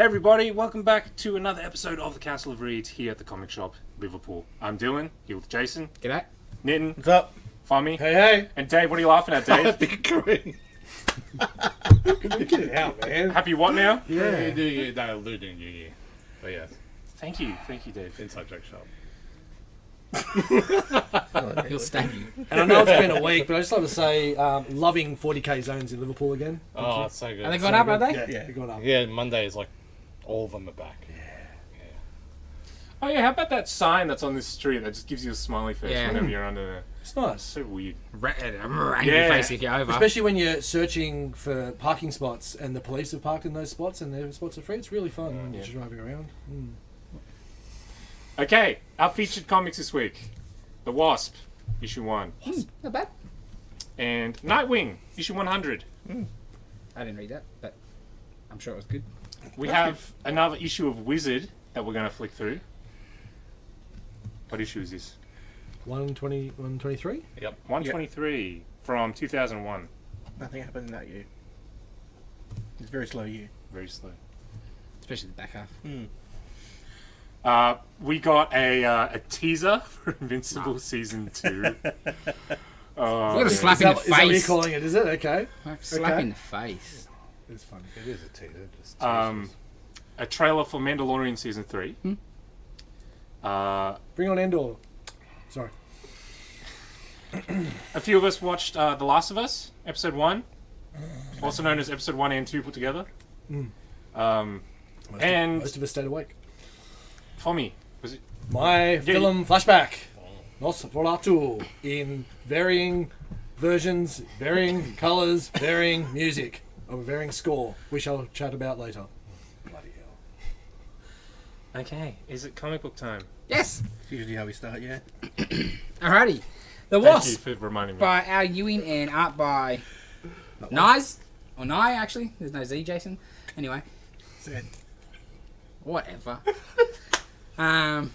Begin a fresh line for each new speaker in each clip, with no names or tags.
Hey everybody, welcome back to another episode of the Council of Reeds here at the Comic Shop, Liverpool. I'm Dylan, here with Jason.
G'day.
Nitin.
What's up?
Fami.
Hey.
And Dave, what are you laughing at, Dave?
Bickering. Get it out, man.
Happy what now?
Yeah.
No, Lunar New Year. But yeah,
Thank you, Dave.
inside joke shop.
He'll stab you.
And I know it's been a week, but I just love to say, loving 40k zones in Liverpool again.
Oh, it's so good.
Are they gone up, are they?
Yeah, they're going up.
Yeah, Monday is like all of them are back.
Oh yeah, how about that sign that's on this street that just gives you a smiley face
Yeah.
whenever you're under there?
It's nice.
So weird.
Angry
Yeah.
face if you're over.
Especially when you're searching for parking spots and the police have parked in those spots and their spots are free. It's really fun when you're driving around.
Okay, our featured comics this week. The Wasp, issue 1.
Not bad.
And Nightwing, issue 100.
I didn't read that, but I'm sure it was good.
We have another issue of Wizard that we're going to flick through. What issue is this?
123?
Yep.
123 from 2001.
Nothing happened in that year. It's a very slow year.
Very slow.
Especially the back half.
We got a teaser for Invincible Season 2.
You got a slap in the
Is that what you're
face.
calling it, is it? Okay.
Slap
Okay.
in the face.
It's funny.
It is a teaser. Just
A trailer for Mandalorian Season 3.
Bring on Endor. Sorry.
A few of us watched The Last of Us, Episode 1. Also known as Episode 1 and 2 put together. And
Most of us stayed awake.
Fomi, was it?
My film Flashback. Nosferatu in varying versions, varying colours, varying music, of a varying score. We shall chat about later. Bloody hell.
Okay, is it comic book time?
Yes.
It's usually how we start, yeah.
Alrighty. The
Thank you
Wasp
for reminding me.
by Al Ewing and art by Nyes. Or Nye, actually. There's no Z, Jason. Anyway.
Said.
Whatever. You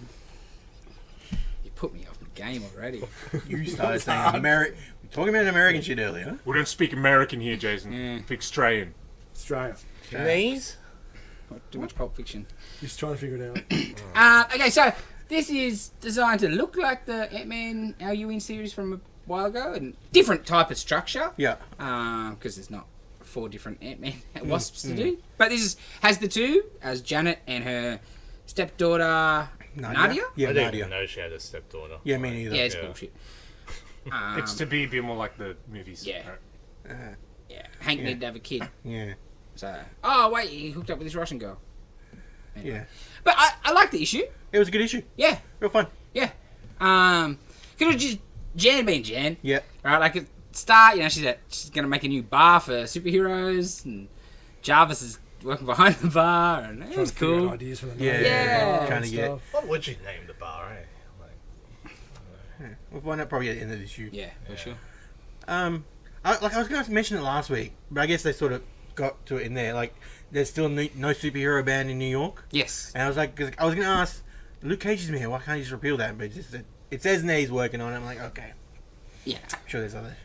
put me off my game already.
You started saying American. We're talking about American shit earlier.
We don't speak American here, Jason.
Yeah.
Speak Australian.
Australia.
Knees?
Not too much Pulp Fiction.
Just trying to figure it out.
Okay, so this is designed to look like the Ant-Man Al Ewing series from a while ago, and different type of structure.
Yeah.
Because there's not 4 different Ant-Man Wasps to do. But this has the two as Janet and her stepdaughter Nadia.
Yeah,
I didn't
Nadia.
even know she had a stepdaughter.
Yeah, me neither.
Yeah, it's
Yeah.
bullshit.
It's to be a bit more like the movies.
Yeah.
Right?
Yeah, Hank needed to have a kid.
Yeah.
So, oh wait, he hooked up with this Russian girl. Anyway.
Yeah.
But I like the issue.
It was a good issue.
Yeah,
Real fun.
yeah. Cause it was just Jan being Jan.
Yeah.
Right, like at start, she's gonna make a new bar for superheroes, and Jarvis is working behind the bar, and it was
Figure out
cool.
ideas for the
Yeah.
night.
Yeah.
Trying to get.
What would you name the bar, eh?
We'll find out probably at the end of the issue.
Yeah, for sure.
I was going to mention it last week, but I guess they sort of got to it in there. Like, there's still no superhero band in New York.
Yes.
And I was like, 'cause I was going to ask, Luke Cage is here, why can't you just repeal that? But it says in there he's working on it. I'm like, okay.
Yeah.
I'm sure there's other,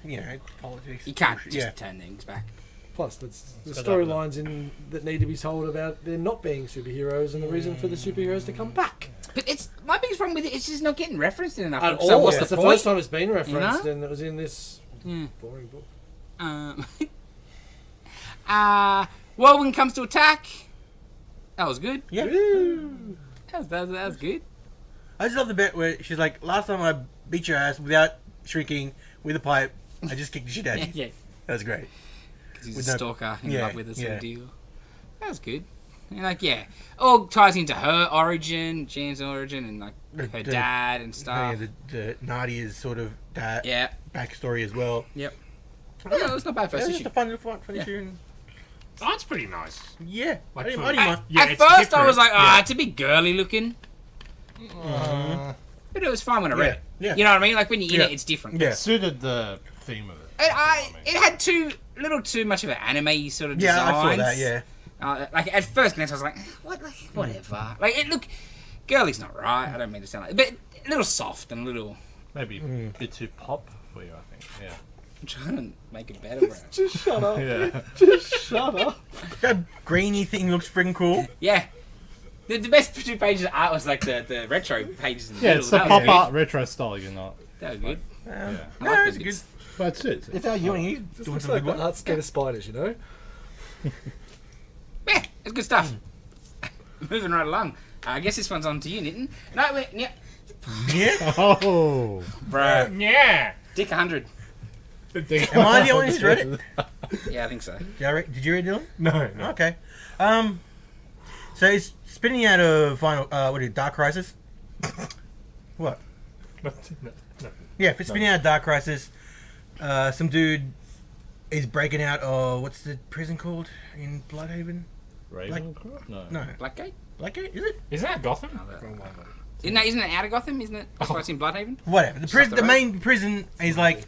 politics.
You can't
bullshit.
just turn things back.
Plus, there's
got
storylines that need to be told about there not being superheroes and the reason for the superheroes to come back.
But it's my biggest problem with it's just not getting referenced in enough.
At
books. So
all.
what's
It's
the
the
point?
first time it's been referenced,
know?
and it was in this boring book.
Well, when it comes to attack, that was good.
Yeah.
That was good.
I just love the bit where she's like, last time I beat your ass without shrinking with a pipe, I just kicked the shit out of you.
Yeah.
That was great.
Because he's
With
a
no-
stalker in
yeah,
love with her sort
yeah.
of deal. That was good. And all ties into her origin, Jan's origin, and like her
The-
dad and stuff.
Yeah, the Nadia's sort of that
Yeah.
backstory as well.
Yep. Yeah, it was not bad
It
first
was
issue.
just a fun issue. And
Oh, it's pretty nice.
yeah,
Like
I didn't
for-
mind.
Yeah,
At
it's
first, I
different.
was like,
Yeah.
it's a bit girly looking. But it was fine when I read it.
Yeah.
You know what I mean? Like when you're in
Yeah.
it, it's different.
Yeah.
It suited the theme of it.
It had little too much of an anime sort of designs.
Yeah, I saw that. Yeah,
Like at first glance, I was like, what? Like, whatever. Like, girly's not right. I don't mean to sound like, but a little soft and a little.
Maybe a bit too pop for you, I think. Yeah.
I'm trying to make it better, bro.
Just shut up.
Yeah.
Just shut up.
That greeny thing looks freaking cool.
Yeah. The best 2 pages of art was like the retro pages in the
Yeah,
middle.
it's the
That was
pop
good.
art retro style, you know.
That was good.
Yeah.
I
No,
like
it's
the
good.
bits.
But it's
It's how you and you
Just
doing
looks
something
like the
good.
art scared of spiders, you know?
Yeah, it's good stuff. Moving right along. I guess this one's on to you, Nitin. No, wait, yeah.
Yeah.
Oh.
Bro.
Yeah.
Dick 100.
Am I the only one who's read it?
Yeah, I think so.
Did you read it, Dylan?
No, no.
Okay. So it's spinning out of final. What is it? Dark Crisis? What?
No.
Yeah, for spinning out of Dark Crisis. Some dude is breaking out of what's the prison called in Bloodhaven?
Ravenclaw? No.
No,
Blackgate?
Blackgate, is it?
Isn't that Gotham?
Isn't it out of Gotham? Isn't it? That's why it's in Bloodhaven?
Whatever. The
the road.
main prison is like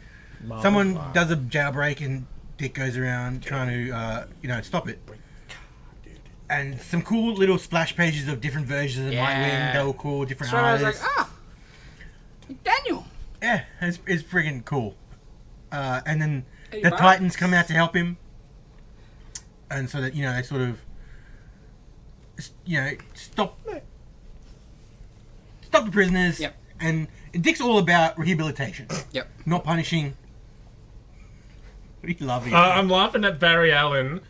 someone
Marvel.
does a jailbreak and Dick goes around trying to stop it. And some cool little splash pages of different versions of
Yeah.
Nightwing. They were cool, different
So I was like,
artists.
Daniel.
Yeah, it's friggin' cool. And then
Hey,
the
Bob.
Titans come out to help him, and so that they sort of, stop the prisoners.
Yep.
And Dick's all about rehabilitation,
Yep.
not punishing. We love it.
I'm laughing at Barry Allen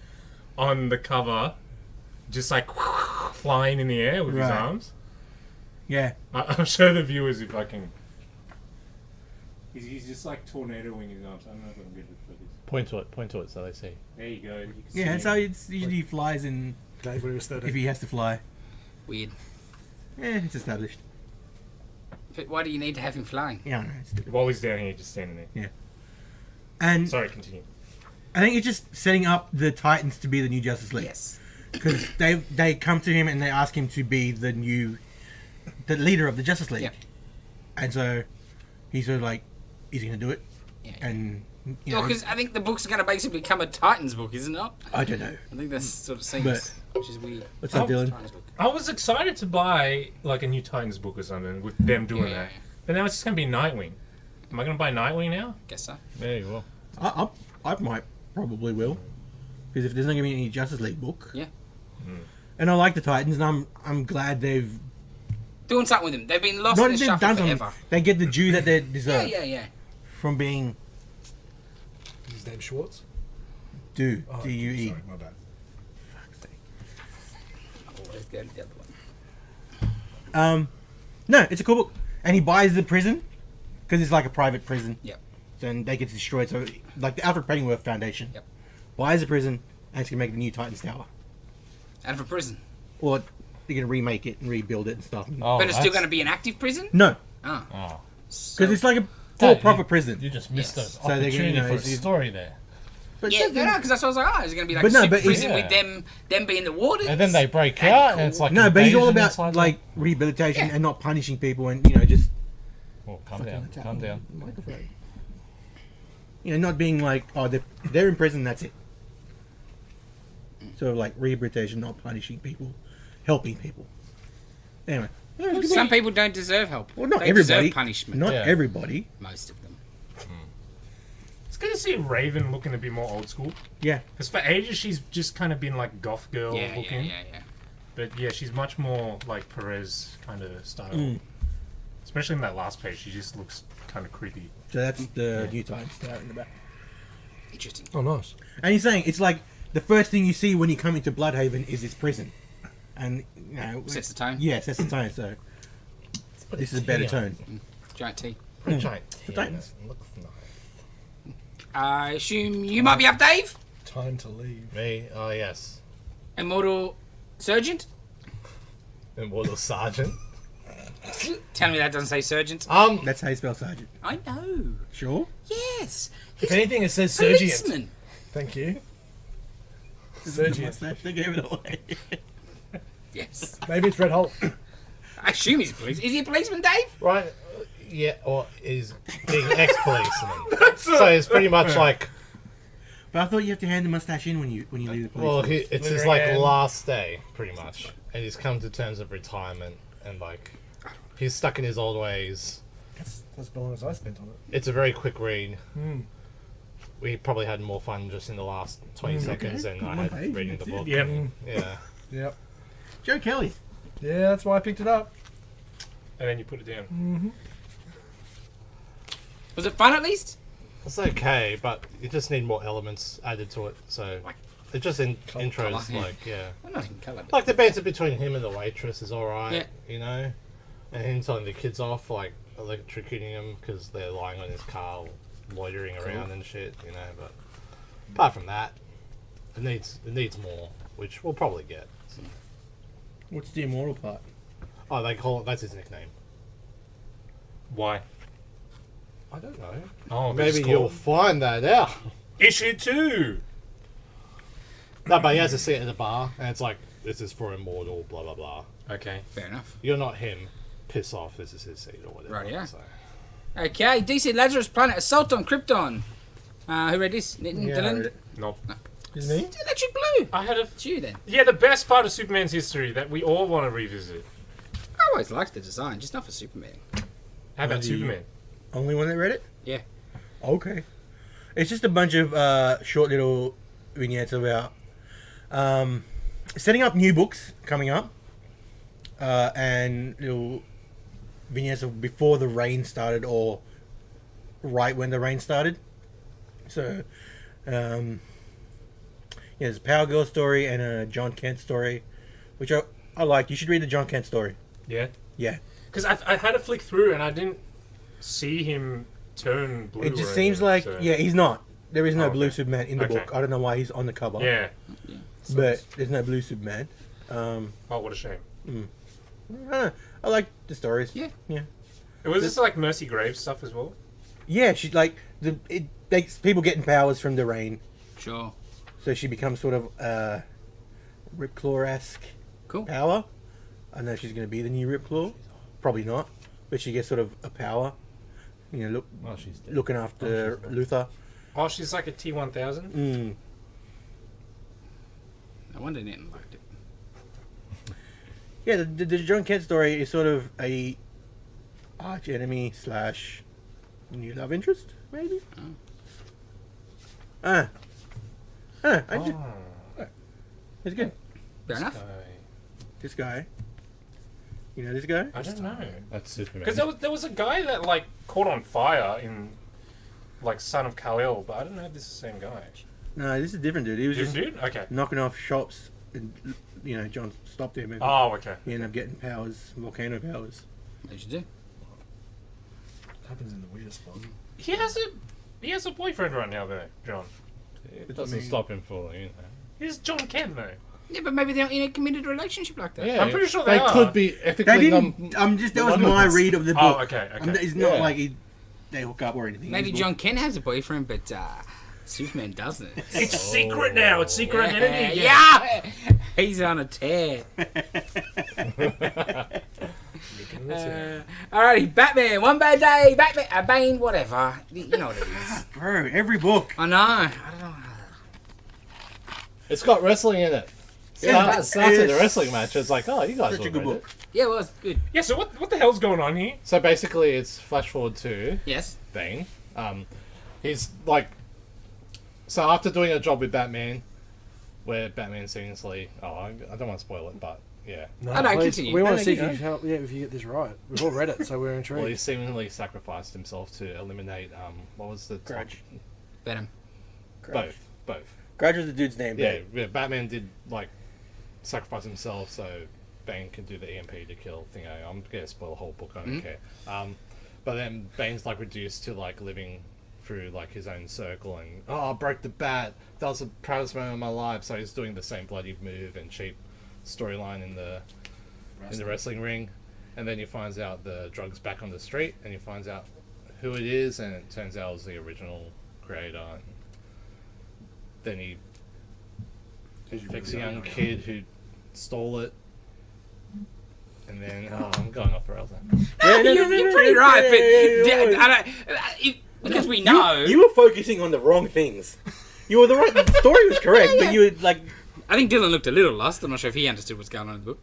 on the cover, just like flying in the air with his
Right.
arms.
Yeah.
I'll show the viewers if I can. He's just like tornadoing his arms. I don't know if I can get it for this.
Point to it so they see.
There you go. You can see
Yeah,
him.
so it's usually he flies in
Dave, what he was 13.
if he has to fly.
Weird.
Yeah, it's established.
But why do you need to have him flying?
Yeah, I know. It's stupid.
While he's down here, just standing there.
And
Sorry, continue.
I think it's just setting up the Titans to be the new Justice League.
Yes.
Because they come to him and they ask him to be the leader of the Justice League.
Yeah.
And so he's sort of like, is he going to do it?
Yeah.
And, you know,
Because I think the book's going to basically become a Titans book, isn't it?
I don't know.
I think that's sort of seems,
But-
which is weird.
What's up,
Oh,
Dylan?
Titans book.
I was excited to buy like a new Titans book or something with them doing
Yeah.
that. But now it's just going to be Nightwing. Am I going to buy Nightwing now?
Guess so.
There you go.
I might, probably will. Because if there's not going to be any Justice League book.
Yeah.
And I like the Titans, and I'm glad they've...
Doing something with them. They've been lost
Not
in the
that they've
shuffle
done
forever.
something. They get the due that they
Yeah,
deserve.
yeah.
From being
His name Schwartz?
due.
Oh,
D-U-E.
Sorry, my bad.
Oh, let's go to the other one.
No, it's a cool book. And he buys the prison, because it's like a private prison.
Yep.
Then they get destroyed. So, like the Alfred Pennyworth Foundation
Yep.
buys the prison, and it's going to make the new Titans Tower.
Out of a prison.
Or they're going to remake it and rebuild it and stuff.
Oh,
But it's still going to be an active prison?
No,
Oh.
Oh.
So,
because it's like a
Dad,
for-profit prison.
You just missed
Yes.
an
So they're gonna,
opportunity
you know,
for a
it's-
story there.
But
yeah,
then-
because that's what I was like, is it going to be like
But
a
no,
super
but
prison
yeah.
with them being the wardens?
And then they break
That'd be
out,
cool.
and it's like
No, but he's all
invasion
about
inside
like rehabilitation
Yeah.
and not punishing people, and just
Oh, calm down, calm down.
microphone. Not being like, oh, they're in prison, that's it. Sort of like rehabilitation, not punishing people, helping people. Anyway, yeah, it was a good
Some
book.
people don't deserve help.
Well, not
they
everybody.
deserve punishment.
Not
Yeah.
everybody.
Most of them.
It's good to see Raven looking a bit more old school.
Yeah,
Because for ages she's just kind of been like goth girl
Yeah,
looking.
yeah.
But yeah, she's much more like Perez kind of style. Especially in that last page, she just looks kind of creepy.
so that's the new Titans Tower in the back.
Interesting.
Oh, nice.
And he's saying it's like the first thing you see when you come into Bloodhaven is this prison, and
Sets the tone.
Yeah, sets the tone. So this is a better tone.
Giant T.
Giant.
The Titans.
Looks nice.
I assume you might be up, Dave?
Time to leave.
Me? Oh, yes.
Immortal Sergeant?
Immortal Sergeant.
Tell me that doesn't say Sergeant.
That's how you spell sergeant.
I know.
Sure.
Yes.
If anything, it says Sergeant.
Policeman.
Thank you.
The
Sergeant.
mustache, they gave it away.
Yes.
Maybe it's Red Hulk.
I assume he's a policeman. Is he a policeman, Dave?
Right. Yeah, or is being ex-policeman. So it's pretty much like,
But I thought you have to hand the mustache in when you leave the police.
well,
force.
it's his like last day, pretty much, and he's come to terms of retirement, and like he's stuck in his old ways.
That's the longest I spent on it.
It's a very quick read. we probably had more fun just in the last 20 seconds than I had reading the book.
Yeah.
Yeah.
Yep.
Joe Kelly.
Yeah, that's why I picked it up.
And then you put it down.
Was it fun at least?
It's okay, but you just need more elements added to it. So it just intros,
colour, yeah.
like, yeah.
Well, not in colour.
Like the banter between him and the waitress is alright,
Yeah.
you know? And him telling the kids off, like electrocuting them because they're lying on his car, loitering around and shit, you know? But apart from that, it needs more, which we'll probably get. So.
What's the immortal part?
Oh, they call it, that's his nickname.
Why?
I don't know.
Oh,
Maybe you'll find that out.
Issue 2!
No, but he has a seat at the bar, and it's like, this is for immortal, blah, blah, blah.
Okay.
Fair enough.
You're not him. Piss off, this is his seat or whatever.
Right, yeah.
So.
Okay, DC Lazarus Planet Assault on Krypton. Who read this? Nitin?
Yeah, I
Dylan?
read it.
Nope.
Is me?
Electric Blue.
I had a...
It's you then.
Yeah, the best part of Superman's history that we all want to revisit.
I always liked the design, just not for Superman.
How about
the-
Superman?
Only one that read it?
Yeah.
Okay. It's just a bunch of short little vignettes about setting up new books coming up and little vignettes of before the rain started or right when the rain started. So, yeah, there's a Power Girl story and a John Kent story, which I like. You should read the John Kent story.
Yeah?
Yeah.
Because I had to flick through and I didn't see him turn blue.
It just
or
seems
anything,
like,
so-
yeah, he's not. There is no
Oh, okay.
blue Superman in the
Okay.
book. I don't know why he's on the cover.
Yeah.
But there's no blue Superman.
Oh, what a shame.
I like the stories.
Yeah.
Yeah.
Was this like Mercy Graves stuff as well?
Yeah, she like it makes people getting powers from the rain.
Sure.
So she becomes sort of Ripclaw-esque
Cool.
power. I know she's going to be the new Ripclaw. Probably not. But she gets sort of a power. You know,
Oh, she's dead.
looking after Luthor.
Oh, she's like a T-1000?
No wonder Nitin liked it.
Yeah, the John Kent story is sort of a arch enemy / new love interest, maybe? I just,
Oh,
it's good.
Fair enough.
This guy. You know this guy?
I don't know.
That's Superman.
Because there was a guy that like caught on fire in like Son of Kal-El, but I don't know if this is the same guy.
No, this is a different dude. He was just
Different dude? Okay.
knocking off shops, and you know, John stopped him, and
Oh, okay.
he ended up getting powers, volcano powers.
As you do.
Happens in the weirdest spot.
He has a boyfriend right now, though, John.
It doesn't stop him falling, you know.
He's John Kent, though.
Yeah, but maybe they're not in a committed relationship like that.
Yeah,
I'm pretty sure they are.
could be
They
ethically
didn't. That was my
monogamous.
read of the
Oh,
book.
okay, okay.
It's not
Yeah.
like they hook up or anything.
Maybe
It's
John Kent has a boyfriend, but Superman doesn't.
It's secret now. It's secret identity.
Yeah! He's on a tear. Alrighty, Batman, One Bad Day, Batman, Bane, whatever. You know what it is.
bro. Every book.
I know. I don't know.
It's got wrestling in it.
Yeah, it does.
Starts in the
It's
wrestling match. It's like, oh, you guys
Such a
will
good
read
book.
it.
Yeah, well, it's good.
Yeah, so what the hell's going on here?
So basically, it's flash forward to
Yes.
Bane. He's like, so after doing a job with Batman, where Batman seemingly, I don't want to spoil it, but yeah,
No,
I know,
please.
continue.
We want
No,
to see if
you
you help. Yeah, if you get this right. We've all read it, so we're
well,
intrigued.
he seemingly sacrificed himself to eliminate what was the
Grudge.
Venom.
both.
Grudge was the dude's name.
Yeah, Batman did like sacrifice himself so Bane can do the EMP to kill Thingo. I'm gonna spoil the whole book. I don't care. But then Bane's like reduced to like living through like his own circle and I broke the bat. That was the proudest moment of my life. So he's doing the same bloody move and cheap storyline in the wrestling ring, and then he finds out the drug's back on the street, and he finds out who it is, and it turns out it was the original creator. And then he picks a young kid who stole it, and then I'm going off the rails now.
You're pretty right, but I don't, because we know.
You were focusing on the wrong things. You were the right. The story was correct, but you were like.
I think Dylan looked a little lost. I'm not sure if he understood what's going on in the book.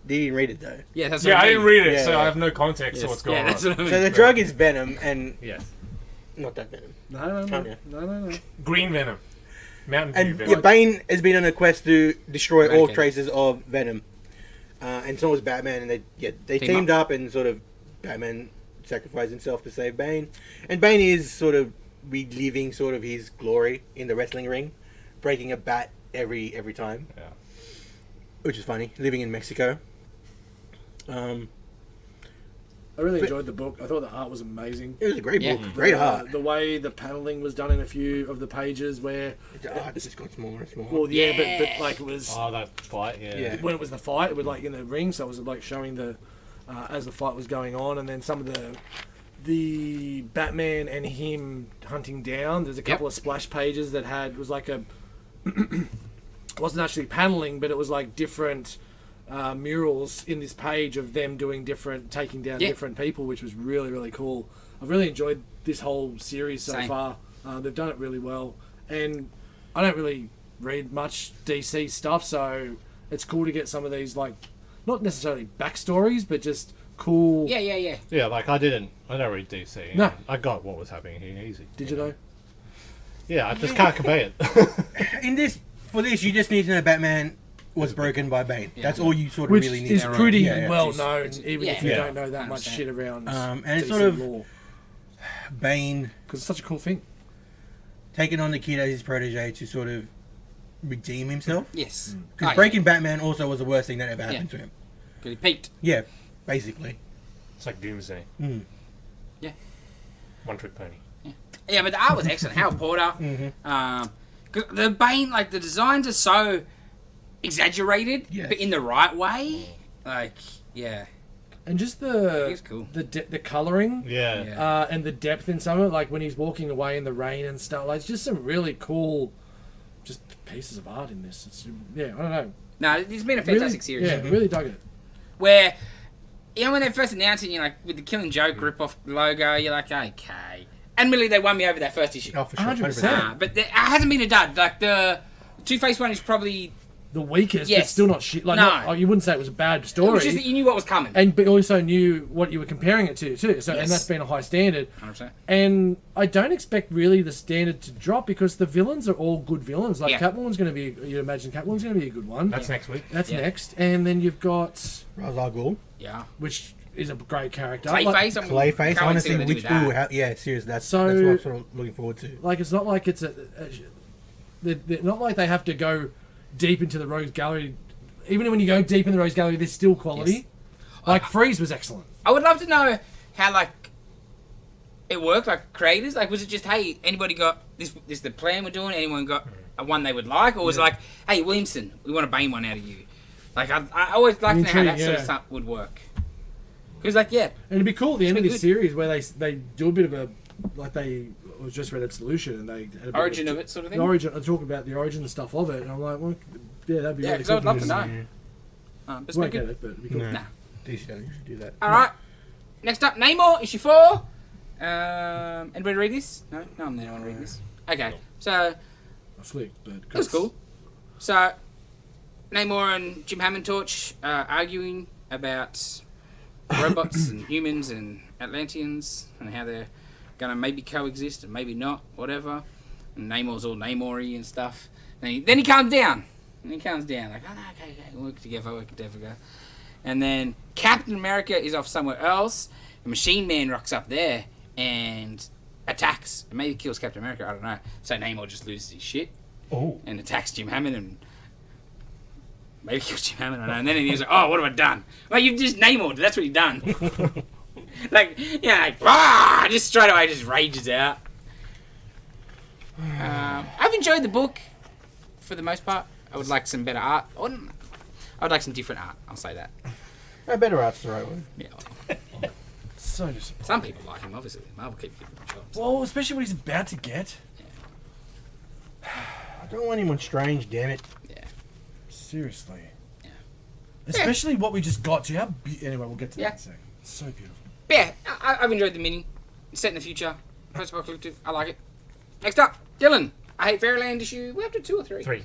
They didn't read it though.
Yeah, that's
Yeah,
what
I
I
didn't read it,
Yeah,
so
yeah.
I have no context to
Yes.
what's going
Yeah,
on.
that's what I mean.
So the drug is Venom, and
Yes.
Not that Venom.
No.
Green Venom. Mountain View
And
Venom.
yeah, Bane has been on a quest to destroy all
Eradicate.
traces of Venom. And so was Batman, and they
Team
teamed up and sort of Batman sacrificed himself to save Bane. And Bane is sort of reliving sort of his glory in the wrestling ring, breaking a bat every time,
Yeah.
which is funny. Living in Mexico.
I really enjoyed the book. I thought the art was amazing.
It was a great
Yeah.
book, great art.
The way the paneling was done in a few of the pages where...
The art just got smaller and smaller.
Well, yeah,
Yeah.
but like it was...
Oh, that fight, yeah.
Yeah.
When it was the fight, it was like in the ring, so it was like showing the... as the fight was going on, and then some of the Batman and him hunting down. There's a couple of splash pages that had... It was like a... it wasn't actually paneling, but it was like different... murals in this page of them doing taking down different people, which was really, really cool. I've really enjoyed this whole series so
Same.
far. They've done it really well, and I don't really read much DC stuff, so it's cool to get some of these, like, not necessarily backstories, but just cool.
Yeah.
Yeah, like I don't read DC.
No.
I got what was happening here easy.
Did you know?
Yeah, I just can't convey it.
For this, you just need to know Batman was broken by Bane. That's all you sort of
Which
really need
is
to know.
pretty
Yeah.
well known, even if you
Yeah.
don't know that much
100%.
shit around
And it's
DC
sort of-
lore,
Bane
because it's such a cool thing.
taking on the kid as his protege to sort of redeem himself.
Yes.
Because breaking Batman also was the worst thing that ever happened to him.
Because he peaked.
Yeah, basically.
It's like Doomsday.
Yeah.
One Trick Pony.
Yeah, but the art was excellent. Howard Porter. 'Cause the Bane, like, the designs are so exaggerated,
Yes.
but in the right way. Like, yeah.
And just
It's cool.
the colouring.
Yeah.
And the depth in some of it, like when he's walking away in the rain and stuff. Like, it's just some really cool, just pieces of art in this. It's, I don't know.
No, it's been a fantastic series.
Yeah, really dug it.
Where, you know, when they first announced it, you're like, with the Killing Joke rip-off logo, you're like, okay. And really, they won me over that first issue.
Oh, for sure.
100%.
But it hasn't been a dud. Like, the Two-Face one is probably...
The weakest, but
Yes.
still not shit. Like,
No.
you wouldn't say it was a bad
It
story.
was just that you knew what was coming.
But also knew what you were comparing it to, too. So,
Yes.
and that's been a high standard.
100%.
And I don't expect really the standard to drop because the villains are all good villains. Like,
Yeah.
Catwoman's going to be, you imagine Catwoman's going to be a good one.
That's next week.
That's
Yeah.
next. And then you've got,
Ra's al Ghul.
Yeah.
which is a great character.
Clayface. I'm
Clayface.
can't wait to
Honestly,
see what they do
which...
with that.
Ooh, yeah, seriously. That's
So-
what I'm sort of looking forward to.
Like, it's not like it's they're not like they have to go deep into the Rogues Gallery. Even when you go deep in the Rogues Gallery, there's still quality.
Yes.
Like, Freeze was excellent.
I would love to know how, like, it worked, like, creators. Like, was it just, hey, anybody got this is the plan we're doing? Anyone got a one they would like? Or was it like, hey, Williamson, we want a Bane one out of you? Like, I always like to know how that sort of
yeah.
stuff would work. Because, like, yeah.
And it'd be cool at the end of
be
this
good.
series where they do a bit of a, like they it was just read Absolution and they had a bit
Origin of it sort of
the
thing.
origin. I talk about the origin and stuff of it, and I'm like, well, yeah, that'd be
Yeah,
really
because
cool.
I would love to
do.
know. But it's
Won't
been
get
good.
it, but it'd be cool.
No.
Nah.
DC don't usually do that.
Alright. Next up, Namor, issue 4. Anybody read this? No? No, I'm the only one reading this. Okay. So,
A flick, but
it was cool. So, Namor and Jim Hammond Torch arguing about robots and humans and Atlanteans and how they're gonna maybe coexist and maybe not, whatever. And Namor's all Namor-y and stuff. Then he calms down. And he calms down, like, oh no, okay, work together. And then Captain America is off somewhere else. The Machine Man rocks up there and attacks. And maybe kills Captain America, I don't know. So Namor just loses his shit
Oh.
and attacks Jim Hammond and maybe kills Jim Hammond, I don't know. And then he's like, oh, what have I done? Well, you've just Namor, that's what you've done. Like, yeah, like, rah, just straight away just rages out. I've enjoyed the book for the most part. I would like some better art. I would like some different art, I'll say that.
Better art's the right word.
Yeah.
So disappointing.
Some people like him, obviously. Marvel keep giving him jobs.
Well, especially what he's about to get.
I don't want him on Strange, damn it.
Yeah.
Seriously.
Yeah.
Especially what we just got to. Anyway, we'll get to that in
Yeah.
a second. It's so beautiful.
But yeah, I've enjoyed the mini. It's set in the future. Post-apocalyptic. I like it. Next up, Dylan. I Hate Fairyland issue. We're up to 2 or 3?
3.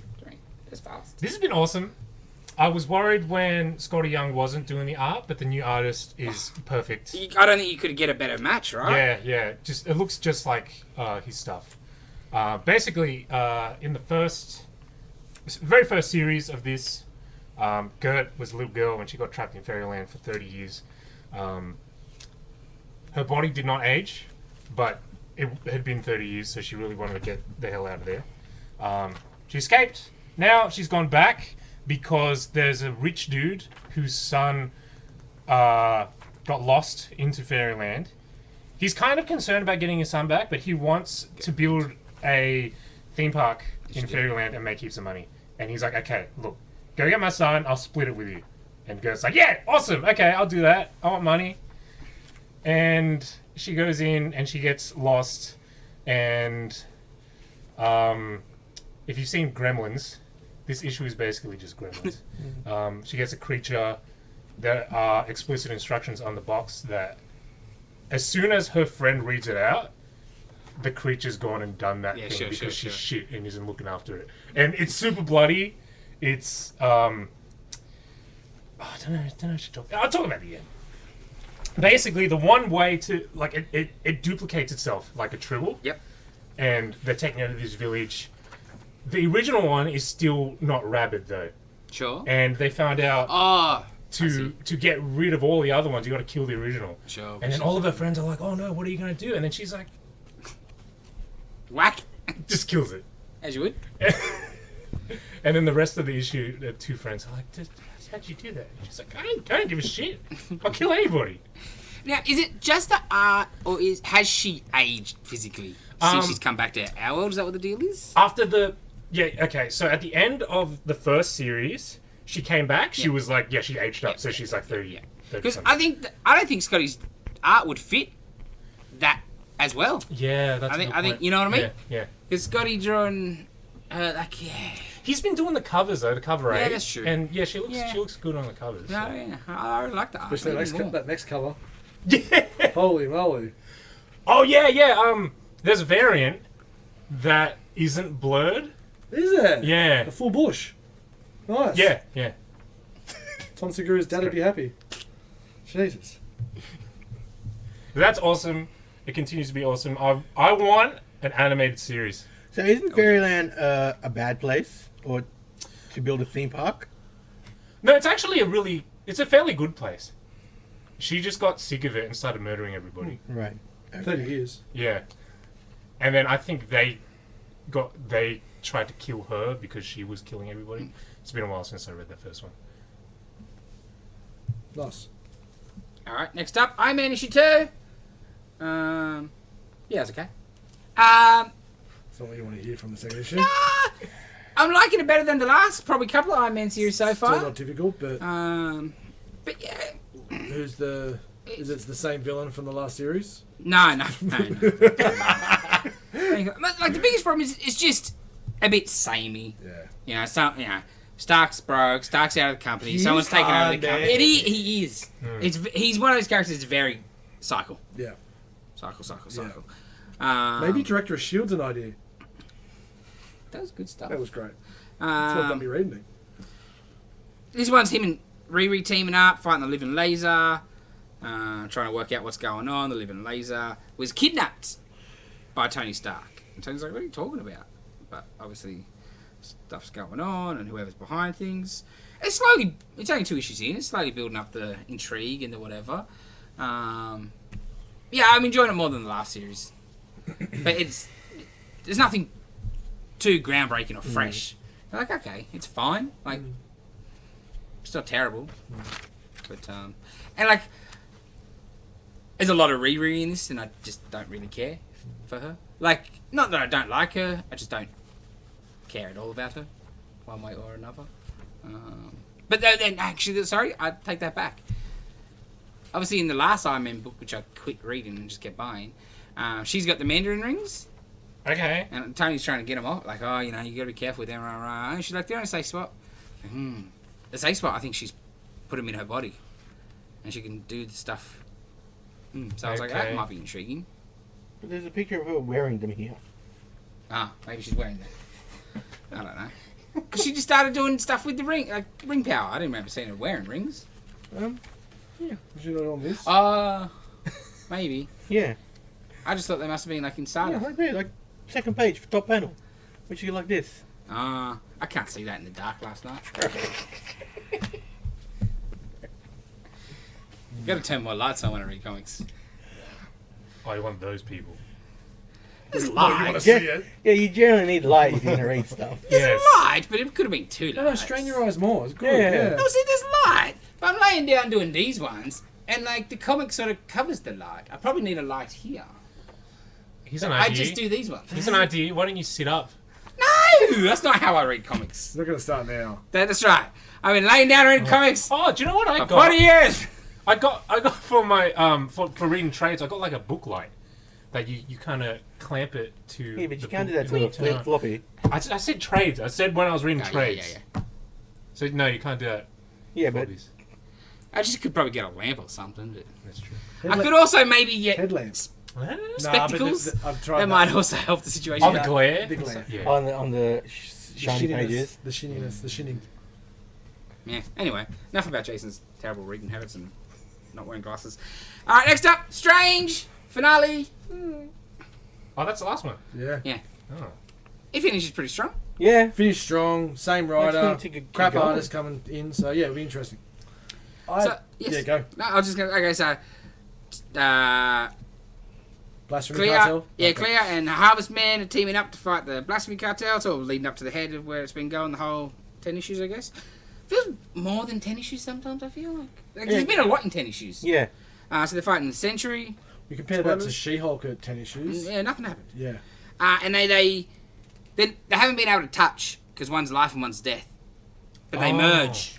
That's fast.
This has been awesome. I was worried when Scotty Young wasn't doing the art, but the new artist is perfect.
I don't think you could get a better match, right?
Yeah. Just it looks just like his stuff. Basically, in the very first series of this, Gert was a little girl when she got trapped in Fairyland for 30 years. Her body did not age, but it had been 30 years, so she really wanted to get the hell out of there. She escaped. Now she's gone back because there's a rich dude whose son got lost into Fairyland. He's kind of concerned about getting his son back, but he wants to build a theme park in Fairyland and make heaps of money. And he's like, okay, look, go get my son, I'll split it with you. And Gert's like, yeah, awesome, okay, I'll do that. I want money. And she goes in and she gets lost. And if you've seen Gremlins, this issue is basically just Gremlins. She gets a creature. There are explicit instructions on the box that as soon as her friend reads it out, the creature's gone and done that thing because she's shit and isn't looking after it. And it's super bloody. It's I don't know if I should talk. I'll talk about it again. Basically, the one way to it duplicates itself like a Tribble.
Yep.
And they're taking over this village. The original one is still not rabid though.
Sure.
And they found out to get rid of all the other ones, you got to kill the original.
Sure.
And then all of her friends are like, "Oh no, what are you going to do?" And then she's like,
whack.
just kills it.
As you would.
And then the rest of the issue, the two friends are like, "How'd you do that?" And she's like, I don't give a shit. I'll kill anybody."
Now, is it just the art, or has she aged physically since she's come back to our world? Is that what the deal is?
After so at the end of the first series, she came back. She was like, she aged up, so she's like 30.
Yeah. Because I don't think Scotty's art would fit that as well.
Yeah, that's.
I think you know what I mean.
Yeah.
Because Scotty drawing,
He's been doing the covers though, the cover art.
Yeah, that's true.
And she looks good on the covers.
No,
So.
yeah, I like the art.
Especially that next cover.
Yeah.
Holy moly.
Oh yeah. There's a variant that isn't blurred.
Is there?
Yeah.
A full bush. Nice.
Yeah.
Tom Segura's dad'd be happy. Jesus.
That's awesome. It continues to be awesome. I want an animated series.
So isn't Fairyland a bad place or to build a theme park?
No, it's actually it's a fairly good place. She just got sick of it and started murdering everybody.
Right.
30 years.
Yeah. And then I think they tried to kill her because she was killing everybody. It's been a while since I read that first one.
Nice.
Alright, next up, Iron Man issue 2. Yeah, it's okay.
That's not what you want to hear from the second issue.
I'm liking it better than the last, probably couple of Iron Man series so far.
Still not difficult, but...
But yeah...
Is it the same villain from the last series?
No. Like, the biggest problem is it's just a bit samey.
Yeah.
Stark's broke, Stark's out of the company, someone's taken over the company. He is. He's one of those characters that's very cycle.
Yeah.
Cycle.
Maybe Director of S.H.I.E.L.'s an idea.
That was good stuff.
That was great. That's what got me reading it.
This one's him and Riri teaming up, fighting the living laser, trying to work out what's going on. The living laser was kidnapped by Tony Stark. And Tony's like, what are you talking about? But obviously, stuff's going on, and whoever's behind things. It's only 2 issues in, it's slowly building up the intrigue and the whatever. Yeah, I'm enjoying it more than the last series. But there's nothing too groundbreaking or fresh. You're like, okay, it's fine. Like, it's not terrible. But, and like, there's a lot of Riri in this, and I just don't really care for her. Like, not that I don't like her, I just don't care at all about her, one way or another. But then, actually, sorry, I take that back. Obviously, in the last Iron Man book, which I quit reading and just kept buying, she's got the Mandarin rings.
Okay.
And Tony's trying to get them off. Like, you got to be careful with them. And she's like, they're in a safe spot. The safe spot, I think she's put them in her body. And she can do the stuff. So I was like, that might be intriguing.
But there's a picture of her wearing them here.
Maybe she's wearing them. I don't know. Because she just started doing stuff with the ring, like ring power. I didn't remember seeing her wearing rings.
Was you not on this?
Maybe.
Yeah.
I just thought they must have been like inside
Yeah,
her.
right there, like second page, top panel. Which you like this?
I can't see that in the dark last night. You gotta turn more lights on when I read comics.
Oh, you're one of those people.
There's
You want
light.
to see it?
Yeah, you generally need light if you're gonna read stuff.
There's
Yes.
light, but it could have been too light.
No, strain your eyes more. It's good.
Yeah.
Yeah.
No, see, there's light. But I'm laying down doing these ones, and like the comic sort of covers the light. I probably need a light here.
Here's an
I
idea.
just do these ones.
Here's an idea. Why don't you sit up?
No, that's not how I read comics.
It's not going to start now.
That's right. I've been laying down reading comics
Oh, do you know what I
for
got?
40 years.
I got for my for reading trades. I got like a book light that you kind of clamp it to.
Yeah, but
the
you can't do
book
that to a
and turn
flip
it.
floppy.
I said trades. I said when I was reading
Oh,
trades.
yeah.
So no, you can't do that.
Yeah, but
Floppies.
I just could probably get a lamp or something. But
That's true.
I could also maybe get
Headlamps.
spectacles.
I've tried
That might also help the situation.
Oh, the glare.
The glare.
Yeah.
on the
The
shiny
shininess,
pages.
The shininess. The shinning.
Yeah. Anyway, enough about Jason's terrible reading habits and not wearing glasses. All right, next up, Strange finale.
Oh, that's the last one.
Yeah.
Yeah.
Oh.
It finishes pretty strong.
Yeah.
Finished strong. Same
That's
writer.
going to keep
Crap
going.
artist coming in. So yeah, it'll be interesting.
So, yes.
Yeah, go.
No, I was just gonna. Okay, so.
Blasphemy
Clea,
Cartel.
yeah,
Okay.
Clea and Harvest Man are teaming up to fight the Blasphemy Cartel, sort of leading up to the head of where it's been going, the whole 10 issues, I guess. Feels more than 10 issues sometimes, I feel like. There's been a lot in 10 issues.
Yeah.
So they're fighting the Century.
You compare that to
Spoilers.
She-Hulk at 10 issues.
Yeah, nothing happened.
Yeah.
And they haven't been able to touch, because one's life and one's death. But they
Oh.
merge.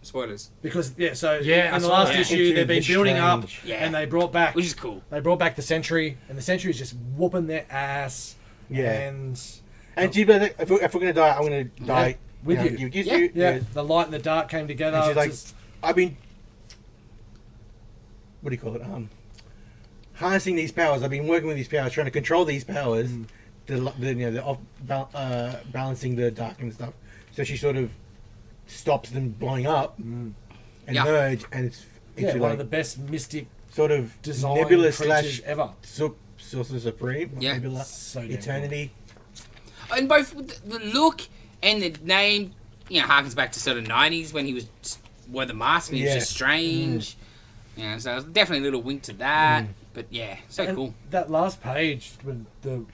Spoilers.
Because so
Yeah, I
in the
saw
last
that.
issue they've been
It's
building up,
strange.
Yeah.
and they brought back
Which is cool.
the Sentry, and the Sentry's just whooping their ass.
Yeah.
And
And if we're gonna die, I'm gonna die
with you.
Yeah.
yeah, the light and the dark came together.
And she's
It's
like,
just-
I've been. What do you call it? Harnessing these powers. I've been working with these powers, trying to control these powers. The off balancing the dark and stuff. So she sort of stops them blowing up and
Yeah.
merge, and it's
yeah,
into
one
like
of the best mystic
sort of
design
nebula
creatures
slash
ever.
Sorcerer Supreme.
Yeah.
Nebula,
So damn
Eternity.
And both the look and the name, harkens back to sort of 90s when he wore the mask and he was
Yeah.
just strange. Yeah, so definitely a little wink to that. But yeah, so
And
cool.
that last page when the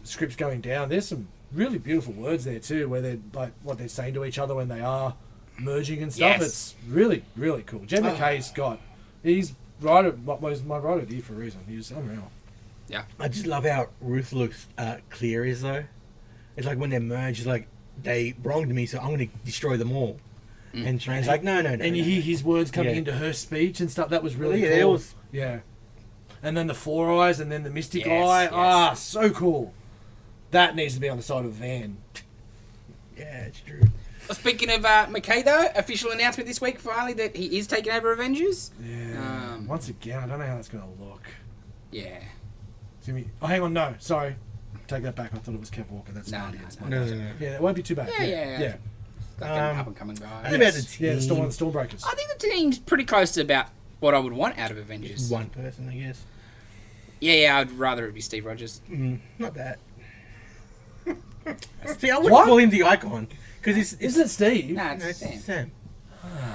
script's going down, there's some really beautiful words there too, where they're like what they're saying to each other when they are merging and stuff.
Yes.
It's really, really cool. Jed McKay's he's was my writer of the year for a reason. He was unreal.
I just love how Ruth looks clear is though. It's like when they're merged, it's like they wronged me, so I'm going to destroy them all. And Shane's like, no.
And you hear his words coming
Yeah.
into her speech and stuff. That was really
Yeah, it
cool.
was-
Yeah. And then the four eyes and then the mystic
Yes,
eye.
yes.
Ah, so cool. That needs to be on the side of a van.
Yeah, it's true.
Well, speaking of McKay, though, official announcement this week finally that he is taking over Avengers.
Yeah. Once again, I don't know how that's going to look.
Yeah.
It's gonna be, hang on, no, sorry. Take that back. I thought it was Kev Walker. That's
No,
fine.
no,
That's
no.
fine.
No.
Yeah, it won't be too bad.
Yeah.
Yeah.
Like an up and coming guy.
What about the
Yeah, the
team?
Stormbreakers.
I think the team's pretty close to about what I would want out of Avengers.
One person, I guess.
Yeah, I'd rather it be Steve Rogers.
Not that. See, I wouldn't
What?
call him the icon because it's
Isn't it Steve?
Nah,
no,
it's
it's
Sam.
Sam.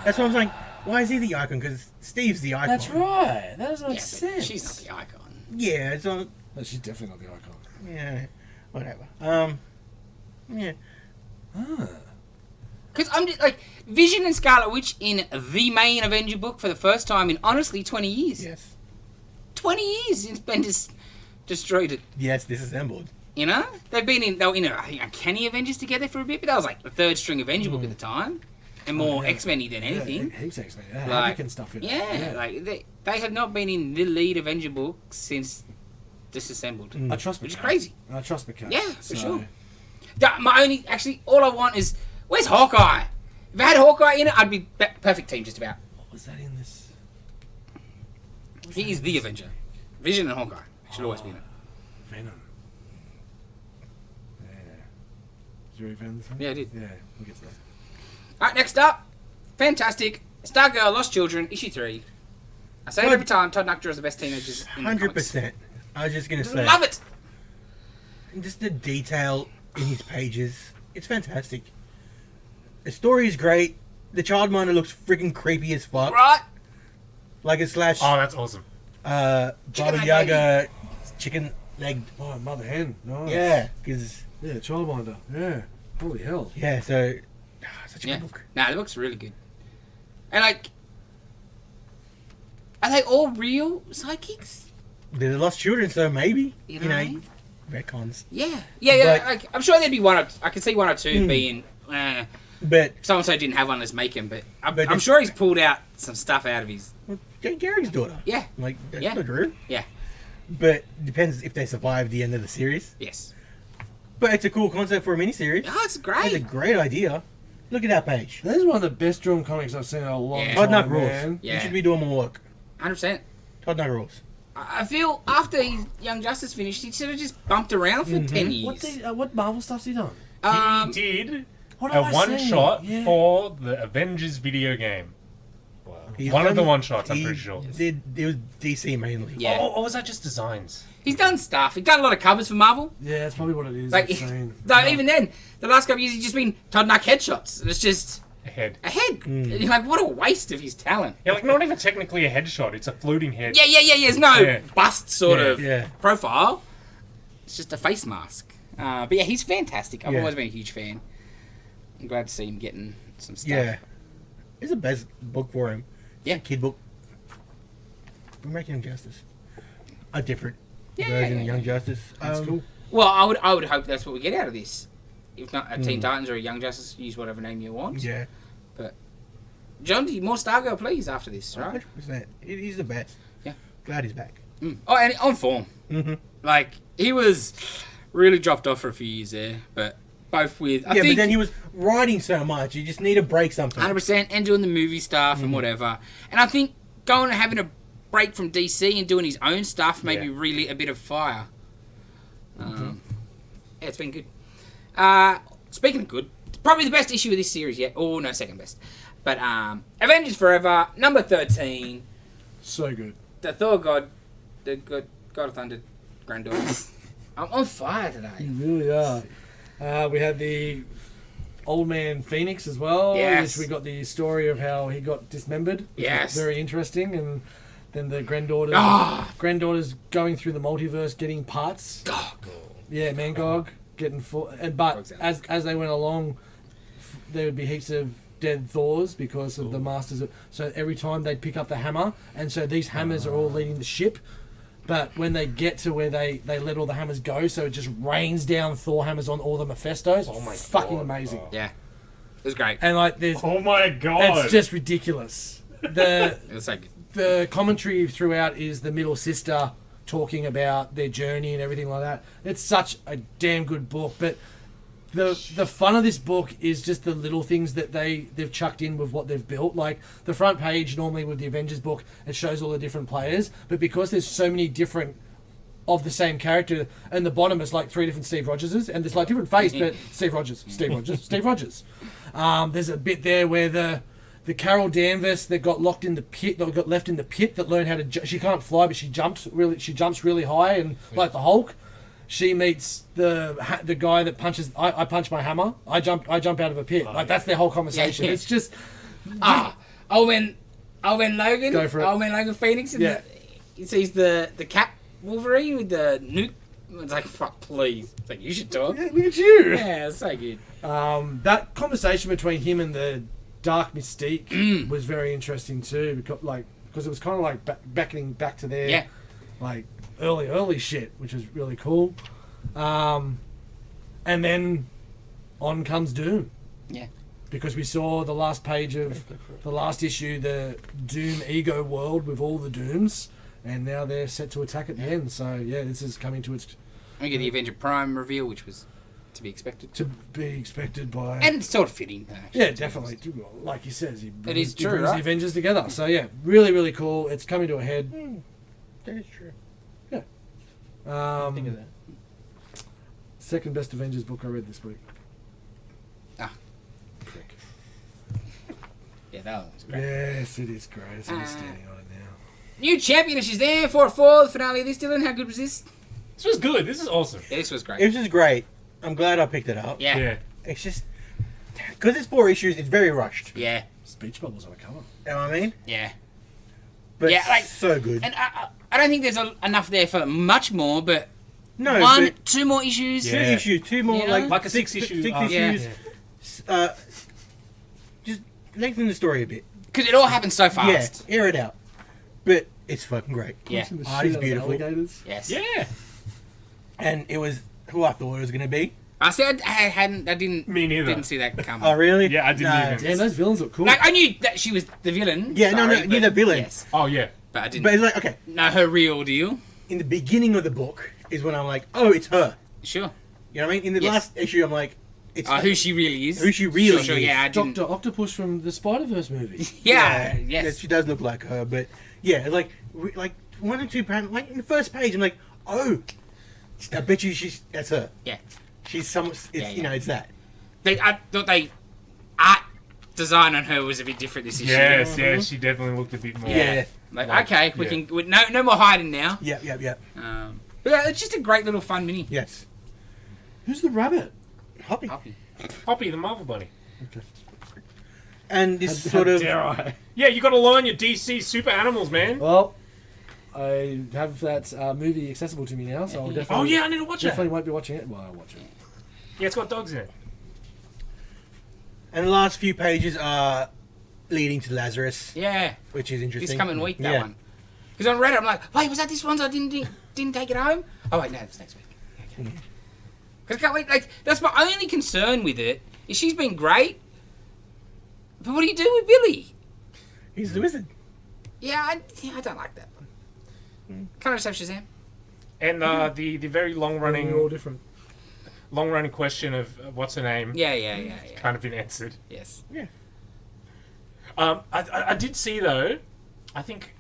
That's what I'm saying. Why is he the icon? Because Steve's the icon.
That's right. That doesn't
Yeah,
make
but
sense.
she's not the icon.
Yeah, it's on.
No, she's definitely not the icon.
Yeah, whatever. Yeah.
Because I'm just like Vision and Scarlet Witch in the main Avenger book for the first time in honestly 20 years.
Yes.
20 years since Bendis destroyed it.
Yes, disassembled.
You know, they were in I think Uncanny Avengers together for a bit, but that was like the third string Avenger book at the time, and more
yeah.
X-Men-y than anything.
Yeah, heaps X-Men.
Like,
Havoc and stuff in it.
Yeah, like they have not been in the lead Avenger book since Disassembled.
I trust
Which is
McKay.
crazy.
I trust McKay.
Yeah, for sure. All I want is where's Hawkeye? If I had Hawkeye in it, I'd be perfect team just about.
What was that in this?
He is the Avenger. Vision and Hawkeye should always be in it.
Venom. Yeah. Did you read Venom?
Yeah, I did.
Yeah, we'll get to that.
Alright, next up. Fantastic. Stargirl Lost Children, issue 3. I say it every time, Todd Nuck draws the best teenagers in the comics.
100%. I was just gonna say.
Love it!
Just the detail in his pages. It's fantastic. The story is great. The childminder looks freaking creepy as fuck.
Right?
Like a slash.
Oh, that's awesome.
Baba
leg
Yaga chicken leg.
Oh, Mother Hen. Nice.
Yeah, because
Yeah, Childminder. Yeah. Holy hell.
yeah, so such a
Yeah.
good book.
Nah, it looks really good. And like, are they all real sidekicks?
They're the lost children, so maybe
You know what I mean?
retcons.
Yeah.
But-
Like, I'm sure there'd be one or I could see one or two being,
But
so-and-so didn't have one, let's make him. But I'm
But
sure he's pulled out some stuff out of his...
well, Gary's daughter.
Yeah.
Like that's
Yeah.
not true.
Yeah.
But depends if they survive the end of the series.
Yes.
But it's a cool concept for a miniseries.
Oh, it's
It's a
great.
great idea. Look at that page.
That is one of the best drawn comics I've seen in a long
Yeah.
Todd Nuck
time,
rules.
man.
Yeah.
You should be doing more work.
100%.
Todd Nuck rules.
I feel after his Young Justice finished, he should have just bumped around for 10 years.
What Marvel stuff's he done?
He did
What
a
have I
one
seen?
shot
Yeah.
for the Avengers video game.
Wow.
He's
One of the
done-
one shots, I'm
he
pretty sure.
It was DC mainly.
Yeah.
Or was that just designs?
He's done stuff. He's done a lot of covers for Marvel.
Yeah, that's probably what it is.
Like,
I've seen.
though, even then, the last couple of years, he's just been Todd Nuck headshots. And it's just
A head.
a head. And you're like, what a waste of his talent.
Yeah, like not even technically a headshot. It's a floating head.
Yeah. There's no
Yeah.
bust sort
Yeah.
of
Yeah.
profile. It's just a face mask. But yeah, he's fantastic. I've
Yeah.
always been a huge fan. I'm glad to see him getting some stuff.
Yeah. It's the best book for him.
Yeah.
Kid book. American Young Justice. A different
Yeah,
version
yeah,
of Young Justice.
That's cool.
Well, I would hope that's what we get out of this. If not a Teen Titans or a Young Justice, use whatever name you want.
Yeah.
John, do you more Stargirl, please, after this, right?
100%. He's the best.
Yeah.
Glad he's back.
Oh, and on form.
Mm-hmm.
Like, he was really dropped off for a few years there, but both with... I
Yeah,
think
but then he was writing so much. You just need a break sometimes.
100% and doing the movie stuff and whatever. And I think going and having a break from DC and doing his own stuff maybe
Yeah.
really a bit of fire. Yeah, it's been good. Speaking of good, probably the best issue of this series yet. Oh, no, second best. But Avengers Forever, number 13.
So good.
The Thor God, the God of Thunder granddaughters. I'm on fire today.
You really are. We had the Old Man Phoenix as well.
Yes.
Which we got the story of how he got dismembered. Which
Yes.
was very interesting. And then the granddaughters,
Ah.
granddaughters going through the multiverse, getting parts. Yeah, Mangog getting full. But as they went along, there would be heaps of dead Thors because of the masters. So every time they'd pick up the hammer, and so these hammers are all leading the ship. But when they get to where they let all the hammers go, so it just rains down Thor hammers on all the Mephistos.
Oh my
fucking
God.
amazing!
Yeah. It was great.
And like, there's
Oh my god!
it's just ridiculous. The
It was like,
the commentary throughout is the middle sister talking about their journey and everything like that. It's such a damn good book, but the fun of this book is just the little things that they've chucked in with what they've built. Like the front page normally with the Avengers book, it shows all the different players, but because there's so many different of the same character, and the bottom is like 3 different Steve Rogerses, and there's like different face, but Steve Rogers, Steve Rogers. There's a bit there where the Carol Danvers that got locked in the pit, that got left in the pit, that learned how to she can't fly, but she jumps really high, and like the Hulk. She meets the guy that punches. I punch my hammer. I jump out of a pit. Like that's their whole conversation.
Yeah.
It's just
when Logan,
Go for it.
when Logan Phoenix, and
Yeah.
he sees the Cap Wolverine with the nuke. It's like, fuck, please. It's like, you should talk.
yeah, look at you.
Yeah, it's so good.
That conversation between him and the Dark Mystique was very interesting too, because it was kind of like beckoning back to their like early shit, which is really cool. And then on comes Doom.
Yeah.
Because we saw the last page of the last issue, the Doom ego world with all the Dooms, and now they're set to attack at the end. So yeah, this is coming to its
We get the Avenger Prime reveal, which was to be expected.
to be expected by.
And it's sort of fitting. Actually,
Yeah, definitely. Like he says, he
is true,
brings
right?
the Avengers together. So yeah, really, really cool. It's coming to a head.
That is true. Think of that.
Second best Avengers book I read this week.
Yeah, that one was great.
Yes, it is great. So I'm standing on it now.
New Champion of Shazam 4-4, the finale of this, Dylan. How good was this?
This was good. This is awesome.
Yeah, this was great.
It was just great. I'm glad I picked it up.
Yeah.
Yeah.
It's just because it's 4 issues. It's very rushed.
Yeah.
Speech bubbles on a cover.
You know what I mean?
Yeah.
But
Yeah, like-
so good.
And I don't think there's enough there for much more, but
No,
one,
but
2 more issues.
Yeah.
2 issues, 2 more,
You know?
like
Like a 6-issue.
six
arc.
Yeah.
issues. Just lengthen the story a bit.
Because it all happened so fast.
Yeah, air it out. But it's fucking great.
Yeah.
Punching the
Art
shit
is
out of
beautiful.
alligators.
Yes.
Yeah.
And it was who I thought it was going to be.
I said I didn't.
Me neither.
Didn't see that come.
Oh, really?
Yeah, I didn't either.
Damn, those villains look cool.
Like I knew that she was the villain.
Yeah, no,
sorry,
you're
but-
the villain.
Yes,
Oh, yeah.
but I didn't
But it's like, okay,
know her real deal.
in the beginning of the book is when I'm like, oh, it's her.
Sure.
You know what I mean? In the
Yes.
last issue, I'm like, it's
Who she really is.
Who she really
Sure,
is.
yeah, I didn't.
Dr. Octopus from the Spider-Verse movie.
Yeah.
yeah,
Yes.
she does look like her. But yeah, like 1 or 2 panels, like in the first page, I'm like, oh, I bet you that's her.
Yeah.
She's some, it's,
Yeah,
you know, it's that.
I thought art design on her was a bit different this issue.
Yes, yeah, she definitely looked a bit more.
Yeah.
Like,
Like,
okay, we
yeah.
can. No more hiding now.
Yep, yep, yep.
But yeah, it's just a great little fun mini.
Yes.
Who's the rabbit?
Hoppy.
Happy.
Poppy, the Marvel Bunny.
And this
How
sort of,
dare I?
Yeah, you got to learn your DC super animals, man.
Well, I have that movie accessible to me now, so I'll definitely.
Oh yeah, I need to watch
Definitely
it.
won't be watching it. Well, I'll watch it.
Yeah, it's got dogs in it.
and the last few pages are leading to Lazarus,
Yeah.
which is interesting.
This coming week, that
Yeah.
one. Because on Reddit, I'm like, wait, was that this one? So I didn't take it home. Oh wait, no, it's next week. Because I can't wait. Like that's my only concern with it. Is she's been great, but what do you do with Billy?
He's the wizard.
Yeah, I don't like that one. Can't I just have Shazam?
And the very long
We're all
running
different.
question of what's her name
Yeah.
kind of been answered.
Yes.
I did see though, I think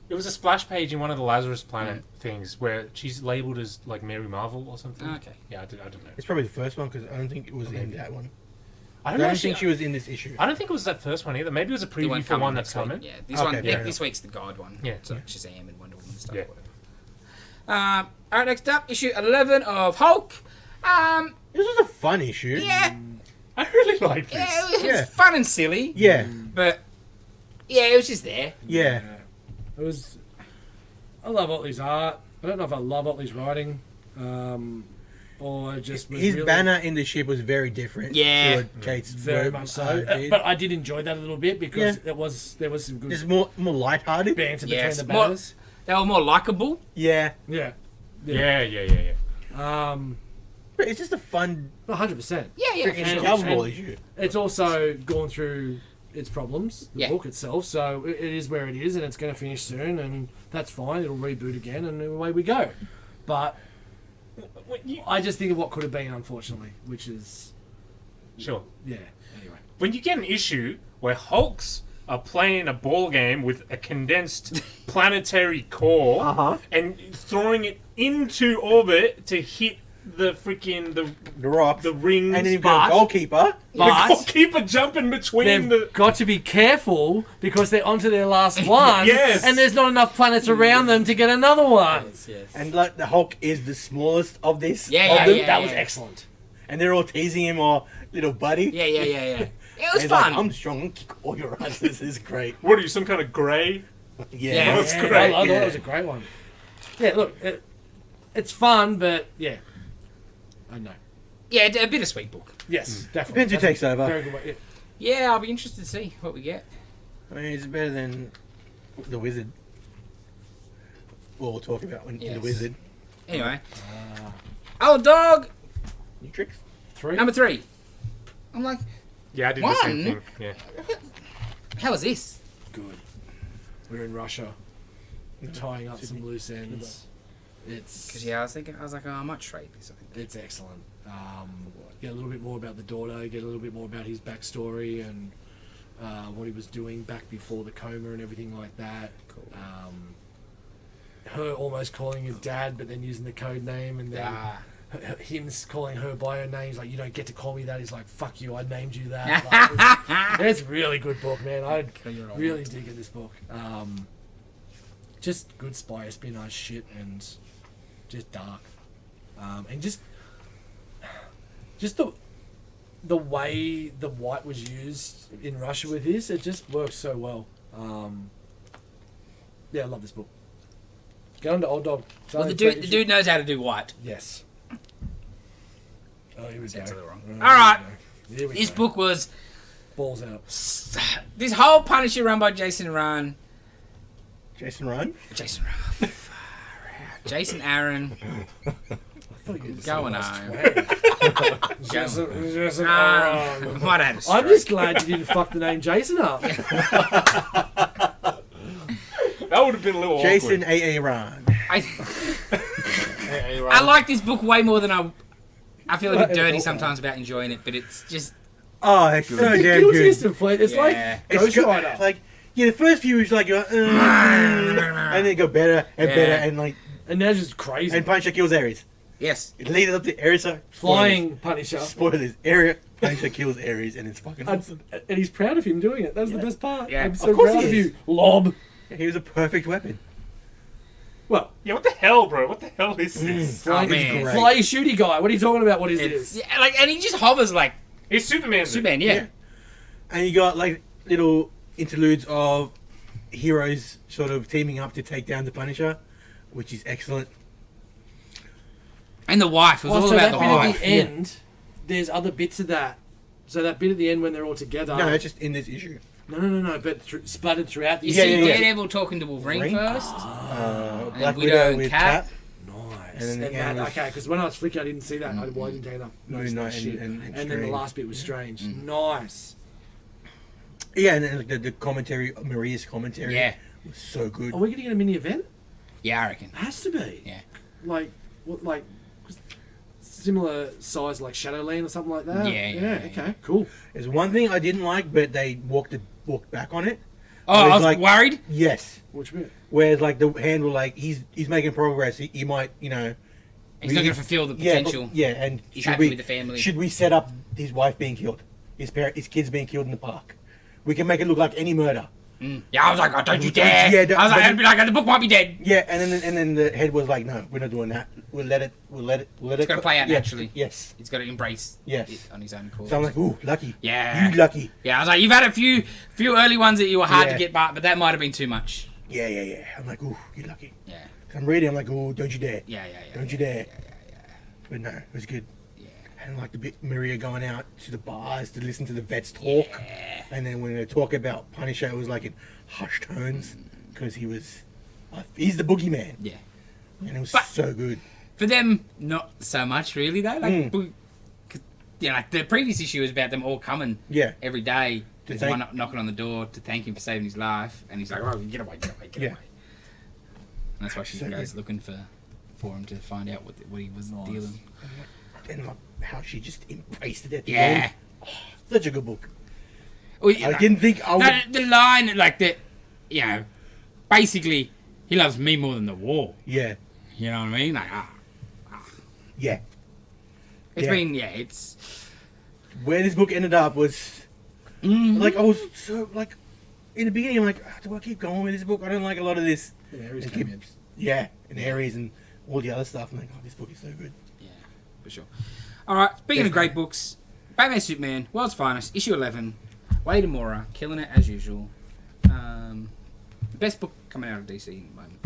it was a splash page in one of the Lazarus Planet things where she's labelled as like Mary Marvel or something.
Okay.
Yeah, I don't know.
It's probably the first one because I don't think it was in that one.
I
I
don't know.
don't think she was in this issue.
I don't think it was that first one either. Maybe it was a
The
preview for one that's
next week.
coming.
Yeah, this
Okay,
one.
fair
Yeah,
enough.
this week's the God one.
Yeah.
So Shazam and Wonder Woman and stuff.
Yeah.
Or whatever. All right, next up, issue 11 of Hulk.
This was a fun issue.
Yeah,
I really like this.
yeah, it was
Yeah.
fun and silly.
Yeah.
But yeah, it was just there.
Yeah.
It was. I love Otley's art. I don't know if I love Otley's writing, or I just was
His
really,
banner in the ship was very different.
Yeah.
to what Kate's
very
wrote,
much so.
did.
But I did enjoy that a little bit because
Yeah.
there was some good
It's more lighthearted.
banter
Yes,
between the
more-
banners.
They were more likable.
Yeah.
Yeah.
Yeah.
But it's just a fun
100%.
Yeah,
freaking
for sure.
Calvin Ball issue.
It's also gone through its problems, the
Yeah.
book itself, so it is where it is, and it's going to finish soon, and that's fine. It'll reboot again, and away we go. But I just think of what could have been, unfortunately, which is
Sure.
yeah. Anyway,
When you get an issue where Hulks are playing a ball game with a condensed planetary core
Uh-huh.
and throwing it into orbit to hit the freaking
The Rock.
the rings.
And then you've got a
but-
goalkeeper.
the
But
goalkeeper jumping between
they've
the.
got to be careful because they're onto their last one,
Yes.
and there's not enough planets around them to get another one.
yes.
And like the Hulk is the smallest of this.
Yeah,
of
yeah,
them.
yeah.
That was excellent.
And they're all teasing him or little buddy.
Yeah. It
And
was
he's
fun.
like, I'm strong. I'll kick all your asses. This is great.
What are you, some kind of grey?
Yeah.
That's
Yeah,
great.
I thought
Yeah.
it was a great one. Yeah, look, it's fun, but yeah, I know.
Yeah, a bittersweet book.
Yes, definitely.
Depends who
That's a
takes over.
Very good way. Yeah.
Yeah, I'll be interested to see what we get.
I mean, it's better than the Wizard. What we'll talk about when in
Yes.
the Wizard.
Anyway. Oh, dog!
New tricks.
3.
Number 3. I'm like,
Yeah, I did the same
One?
thing. Yeah.
how was this?
Good. We're in Russia. We're tying up some loose ends. It's
Because yeah, I was like, oh, I might trade this. I think.
it's excellent. Get a little bit more about the daughter. Get a little bit more about his backstory and what he was doing back before the coma and everything like that.
Cool.
Her almost calling him dad, but then using the code name, and then him calling her by her name. He's like, you don't get to call me that. He's like, fuck you, I named you that. Like, it's a really good book, man. I really dig this book. Just good spy espionage shit and just dark. And just the way the white was used in Russia with this, it just works so well. Yeah, I love this book. Get on to Old Dog.
Well, the dude knows how to do white.
Yes. Oh, here we go.
Wrong.
Oh,
All right.
Here we
This
go.
book was
Balls out.
this whole Punisher run by Jason Aaron.
Jason Ryan?
Jason Aaron. Jason Aaron.
I thought you said
Going
it was
home.
20. Jason Aaron.
Might have had a
I'm
stroke.
just glad you didn't fuck the name Jason up.
That would have been a little
Jason
awkward.
A.A. Ryan.
I like this book way more than I feel a bit dirty sometimes about enjoying it, but it's just
Oh, it's so
The
damn
guiltiest
good.
of play. It's
Yeah.
like
It's
Ghost Rider.
like, yeah, the first few is like, and then it go better and
Yeah.
better, and like,
And they're just crazy.
and Punisher kills Ares.
yes.
It leads up to Ares.
Flying Punisher.
Spoilers. Punisher kills Ares, and it's fucking awesome.
And he's proud of him doing it. That's the best part.
Yeah.
I'm so
Of course
proud
he
of
is.
you, Lob.
He was a perfect weapon.
Well,
Yeah, what the hell, bro? What the hell is this?
fly,
man.
great.
fly shooty guy. What are you talking about? What is this?
Yeah, like, and he just hovers like
It's Superman.
Superman. Yeah.
Yeah. And you got like little interludes of heroes sort of teaming up to take down the Punisher, which is excellent.
And the wife was
Oh,
all
so
about
that
the
bit at
wife.
the end, there's other bits of that. So that bit at the end when they're all together.
No, it's just in this issue.
No. But sputtered throughout the
You
Yeah,
see
yeah, yeah.
Daredevil talking to Wolverine
Wolverine?
first.
Black
Widow
Widow
and
with
Cap.
Cap.
Nice.
And then the
And
end
that,
was-
okay, because when I was flicking, I didn't see that. I didn't take enough notice of
Moon
that
Knight
shit.
and
And then the
Strange.
last bit was strange. Nice.
Yeah, and then like, the commentary, Maria's commentary,
Yeah.
was so good.
Are we going to get a mini event?
Yeah, I reckon.
It has to be.
Yeah.
Like, what, like, similar size like Shadowland or something like that?
Yeah,
okay, cool.
There's one thing I didn't like, but they walked back on it.
Oh, I
Whereas,
was
like-
worried.
Yes.
Which bit?
Whereas like the handle, like he's making progress. He might,
He's not going to fulfill the
Yeah,
potential.
yeah, and
He's
should
happy
we,
with the family.
Should we set up his wife being killed, his kids being killed in the park? We can make it look like any murder.
Yeah, I was like, oh, don't you
Don't-
dare.
yeah,
I was like,
but-
I'd be like, the book might be dead.
Yeah, and then the head was like, no, we're not doing that. We'll let it.
It's gotta play out
yeah,
naturally.
Yes.
He's got to embrace
Yes.
it on his own course.
So I'm like, ooh, lucky.
Yeah.
You lucky.
Yeah, I was like, you've had a few early ones that you were hard
Yeah.
to get by, but that might have been too much.
Yeah. I'm like, ooh, you lucky.
Yeah.
I'm reading. I'm like, ooh, don't you dare.
Yeah.
Don't you dare. But no, it was good.
Yeah.
And like the bit Maria going out to the bars to listen to the vets talk, and then when they talk about Punisher, it was like in hushed tones because he's the boogeyman,
Yeah.
and it was
But-
so good.
For them, not so much really though. Like, like the previous issue was about them all coming
Yeah,
every day.
To
There's
thank-
one knocking on the door to thank him for saving his life, and he's like, "Oh, get away, get
Yeah.
away." And that's why she
So
goes
good.
looking for him to find out what he was dealing.
and like how she just embraced it at the
Yeah.
end. Such a good book.
Well, yeah,
I
like,
didn't think I would.
the line like that, basically, he loves me more than the war.
Yeah,
You know what I mean? Like,
yeah.
it's
Yeah.
been it's.
Where this book ended up was like I was so like in the beginning. I'm like, do I keep going with this book? I don't like a lot of this.
Yeah, Ares
And
came
keep-
in.
Yeah, and Ares and all the other stuff. I'm like, oh, this book is so good.
Yeah, for sure. All right, speaking of great books, Batman Superman, World's Finest, issue 11, Wade and Mora, killing it as usual. Best book coming out of DC at the moment.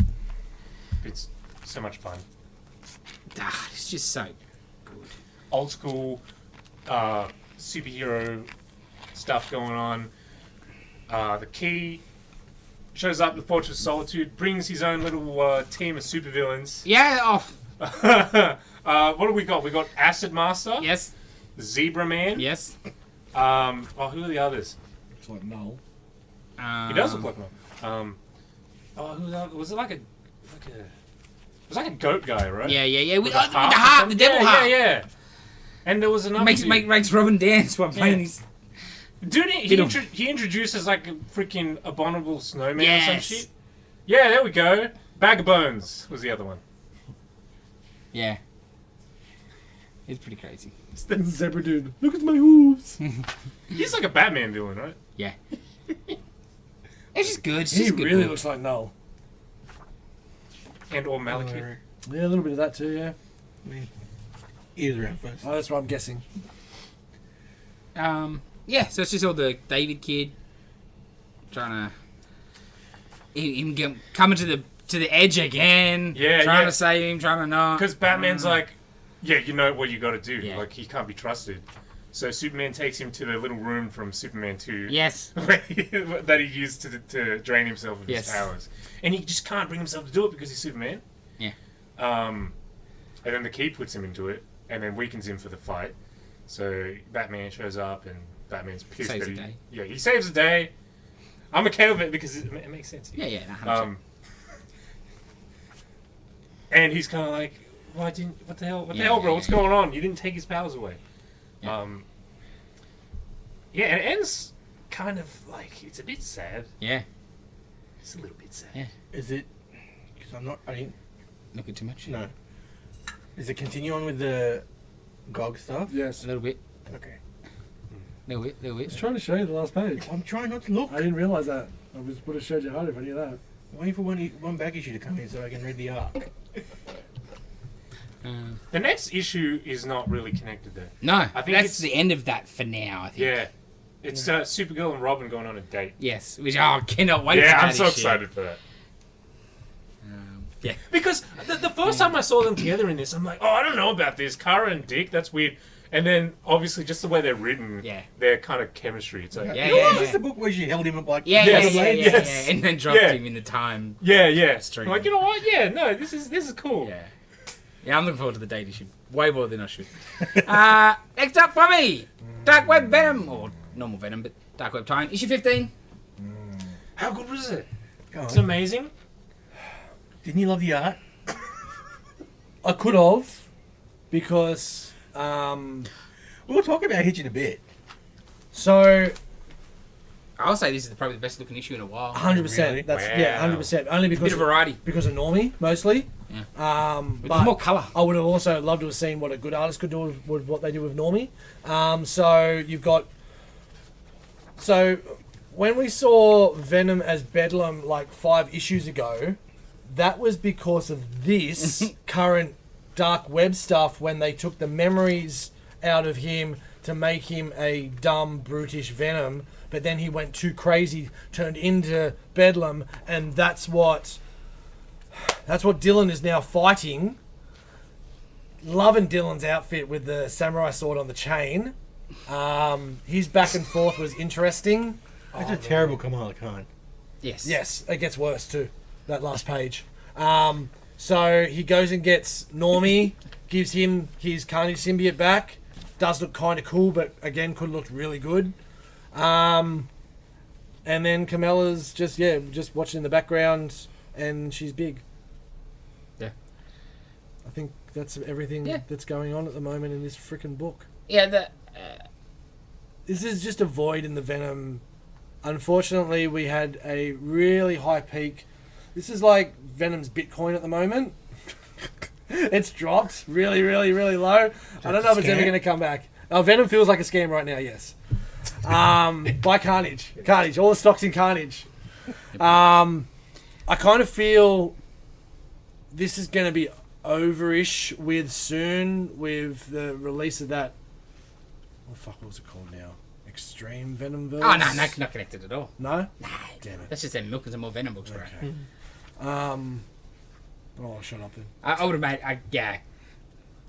It's so much fun.
It's just so good.
Old school superhero stuff going on. The Key shows up at the Fortress of Solitude, brings his own little team of supervillains.
Yeah,
What do we got? We got Acid Master,
yes,
Zebra Man.
yes.
Who are the others?
It's like Null.
He does look like one. Who was it? It was like a goat guy, right?
Yeah. With
With
the
a harp or
heart, the
something?
devil heart.
Yeah. And there was another dude.
Makes Robin dance while playing his.
Dude,
Fiddle.
he introduces like a freaking abominable snowman or some
Yes.
shit. Yeah, there we go. Bag of Bones was the other one.
Yeah. It's pretty crazy.
Zebra dude, look at my hooves.
He's like a Batman villain, right?
Yeah. It's just good. It's
He
just a good
really
book.
looks like Null.
And or Malekith.
Yeah, a little bit of that too. Yeah.
He was around first.
Oh, that's what I'm guessing.
Yeah, so it's just all the David kid trying to him coming to the edge again.
Yeah,
trying
yeah.
to save him, trying to not.
Because Batman's like, yeah, you know what you got to do.
Yeah.
Like, he can't be trusted. So Superman takes him to the little room from Superman 2
Yes.
that he used to drain himself of his
Yes.
powers. And he just can't bring himself to do it because he's Superman.
Yeah.
And then the key puts him into it and then weakens him for the fight. So Batman shows up and Batman's pissed
Saves
that
the day.
Yeah, he saves the day. I'm okay with it because it makes sense.
Yeah, yeah. 100%.
And he's kind of like, what the hell,
Yeah,
bro?
yeah,
What's
yeah.
going on? You didn't take his powers away.
Yeah.
Yeah, and it ends kind of like, it's a bit sad.
Yeah.
It's a little bit sad.
Yeah.
Is it? Because I didn't.
Looking too much.
No. Is it continue on with the GOG stuff?
Yes.
A little bit.
Okay.
Little bit.
I was trying to show you the last page.
I'm trying not to look.
I didn't realise that. I would have showed you harder if I knew that.
Waiting for one back issue to come in so I can read the arc.
The next issue is not really connected there.
No,
I think
that's
it's-
the end of that for now. I think.
Yeah. It's Supergirl and Robin going on a date.
Yes. Which I cannot wait. for
Yeah,
that
I'm so
issue.
excited for that.
Yeah.
Because the first time I saw them together in this, I'm like, oh, I don't know about this. Kara and Dick, that's weird. And then, obviously, just the way they're written,
Yeah.
their kind of chemistry. It's like,
Yeah,
You know what?
yeah.
This is the book where she held him up like.
Yeah,
Yes,
yeah,
yes.
and then dropped
Yeah.
him in the time.
yeah.
Stream.
I'm like, you know what? Yeah, no, this is cool.
Yeah. Yeah, I'm looking forward to the date issue. Way more than I should. Next up for me, Dark Web Venom, or normal Venom, but Dark Web Time, issue 15.
How good was it?
Go
It's
on.
amazing.
Didn't you love the art?
I could have, because
We'll talk about Hitch in a bit.
so
I'll say this is probably the best looking issue in a while.
100%.
Really?
That's
Wow.
yeah, 100%. Only
A bit
because
of variety.
of Normie mostly.
Yeah. With
But
more colour.
I would have also loved to have seen what a good artist could do with what they do with Normie. So you've got. So when we saw Venom as Bedlam like 5 issues ago, that was because of this current Dark Web stuff when they took the memories out of him to make him a dumb, brutish Venom, but then he went too crazy, turned into Bedlam, and that's what Dylan is now fighting. Loving Dylan's outfit with the samurai sword on the chain. His back and forth was interesting.
That's a terrible Kamala Khan.
Yes.
Yes, it gets worse too. That last page. So he goes and gets Normie, gives him his Carnage symbiote back. Does look kind of cool, but again could look really good. And then Camilla's just watching in the background, and she's big.
Yeah.
I think that's everything
Yeah.
that's going on at the moment in this freaking book.
Yeah,
This is just a void in the Venom. Unfortunately, we had a really high peak. This is like Venom's Bitcoin at the moment. It's dropped really, really, really low. I don't know if it's ever
scam?
going to come back. Venom feels like a scam right now, yes. Buy Carnage. Carnage. All the stocks in Carnage. I kind of feel this is going to be over-ish with the release of that. What was it called now? Extreme Venom verse?
oh, no, not connected at all.
No? Damn it.
That's just them milking some more Venom books, bro.
Okay. Oh, shut up then.
I would have made, yeah.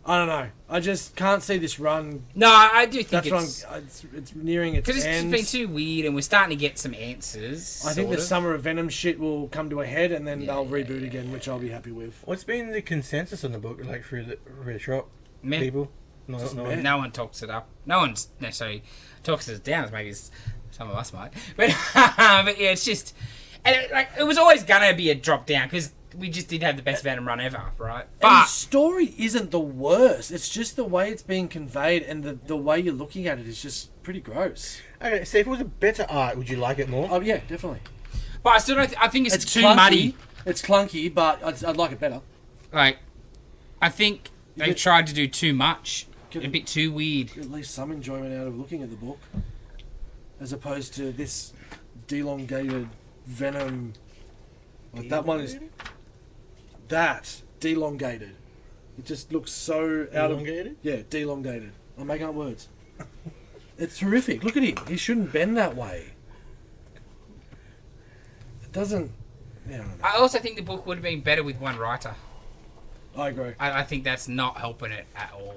I don't know. I just can't see this run.
No, I do think
That's
it's...
what it's nearing its
Because it's just
end.
been too weird and we're starting to get some answers.
I think
sort
the
of.
Summer of Venom shit will come to a head and then
Yeah,
they'll
yeah,
reboot again, which I'll be happy with.
What's been the consensus on the book, like through the shop
Meh.
people? No,
Just
no.
meh.
No one talks it up. No one necessarily talks it down, as maybe some of us might. But, but yeah, it's just... And it was always going to be a drop down because we just did have the best Venom run ever, right?
And the
But...
story isn't the worst. It's just the way it's being conveyed and the way you're looking at it is just pretty gross.
Okay, so if it was a better art, would you like it more?
Oh, yeah, definitely.
But I still don't... I think it's too
clunky.
muddy.
It's clunky, but I'd like it better.
Like, I think they've tried to do too much A bit too weird.
at least some enjoyment out of looking at the book, as opposed to this delongated Venom. Like that one is delongated. It just looks so out
Elongated?
of yeah, delongated. I'm making up words. It's horrific. Look at him. He shouldn't bend that way. It doesn't. Yeah, I don't know.
I also think the book would have been better with one writer.
I agree.
I think that's not helping it at all.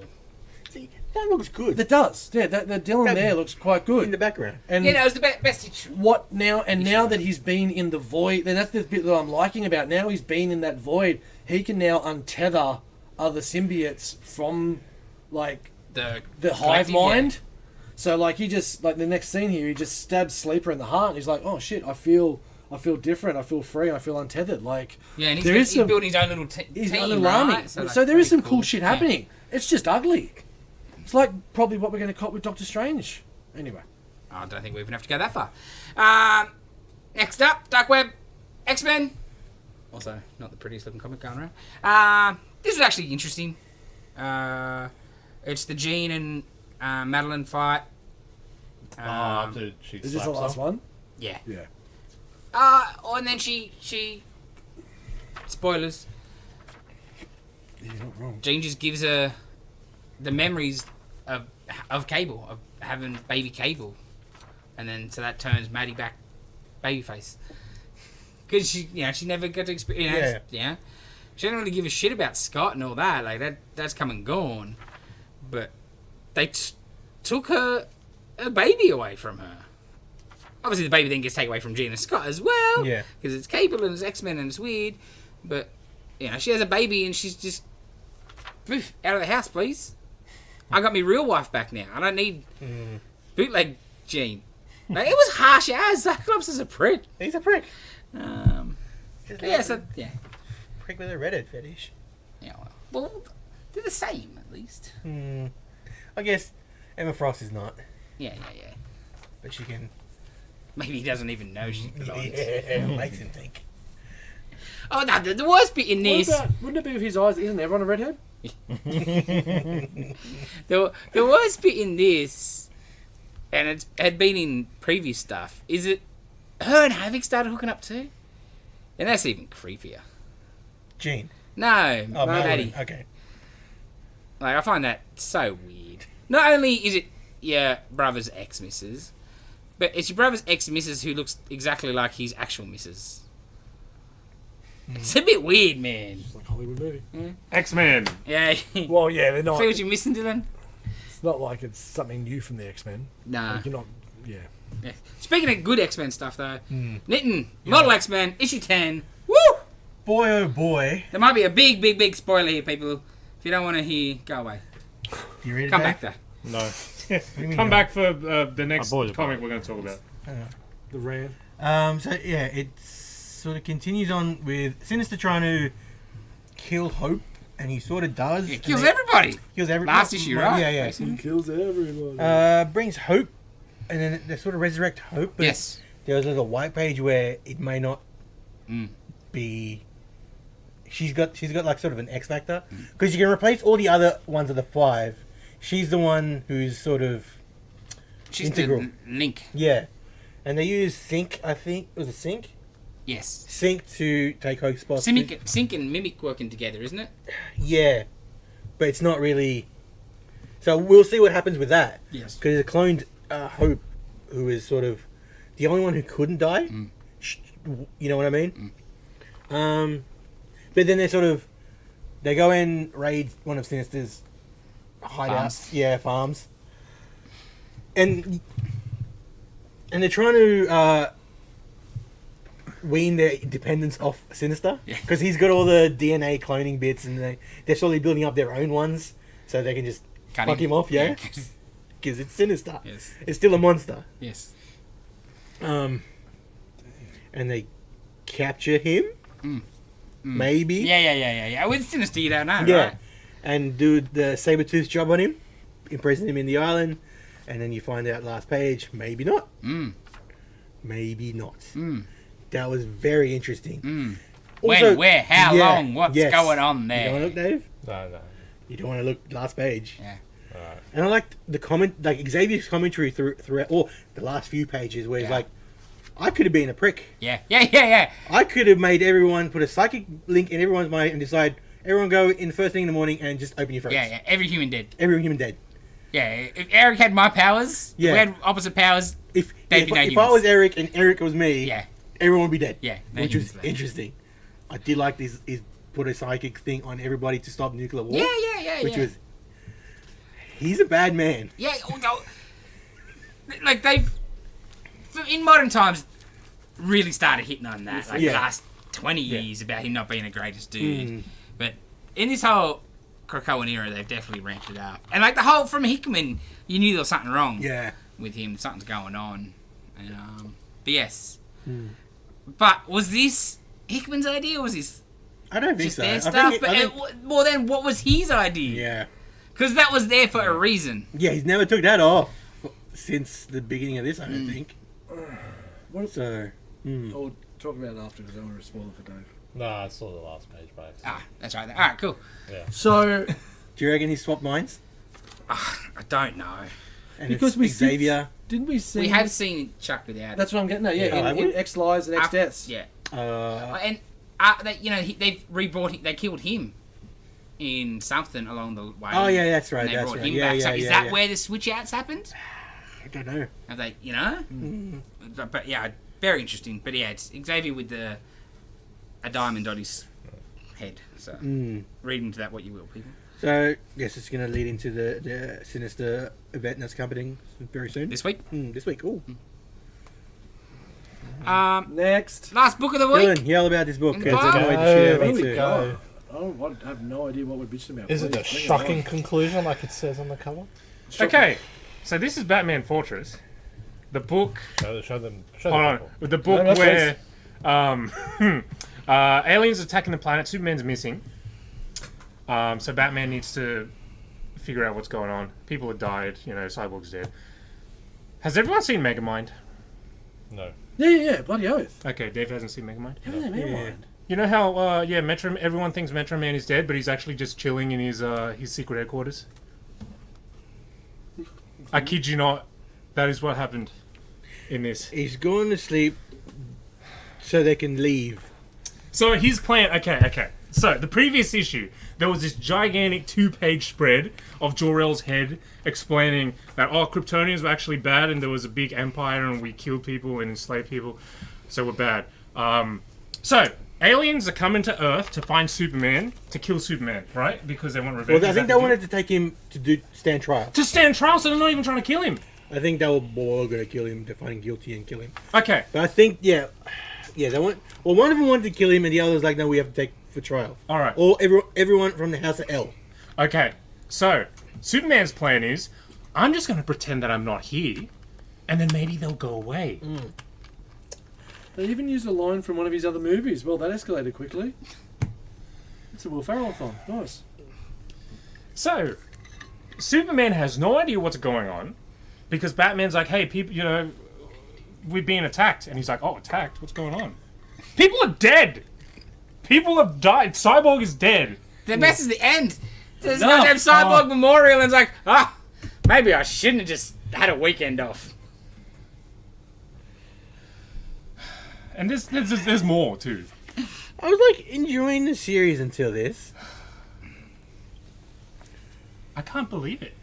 See, that looks good.
It does. Yeah, that Dylan
That-
there looks quite good.
In the background.
And
Yeah, no, it was the best.
what now? And now that he's been in the void, then that's the bit that I'm liking about. Now he's been in that void. He can now untether other symbiotes from, like,
The
hive
collective,
mind. So like he just like the next scene here, he just stabs Sleeper in the heart, and he's like, "Oh shit, I feel different. I feel free. I feel untethered." Like
Yeah, and
there is
he's building his own little team,
he's got a little
right?
army.
like,
So there is some
pretty
cool shit
Yeah.
happening. It's just ugly. It's like probably what we're going to cop with Doctor Strange. Anyway,
I don't think we even have to go that far. Next up, Dark Web, X-Men. Also, not the prettiest looking comic going around. This is actually interesting. It's the Jean and Madeline fight.
After she
is this the
slaps
last
her.
one?
Yeah.
Yeah.
And then she spoilers.
You're not wrong.
Jean just gives her the memories of Cable, of having baby Cable, and then so that turns Maddie back babyface because she never got to experience. Yeah. She didn't really give a shit about Scott and all that. Like that's come and gone, but they took her baby away from her. Obviously, the baby then gets taken away from Jean and Scott as well.
Yeah.
Because it's Cable and it's X-Men and it's weird. But, she has a baby and she's just... Poof, out of the house, please. I got my real wife back now. I don't need bootleg Jean. Like, it was harsh as. Cyclops is a prick.
He's a prick.
Yeah, yeah.
Prick with a redhead fetish.
Yeah, well, they're the same, at least.
I guess Emma Frost is not,
Yeah.
but she can.
Maybe he doesn't even know she's blonde.
Yeah, makes him think.
Oh, no, the worst bit in this...
Wouldn't it be with his eyes? Isn't everyone a redhead?
The worst bit in this, and it had been in previous stuff, is that her and Havoc started hooking up too? And that's even creepier.
Jean.
No,
Oh,
Maddie.
Okay.
Like, I find that so weird. Not only is it your brother's ex-missus, but it's your brother's ex-missus who looks exactly like his actual missus. It's a bit weird, man.
It's like a Hollywood movie.
X-Men.
Yeah.
Well, yeah, they're not.
See what you're missing, Dylan?
It's not like it's something new from the X-Men.
Nah.
Like, you're not. Yeah.
Yeah. Speaking of good X-Men stuff, though, Nitton, Model X-Men, issue 10. Woo!
Boy, oh boy.
There might be a big spoiler here, people. If you don't want to hear, go away.
You ready?
Come
Dave?
back there.
No.
What do you mean
Come
no?
back for the next
avoid it,
comic
bro.
we're going to talk about.
The Rand.
So yeah, it sort of continues on with Sinister trying to kill Hope, and he sort of does.
It
and
kills
they-
everybody.
Kills every
Last issue, right?
Yeah, yeah.
Basically.
Kills everyone.
Brings Hope, and then they sort of resurrect Hope. But
Yes.
there was a little white page where it may not be. She's got like sort of an X factor because you can replace all the other ones of the 5. She's the one who's sort of
She's
integral.
the link.
Yeah, and they use Sync. I think was it Sync?
Yes.
Sync to take Hope's spot.
Sync and Mimic working together, isn't it?
Yeah, but it's not really. So we'll see what happens with that.
Yes.
Because it cloned Hope, who is sort of the only one who couldn't die. You know what I mean? But then they go in, raid one of Sinister's hideouts.
Farms.
Yeah, farms. And they're trying to wean their dependence off Sinister.
Yeah.
Because he's got all the DNA cloning bits, and they're slowly building up their own ones so they can just
Cut
fuck him off, yeah? Because it's Sinister.
Yes.
It's still a monster.
Yes.
And they capture him? Maybe?
Yeah. With Sinister, you don't know,
Yeah.
right?
And do the saber-tooth job on him, imprison him in the island, and then you find out last page, maybe not. Maybe not. That was very interesting.
When, where, how long, what's
yes.
going on there?
You don't want to look, Dave?
No.
You don't want to look last page.
Yeah.
And I liked the comment, like Xavier's commentary throughout all the last few pages, where he's like, I could have been a prick.
Yeah.
I could have made everyone put a psychic link in everyone's mind and decide everyone go in the first thing in the morning and just open your throats.
Yeah. Every human dead.
Every human dead.
Yeah. If Eric had my powers, if we had opposite powers,
If
they'd be no
I
humans.
was Eric and Eric was me,
Yeah.
everyone would be dead.
Yeah, no
which was
humans left.
interesting. I did like this. Is put a psychic thing on everybody to stop nuclear war.
Yeah.
Which was, he's a bad man.
Yeah. Like they've in modern times really started hitting on that. Like the last 20 years about him not being the greatest dude. But in this whole Krakoan era, they've definitely ramped it up. And like the whole from Hickman, you knew there was something wrong.
Yeah.
With him, something's going on. And, but yes. But was this Hickman's idea, or was this
I don't think
just
so.
their
I
stuff?
think,
Well, then what was his idea?
yeah.
Because that was there for a reason.
Yeah, he's never took that off since the beginning of this, I don't think.
What?
So,
I'll talk about it after because I don't want to spoil it for Dave.
No, I saw the last page by accident.
That's right. All right, cool.
So,
do you reckon he swapped minds?
I don't know.
And
because
it's
we
Xavier.
didn't we see?
We have seen Chuck without.
That's what I'm getting at. Yeah,
have
in
we?
X Lives and X Deaths.
Yeah.
Uh,
And they've rebrought him. They killed him in something along the way.
Oh yeah, that's right.
And they
That's
brought
right.
him
Yeah,
back. So
yeah,
is
yeah,
that
yeah.
where the switch outs happened?
I don't know.
Have they? But yeah, very interesting. But yeah, it's Xavier with a diamond on his head. So read into that what you will, people.
So, yes, it's going to lead into the Sinister event that's happening very soon.
This week.
This week. Ooh.
Next.
Last book of the week.
Dylan, yell about this book.
In the
'cause
pile?
it's annoying the shit out of me
Holy
too.
God. I have no idea what we're bitching about.
Is it
Please
a
bring
shocking
on.
conclusion like it says on the cover?
Okay, so this is Batman Fortress, the book.
Show them.
Hold on,
people.
the book
No,
where aliens attacking the planet. Superman's missing. So Batman needs to figure out what's going on. People have died. Cyborg's dead. Has everyone seen Megamind?
No.
Yeah, bloody oath.
Okay, Dave hasn't seen Megamind.
Yeah.
You know how everyone thinks Metro Man is dead, but he's actually just chilling in his secret headquarters. I kid you not, that is what happened in this.
He's going to sleep so they can leave.
So his plan. Okay. So the previous issue, there was this gigantic 2-page spread of Jor-El's head explaining that Kryptonians were actually bad and there was a big empire and we killed people and enslaved people, so we're bad. So aliens are coming to Earth to find Superman, to kill Superman, right? Because they want revenge.
Well, I think they wanted to take him to stand trial.
to stand trial, so they're not even trying to kill him.
I think they were more going to kill him, to find him guilty and kill him.
Okay.
But I think, they want. Well, one of them wanted to kill him, and the other was like, "No, we have to take for trial."
All right.
Or everyone from the House of L.
Okay. So Superman's plan is, I'm just going to pretend that I'm not here, and then maybe they'll go away.
They even used a line from one of his other movies. Well, that escalated quickly. It's a Will Ferrell-thon. Nice.
So, Superman has no idea what's going on because Batman's like, hey, people, we're being attacked. And he's like, oh, attacked? What's going on? People are dead. People have died. Cyborg is dead.
The best is the end. There's
No.
no damn Cyborg Memorial, and it's like, maybe I shouldn't have just had a weekend off.
And there's more, too.
I was like enjoying the series until this.
I can't believe it.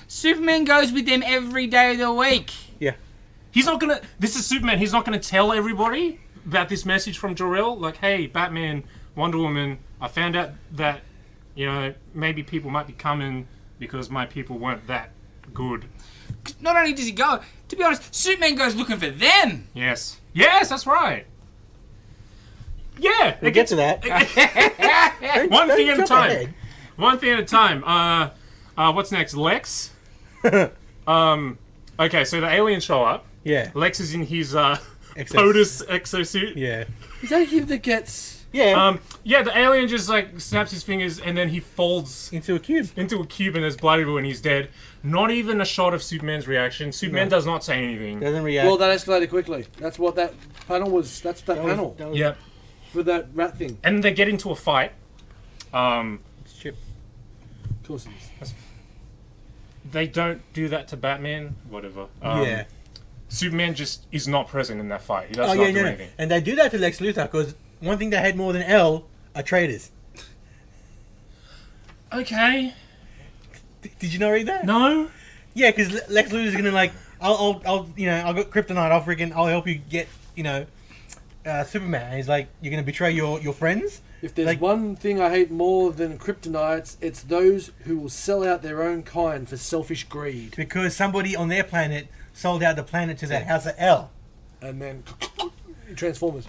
Superman goes with them every day of the week.
Yeah.
He's not gonna... This is Superman. He's not gonna tell everybody about this message from Jor-El. Like, hey, Batman, Wonder Woman, I found out that, maybe people might be coming because my people weren't that good.
Not only does he go, to be honest, Superman goes looking for them.
Yes, that's right. Yeah,
We'll get to that.
One
Don't
thing at a
jump
time.
ahead.
One thing at a time. What's next? Lex. Okay, so the aliens show up.
Yeah.
Lex is in his POTUS exosuit.
Yeah.
Is that him that gets...
Yeah.
Yeah, the alien just like snaps his fingers and then he folds
Into a cube.
into a cube and there's blood everywhere and he's dead. Not even a shot of Superman's reaction. Superman does not say anything.
Doesn't react.
Well, that escalated quickly. That's what that panel was. That's that panel.
That was
Yep.
With that rat thing.
And they get into a fight.
It's Chip.
Of course it is.
they don't do that to Batman. Whatever.
Yeah.
Superman just is not present in that fight. He does
Oh
not
yeah,
do
no.
anything.
And they do that to Lex Luthor because one thing they hate more than L are traitors.
Okay.
Did you not read that?
No.
Yeah, because Lex Luthor's gonna like, I'll got kryptonite. I'll help you get, Superman. And he's like, you're gonna betray your friends.
If there's
Like-
one thing I hate more than kryptonites, it's those who will sell out their own kind for selfish greed.
Because somebody on their planet sold out the planet to the House of L.
And then Transformers.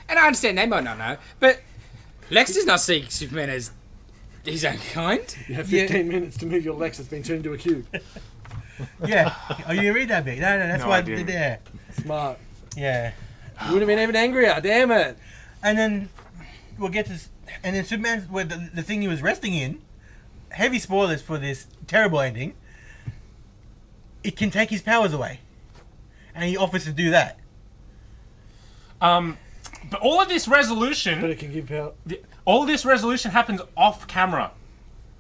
And I understand they might not know, but Lex does not see Superman as his own kind.
You have 15 minutes to move your Lex that's been turned into a cube.
Yeah. Oh, you didn't read that bit? No, that's
No,
why
I didn't.
Smart.
Yeah.
You would have been even angrier, damn it.
And then we'll get to, and then Superman, where the thing he was resting in, heavy spoilers for this terrible ending, it can take his powers away. And he offers to do that.
But all of this resolution,
But it can give power.
all of this resolution happens off camera.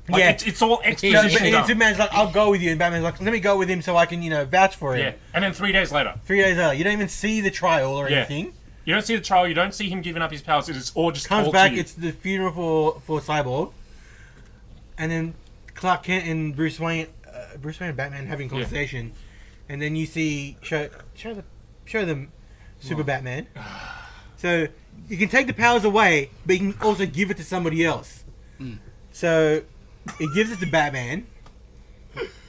Like,
Yeah.
it's all
So, but
exposition
and
done.
Superman's like, I'll go with you. And Batman's like, let me go with him so I can, vouch for him.
Yeah, and then 3 days later,
3 days later, you don't even see the trial or
Yeah.
anything.
you don't see the trial. You don't see him giving up his powers. It's all just
Comes
told
back,
to you.
it's the funeral for Cyborg. And then Clark Kent and Bruce Wayne and Batman having a conversation. And then you see, show them Super Batman. So you can take the powers away, but you can also give it to somebody else. So it gives it to Batman.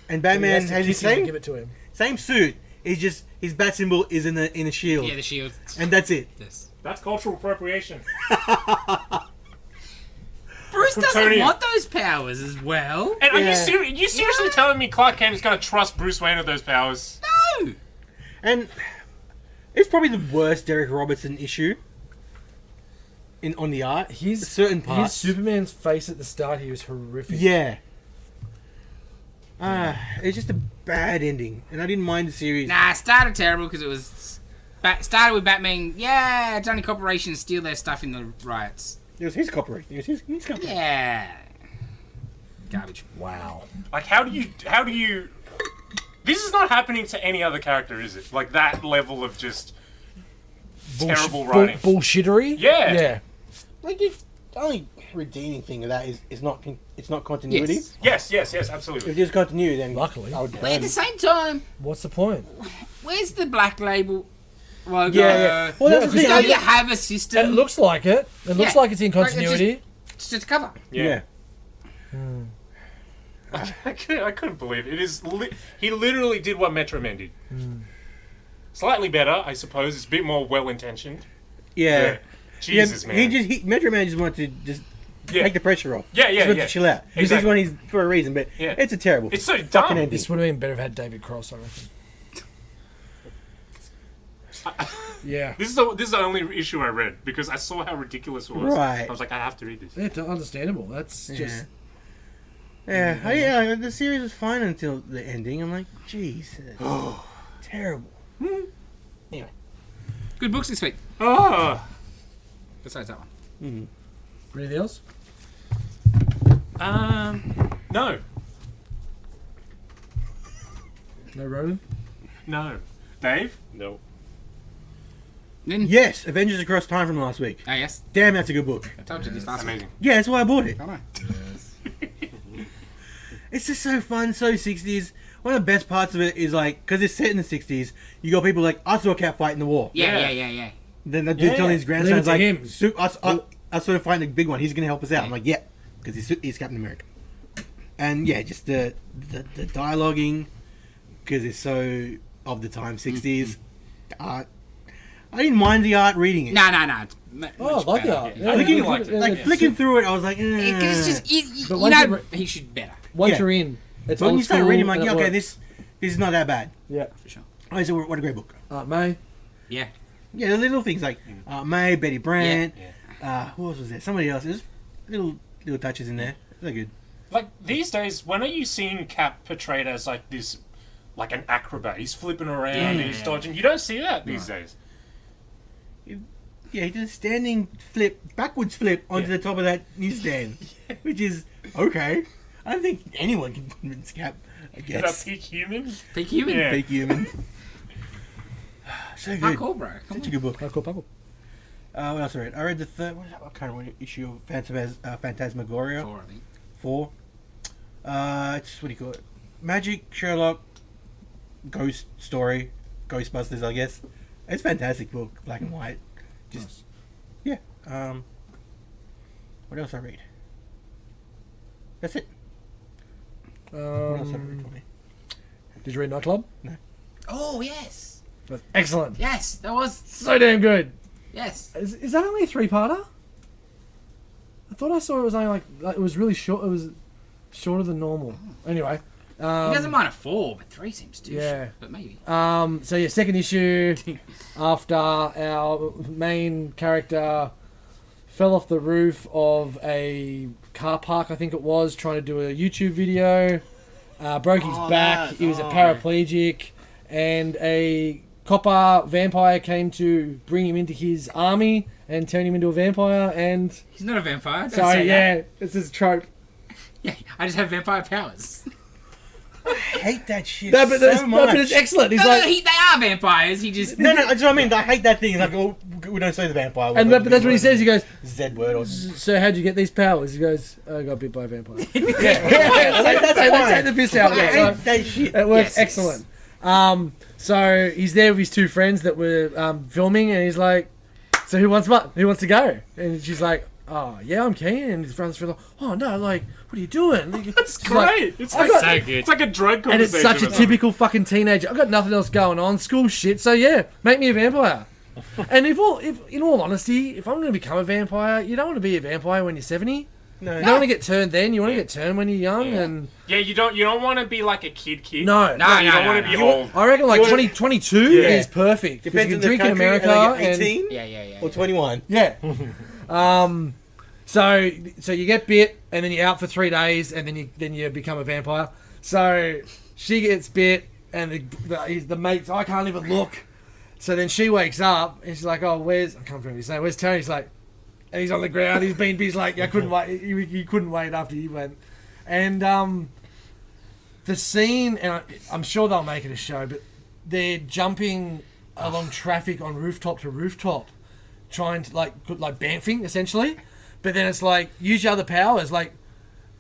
And Batman has his
Give it to him.
same suit. It's just his bat symbol is in a shield.
Yeah, the shield.
And that's it.
Yes.
That's cultural appropriation.
Bruce doesn't
Kryptonian.
want those powers as well.
And are
Yeah.
you seriously telling me Clark Kent is going to trust Bruce Wayne with those powers?
No!
And it's probably the worst Derek Robertson issue on the art. Certain
His
parts.
Superman's face at the start here is horrific.
Yeah. It's just a bad ending, and I didn't mind the series.
Nah, it started terrible because it was... started with Batman, yeah, Johnny corporations steal their stuff in the riots.
It was his corporation. It was his company.
Yeah. Garbage.
Wow.
Like, how do you... This is not happening to any other character, is it? Like, that level of just terrible writing.
Bullshittery?
Yeah.
Yeah.
Like the only redeeming thing of that is it's not continuity.
Yes.
Yes,
If
absolutely.
there's continuity, then
Luckily.
I would.
But at the same time,
What's the point?
where's the Black Label logo?
Yeah. Well, that's the thing.
Don't you have a system?
It looks like it. It looks
Yeah.
like it's in
Like, it's
continuity.
It's just a cover.
Yeah.
I couldn't believe it. It is. He literally did what Metro Man did. Slightly better, I suppose. It's a bit more well intentioned.
Yeah.
Jesus,
yeah,
man.
Metro Man just wanted to just
Yeah.
take the pressure off.
Yeah,
Just wanted
yeah.
to chill out. This
Exactly.
one is for a reason, but
Yeah.
it's a terrible.
It's so
fucking
dumb.
ending.
This would have been better if it had David Cross, I reckon. Yeah.
This is the only issue I read because I saw how ridiculous it was.
Right.
I was like, I have to read this.
Yeah, understandable. That's just...
Yeah, the series was fine until the ending. I'm like, Jesus, terrible. Anyway,
Good books this week.
Oh.
Besides that one.
Anything else?
No.
No Ronan?
No. Dave?
No.
Then,
yes, Avengers Across Time from last week.
oh yes,
Damn, that's a good book.
I told you this last
Amazing.
Yeah, that's why I bought it.
week. I know.
It's just so fun, so 60s. One of the best parts of it is like, because it's set in the 60s, you got people like, I saw a cat fight in the war.
Yeah.
Then they do telling his grandsons,
Leave it
like,
to him.
I saw him fighting the big one, he's going to help us out. I'm like, yeah, because he's Captain America. And yeah, just the dialoguing, because it's so of the time, 60s. I didn't mind the art reading it.
No. It's
Oh, I like that.
Yeah. I think you liked it.
Like, flicking through it, I was like,
It's just, you
But once
know,
you
he should better.
Once
Yeah.
you're in, it's
When
old
you start
school
reading, I'm like,
and
yeah,
it
okay,
works.
this is not that bad.
Yeah.
For sure.
Oh, so what a great book.
May?
Yeah.
Yeah, the little things like May, Betty Brant,
Yeah.
who else was there? Somebody else. There's little touches in there. They're good.
Like, these days, when are you seeing Cap portrayed as, like, this... Like an acrobat? He's flipping around, he's dodging. You don't see that these days.
Yeah, he did a standing backwards flip onto the top of that newsstand, which is okay. I don't think anyone can convince Cap I
Is that
guess.
peak human?
Peak human.
Yeah.
Fake human. So good.
Parkour, bro. Come
Such a
on.
good book.
Parkour.
What else I read? I read the third. What is that? I can't remember issue of Phantasmagoria.
4, I think.
4. It's what do you call it? Magic, Sherlock, ghost story, Ghostbusters, I guess. It's a fantastic book, black and white. Just yeah. What else I read? That's it. What else I read for me?
Did you read Nightclub?
Oh, yes.
That's excellent.
Yes, that was.
So damn good.
Yes.
Is that only a 3-parter? I thought I saw it was only like it was really short. It was shorter than normal. Anyway,
He doesn't mind a 4, but 3 seems too
yeah.
short. But maybe.
so yeah, second issue after our main character fell off the roof of a car park, I think it was, trying to do a YouTube video. Broke his back. He was a paraplegic, and a copper vampire came to bring him into his army and turn him into a vampire. And
He's not a vampire. Don't
so
say
yeah,
that.
it's this trope.
Yeah, I just have vampire powers.
I hate that shit
No, but,
so much.
but it's excellent. He's
No,
like,
they are vampires. He just.
No, that's what I mean. I hate that thing. Like, oh, we don't say the vampire.
and but that's what he says. He goes,
Z word or.
"So how'd you get these powers?" He goes, "I got bit by a vampire."
That's fine.
They take the piss out of
I
it.
hate
So
that shit.
it works
Yes.
excellent. So he's there with his 2 friends that were filming, and he's like, "So who wants what? Who wants to go?" And she's like, "Oh yeah, I'm keen." And his friends are like, "Oh no, like, what are you doing?"
That's
She's like,
great. It's
I
like
got-
so good.
It's like a drug
and it's
conversation.
such a
or something.
typical fucking teenager. I've got nothing else going on, school shit. So yeah, make me a vampire. And if in all honesty, if I'm going to become a vampire, you don't want to be a vampire when you're 70.
No.
You don't want to get turned then. You want to get turned when you're young.
Yeah.
And
Yeah, you don't want to be like a kid.
no,
No,
You don't want to be old.
I reckon like
You wanna-
22
Yeah.
is perfect. 'Cause
Depends
you
on
can
the
drink in
country.
America.
Are they
And,
18
Yeah.
or 21?
yeah. So you get bit, and then you're out for 3 days, and then you become a vampire. So she gets bit, and the mates, I can't even look. So then she wakes up, and she's like, "Oh, I can't remember his name. Where's Tony?" He's like, and he's on the ground. He's like, I couldn't wait. You couldn't wait after you went, and the scene, and I'm sure they'll make it a show, but they're jumping along traffic on rooftop to rooftop, trying to like bamfing essentially. But then it's like, use your other powers, like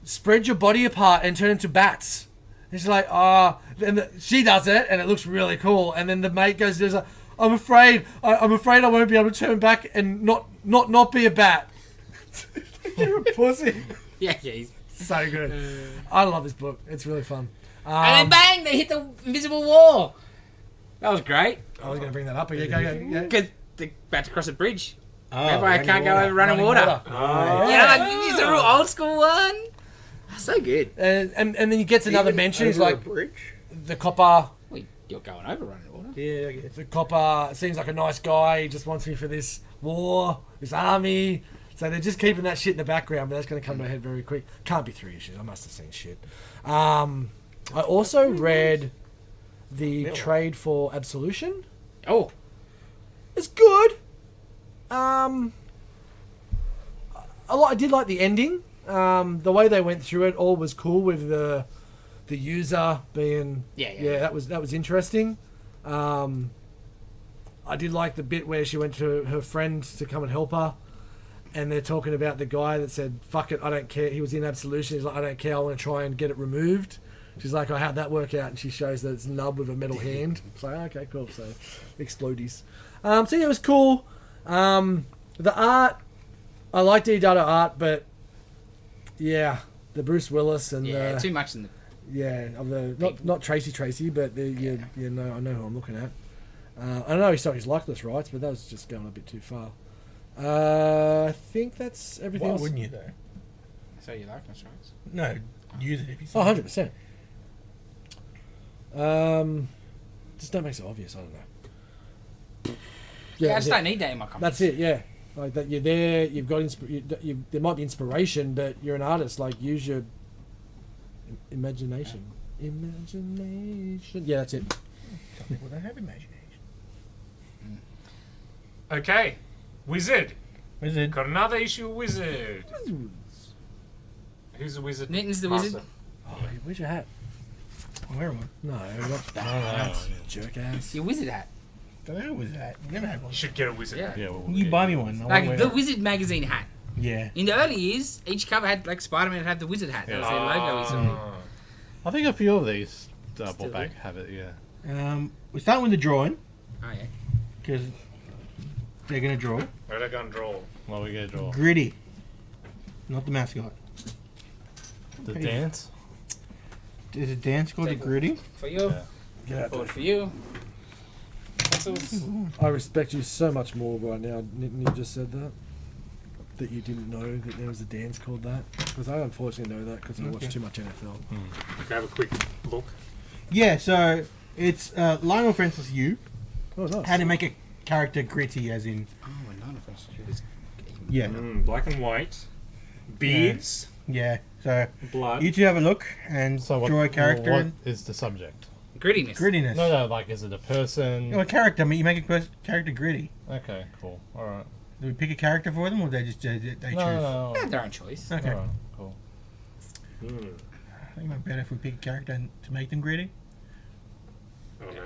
spread your body apart and turn into bats. And she's like, and she does it, and it looks really cool. And then the mate goes, "There's I'm afraid I won't be able to turn back and not be a bat." You're a pussy.
Yeah. He's...
So good. I love this book. It's really fun.
And then bang! They hit the invisible wall. That was great.
I was going to bring that up. But yeah.
Because they're about to cross a bridge.
Oh,
Vampire can't go over running water. Yeah, like it's a real old school one. So good.
And then he gets another mention. He's like,
bridge.
the copper.
Well, you're going over running water.
Yeah, I guess.
The copper seems like a nice guy. He just wants me for this war, this army. So they're just keeping that shit in the background, but that's going to come to a head very quick. Can't be 3 issues. I must have seen shit. I also read the trade for Absolution.
Oh,
It's good. I did like the ending. The way they went through it all was cool with the user being
Yeah.
that was interesting. I did like the bit where she went to her friend to come and help her, and they're talking about the guy that said, "Fuck it, I don't care." He was in Absolution. He's like, "I don't care. I want to try and get it removed." She's like, "Oh, how'd that work out?" And she shows that it's nub with a metal hand. It's like, okay, cool. So, explodies. So yeah, it was cool. The art, I like D Data art, but yeah, the Bruce Willis and
yeah, too much in the.
of the not Tracy, but I know who I'm looking at. I know he's his likeness rights, but that was just going a bit too far. I think that's everything
Why
else.
wouldn't you though?
So you like us, right?
No, use it if you.
Oh, 100%. Just don't make it so obvious. I don't know.
Yeah, I
that's
just
it.
don't need that in my comics.
That's it. Yeah, like that. You're there. You've got there might be inspiration, but you're an artist. Like, use your imagination. Imagination. Yeah, that's it.
Some people don't have imagination.
Okay, Wizard.
Wizard.
Got another issue of Wizard. Who's the Wizard?
Nitton's the
Master?
wizard.
Oh, where's your hat?
I'm wearing one.
No, not that. Jerk ass.
Your wizard hat.
Don't know what was that. You never had one.
You should get a wizard.
Yeah.
Yeah, we'll
You
get
buy me one. I won't
Like
wear
the
it.
Wizard magazine hat.
Yeah.
In the early years, each cover had like Spider-Man had the wizard hat. That was their logo. Or something.
I think a few of these
Still
double back have it. Yeah.
We're starting with the drawing
Oh yeah.
because they're gonna draw
Where'd I go and draw?
Well, we get draw
gritty, not the mascot.
the dance.
Is it dance called the
Take-
gritty?
For you.
Yeah.
Get out
Or
there.
for you. Pencils.
I respect you so much more right now. You just said that. That you didn't know that there was a dance called that. Because I unfortunately know that because I watch too much NFL.
Can I have a quick look?
Yeah. So it's Lionel Francis Yu.
Oh, nice.
How to make a character gritty, as in
Oh, none of us do this.
yeah,
Black and white. Beads.
yeah. So
Blood.
you two have a look and
So what,
draw a character.
What
and
is the subject?
Grittiness.
grittiness.
No, like, is it a person?
No, a character. I mean, you make a character gritty.
Okay, cool. All right.
Do we pick a character for them, or they just they choose?
No.
They had their own choice.
Okay.
All right, cool.
I think it might be better if we pick a character to make them gritty.
Oh no.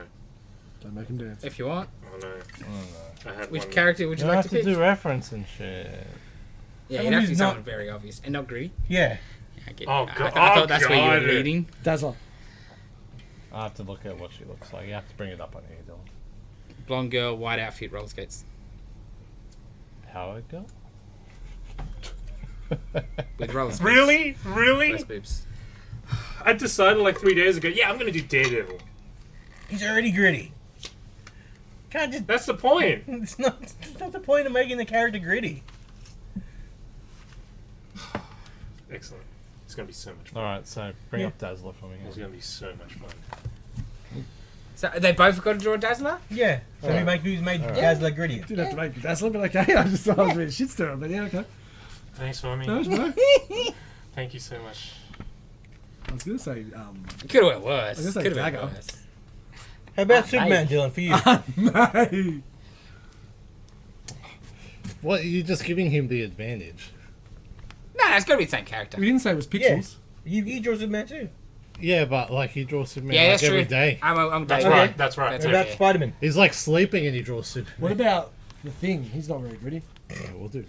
Don't make him dance.
If you want.
Oh no. I had
Which
one.
character would you
You
like
have
to
to
pick?
do reference and shit.
Yeah,
Someone
you'd have to
who's
be
not-
someone very obvious and not gritty.
Yeah.
Yeah, I get
Oh,
it. I,
God.
I thought that's where you
God.
were leading.
Dazzler.
I have to look at what she looks like. You have to bring it up on here, Dylan.
Blonde girl, white outfit, roller skates.
Power girl?
With roller skates.
Really? Really?
Those boobs.
I decided like 3 days ago, yeah, I'm gonna do Daredevil.
He's already gritty. Can't just.
That's the point.
It's not the point of making the character gritty.
Excellent. It's gonna be so much fun.
Alright, so bring
Yeah.
up Dazzler for me.
It's gonna be so much fun.
So they both got to draw a Dazzler?
Yeah. So we
Alright.
make who's made
Alright.
Dazzler grittier.
Didn't have to make Dazzler, but okay. I just thought I was being shit stirrer, but yeah, okay.
Thanks, Mommy.
No, no.
Thank you so much.
I was going to say,
It could have went worse.
I was gonna say
Could have been
Dagger.
worse.
How about
Ah,
Superman,
mate.
Dylan, for you?
mate.
What, you're just giving him the advantage.
No, it's got to be the same character.
We didn't say it was pixels.
You draw Superman too.
Yeah, but like he draws Superman
Yeah,
like
that's
every
true.
day.
I'm
That's
David.
right. That's right.
That's
What
right.
about
Okay.
Spider-Man?
He's like sleeping and he draws Superman.
What about the Thing? He's not very gritty.
Yeah, we'll do.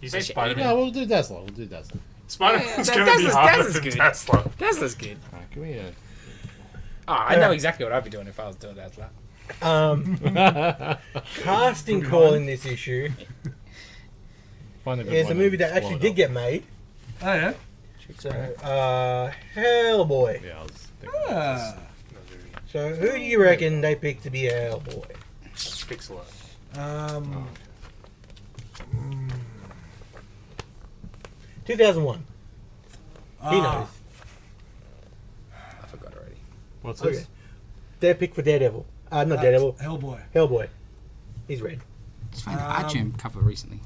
You say
Actually,
Spider-Man?
No, we'll do Dazzler. We'll do Dazzler.
Spider-Man's
Yeah,
gonna be
Dazzler's-
harder
Dazzler's
than
good.
Tesla.
Dazzler's good.
Alright, give me a.
Oh, I know exactly what I'd be doing if I was doing Dazzler.
Casting call in this issue
Find a good
is a
one
movie
and
that
blow
actually
it
did
up.
get made.
Oh, yeah?
So, Hellboy.
Yeah, I was thinking.
Ah.
So, who do you reckon they picked to be Hellboy?
Pixel art.
2001. He knows.
I forgot already.
What's
Okay.
this?
Their pick for Daredevil. Not Daredevil.
Hellboy.
Hellboy. He's red.
Just found the Archam cover recently.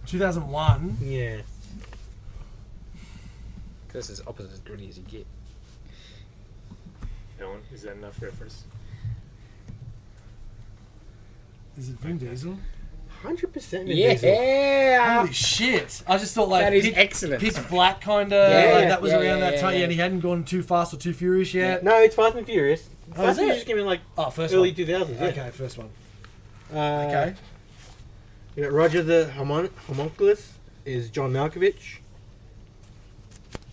2001.
Yeah.
Because it's opposite as gritty as you get.
Dylan, is that enough reference?
Is it Vin Diesel?
100% Vin Diesel.
Yeah!
Holy shit! I just thought like
That is
pitch,
excellent.
Pitch Black kind of
Yeah,
like that was
yeah,
around
yeah,
that time,
yeah.
and he hadn't gone too fast or too furious yet.
No, it's Fast and Furious.
Oh,
Fast
is
and
it?
Furious came in like
Oh, first
early
one.
2000s. Yeah.
Okay, first one.
Okay. You got Roger the Homunculus is John Malkovich.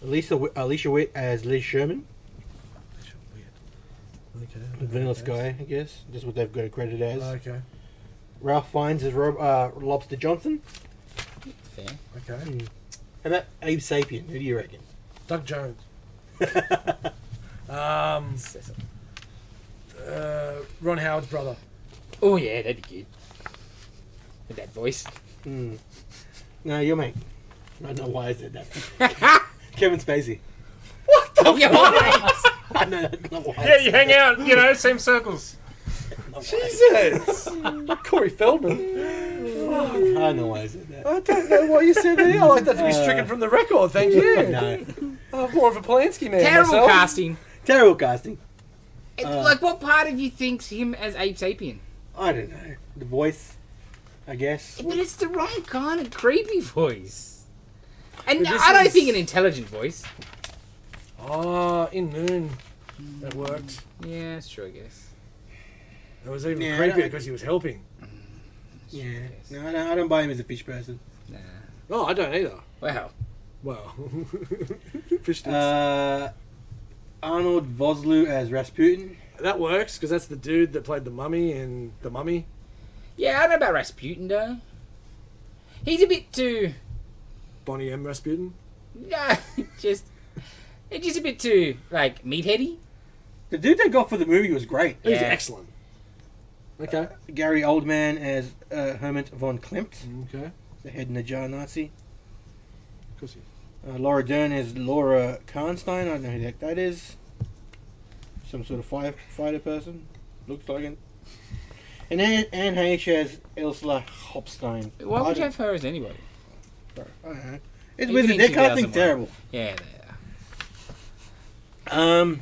Alicia Witt as Liz Sherman.
Okay.
Vanilla Sky, I guess. Just what they've got it credited as.
Okay.
Ralph Fiennes as Lobster Johnson.
Fair.
Okay.
How about Abe Sapien? Who do you reckon?
Doug Jones.
Cecil.
Ron Howard's brother.
Oh, yeah, that'd be good. With that voice.
No, your mate. I don't know why I said that. Kevin Spacey.
Oh, yeah, right.
I don't know why.
Yeah, you hang out, you know, same circles.
Jesus! Corey Feldman.
I don't know why I said that.
I don't know what you said there. I like that to be stricken from the record. Thank you.
No.
I'm more of a Polanski man.
Terrible
myself.
casting.
Terrible casting.
Like, what part of you thinks him as Abe Sapien?
I don't know. The voice, I guess.
But it's the wrong kind of creepy voice. And
But this
I don't
is-
think an intelligent voice.
Oh, in Moon. It worked.
Yeah, that's true, I guess.
It was even
Yeah,
creepier
I-
because he was helping.
Yeah. No, I don't buy him as a fish person.
Nah.
Oh, I don't either.
Wow.
Well, fish sticks.
Arnold Vosloo as Rasputin.
That works because that's the dude that played the mummy in The Mummy.
Yeah, I don't know about Rasputin, though. He's a bit too...
Bonnie M. Rasputin.
Nah, it's just a bit too, like, meatheady.
The dude they got for the movie was great.
He was
Yeah.
excellent. Okay.
Gary Oldman as Hermit von Klimt,
Okay.
the head in the jar Nazi.
Of course he is.
Laura Dern as Laura Karnstein. I don't know who the heck that is. Some sort of firefighter person. Looks like it. And Anne Heche as Ursula Hopstein.
Why would you have her as anybody?
I don't know. It's
Even
with
in
their casting's
2001.
terrible.
Yeah, they are.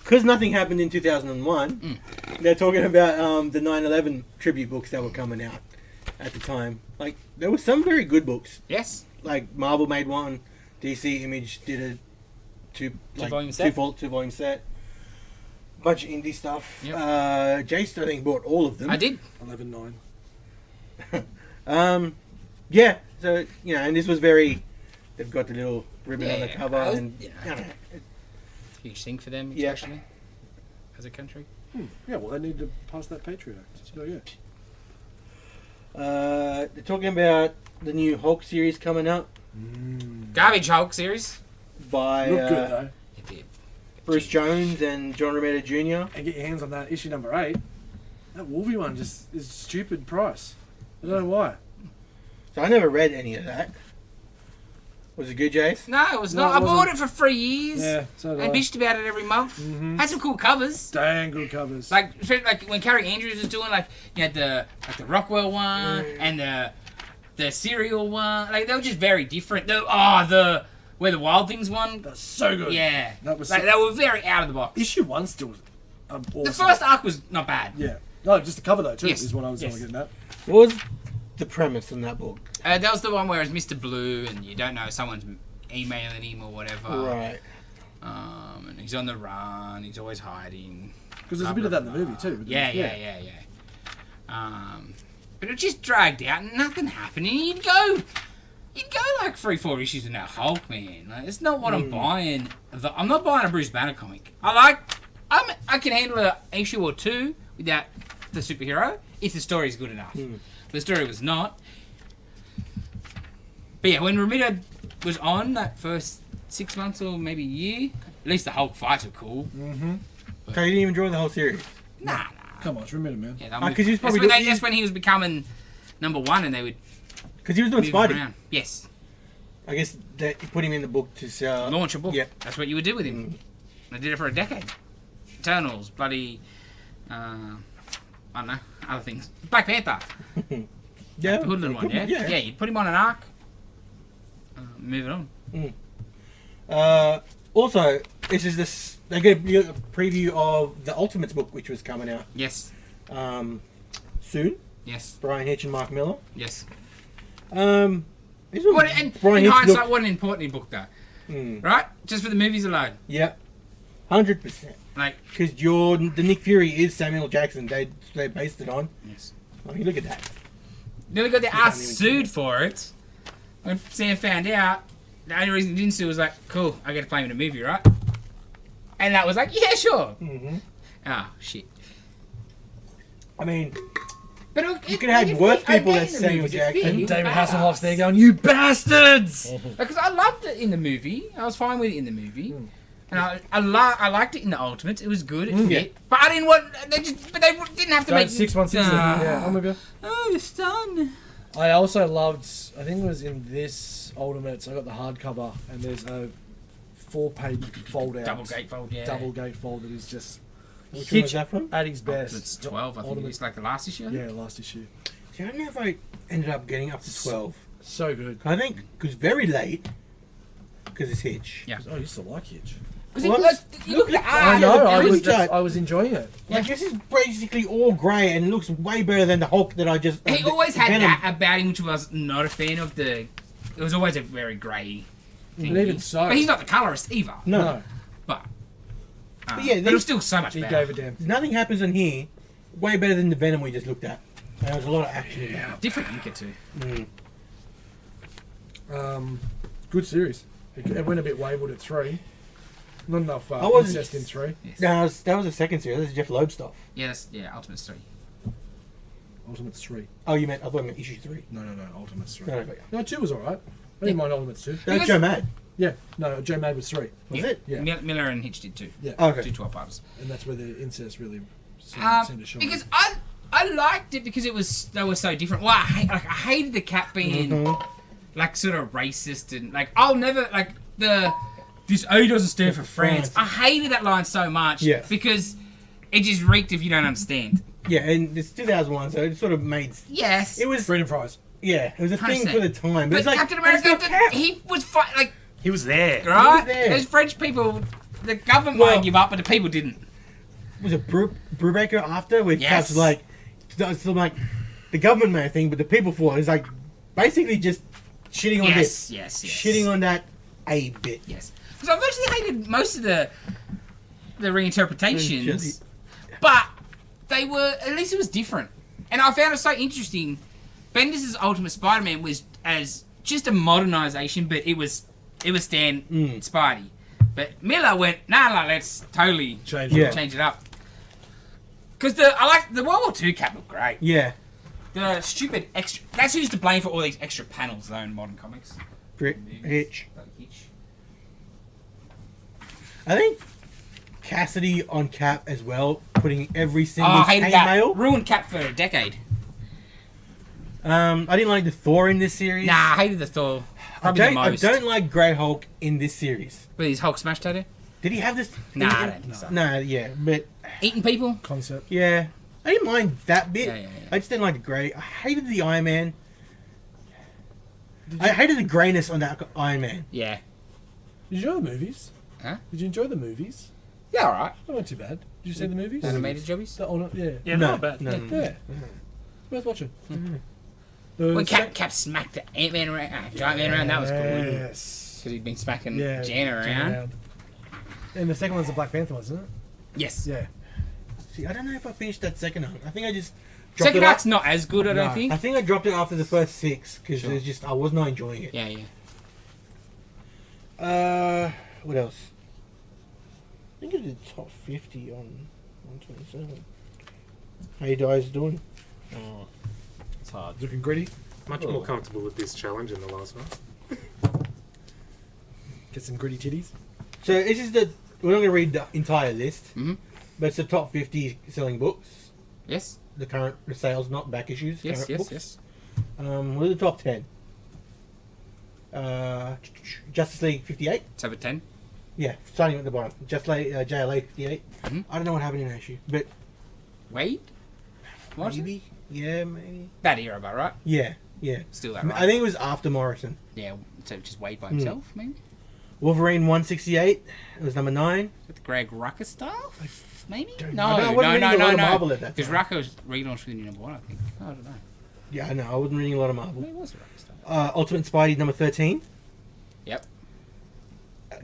Because nothing happened in 2001, they're talking about the 9/11 tribute books that were coming out at the time. Like, there were some very good books.
Yes.
Like, Marvel made one, DC Image did a
Two-volume set.
two-volume set. Bunch of indie stuff.
Yep.
Jace, I think, bought all of them.
I did.
11-9.
Yeah, so, you know, and this was very... They've got the little ribbon on the
Yeah,
cover,
I was-
and...
yeah.
I don't know.
Huge thing for them,
Yeah.
especially as a country.
Yeah, well, they need to pass that Patriot Act. So, yeah.
They're talking about the new Hulk series coming out
Garbage Hulk series.
by
Look good, though.
It did.
Bruce Jones and John Romita Jr.
And get your hands on that issue number 8. That Wolvie one just is stupid price. I don't know why.
So I never read any of that. Was it good, Jace?
No, it was
No,
not.
it
I bought
wasn't.
it for 3 years.
Yeah, so did
And
I.
bitched about it every month. Had some cool covers.
Dang good covers.
Like when Carrie Andrews was doing, like, you had the Rockwell one and the Serial one. Like, they were just very different. Where the Wild Things one.
That's so good.
Yeah.
That was
like,
so-
they were very out of the box.
Issue 1 still awesome.
The first arc was not bad.
Yeah. No, just the cover though too
Yes.
is what I was
Yes.
getting at.
What was the premise in that book?
That was the one where it's Mr. Blue and you don't know someone's emailing him or whatever.
Right.
And he's on the run. He's always hiding.
Because there's a bit of that in the movie too. with the-
Yeah. But it just dragged out and nothing happened. And you'd go like 3-4 issues with no Hulk, man. Like, it's not what I'm buying. I'm not buying a Bruce Banner comic. I can handle an issue or 2 without the superhero if the story's good enough. The story was not. But yeah, when Romita was on that first 6 months or maybe a year, at least the Hulk fights were cool.
So you didn't even draw the whole series?
Nah.
Come on, it's Remita, man.
Yeah,
Because he's probably
that's when he was becoming number 1 and they would
because he was doing
move him
Spidey.
around. Yes.
I guess they put him in the book to sell.
Launch a book.
Yeah.
That's what you would do with him. They did it for a decade. Eternals, bloody, I don't know, other things. Black Panther,
Yeah.
the hoodlum one, yeah?
Yeah.
Yeah, you'd put him on an arc, move it on.
Also, this is this. They gave you a preview of the Ultimates book, which was coming out
Yes,
soon.
yes,
Brian Hitch and Mark Miller.
yes.
This was
What, and
Brian
in
Hitch
hindsight,
looked-
what an important book, though. Right? Just for the movies alone.
Yeah, 100%.
Like,
Because the Nick Fury is Samuel Jackson. They based it on.
yes.
I mean, look at that.
Nearly got their ass
even
sued for it. When Sam found out, the only reason he didn't sue was like, cool, I get to play him in a movie, right? And that was like, yeah, sure. Oh, shit.
I mean,
But
you could have worse people than Samuel Jackson.
And David Hasselhoff's there going, "You bastards!"
Because I loved it in the movie. I was fine with it in the movie. And I liked it in the Ultimates. It was good. It fit.
Yeah.
But I didn't want... But they didn't have to make...
6 months into yeah, I'm with you.
Oh, it's done.
I also loved, I think it was in this Ultimates, I got the hardcover, and there's a 4-page fold out.
Double gatefold, yeah.
Double gatefold that is just
which one was
Hitch
that from?
at his best.
It's 12, I think.
Ultimate-
It's like the last issue.
Yeah, last issue.
See, I don't know if I ended up getting up to 12.
So good.
I think because very late, because it's Hitch.
Yeah.
I used to like Hitch.
Because
Well,
you look at the art.
I know, I
really
was,
tight.
I was enjoying it.
Like, this is basically all grey and looks way better than the Hulk that I just...
He
the
always had
Venom.
that about him, which I was not a fan of. It was always a very grey thing.
But even so-
But he's not the colourist either.
No.
But
But yeah,
But it was still so much
He
better.
gave a damn.
nothing happens in here. Way better than the Venom we just looked at. There was a lot of action in that.
Different Inca too.
Good series. It went a bit wayward at 3. Not enough
I wasn't-
incest in 3.
Yes.
No, that was the second series. This is Jeff Loeb stuff.
Yeah, that's, Ultimates 3.
Ultimates 3.
Oh, I thought you meant issue 3.
No, Ultimates 3.
No,
No, 2 was alright. I didn't mind Ultimates 2.
That's
Because-
Joe Mad.
Yeah, no, Joe Mad was 3.
Was it?
Yeah.
Miller and Hitch did too.
Yeah.
Oh, okay.
2 12-parters.
And that's where the incest really seemed to shine.
Because I liked it because they were so different. Well, I hated the Cap being like sort of racist and like I'll never like this O doesn't stand for France. I hated that line so much.
Yes.
Because it just reeked if you don't understand.
Yeah, and it's 2001, so it sort of made.
Yes.
It was.
Freedom fries.
Yeah, it was a thing
100%.
for the time. But
But
it's like
Captain
there's
America,
no Cap.
he was like
He was there.
right.
there.
Those French people, the government
Well-
might give up, but the people didn't.
Was it Brubaker after where
Yes.
Cap's like, it's like the government made a thing, but the people for it is like basically just shitting on this,
Yes.
shitting on that a bit.
Yes. Because I've actually hated most of the reinterpretations,
Shit.
but they were at least it was different, and I found it so interesting. Bendis' Ultimate Spider-Man was as just a modernization, but it was Stan Spidey. But Miller went, nah, let's totally
Change
Yeah.
change it up. Because I like the World War II Cap looked great.
Yeah,
The stupid extra. That's who's to blame for all these extra panels though in modern comics.
Hitch.
Bloody Hitch.
I think Cassidy on Cap as well, putting every
Oh,
single
I hated that.
mail.
Ruined Cap for a decade.
I didn't like the Thor in this series.
Nah, I hated the Thor. Probably the
I
most.
don't like Grey Hulk in this series.
With his Hulk smash tattoo?
Did he have this?
Nah, I don't think so.
No, yeah, but
Eating people?
concept.
yeah, I didn't mind that bit.
Yeah.
I just didn't like the grey. I hated the Iron Man. I hated the greyness on that Iron Man.
Yeah.
Did you enjoy the movies?
Huh?
Did you enjoy the movies?
Yeah, alright.
That wasn't too bad. Did you see the movies?
Animated jobbies?
Yeah.
Yeah,
No,
not bad.
no.
Yeah. Worth watching.
When Cap smacked the Ant-Man around, Giant Man around, that was good.
Yes.
Because he'd been smacking
Yeah.
Jan around.
And the second one's the Black Panther, wasn't it?
Yes.
Yeah.
See, I don't know if I finished that second arc. I think I just dropped
Second
it
arc's
off.
not as good, I don't
No.
think.
I think I dropped it after the first 6 because
Sure.
it's just I was not enjoying it.
Yeah.
What else? I think I did top 50 on 127. How you guys doing?
Oh, it's hard.
Looking gritty.
Much more comfortable with this challenge than the last one.
Get some gritty titties.
So this is we're not going to read the entire list,
Mhm.
but it's the top 50 selling books.
Yes.
The sales, not back issues.
Yes.
current
Yes.
books.
Yes.
What are the top 10? Justice League 58.
It's over 10.
Yeah, starting at the bottom. JLA 58.
Mhm.
I don't know what happened in that issue, but
Wait. What?
maybe. Yeah, maybe.
That era, but right?
Yeah.
Still that right?
I think it was after Morrison.
Yeah. So just Wade by himself, maybe.
Wolverine 168. It was number 9.
With Greg Rucka stuff? Maybe?
don't
No,
know. I wasn't reading a lot of Marvel at that
Because
time.
Rucka was relaunched with number 1, I think. I don't know.
Yeah, I know. I wasn't reading a lot of Marvel.
Maybe it was Rucka stuff.
Ultimate Spidey number 13.
Yep.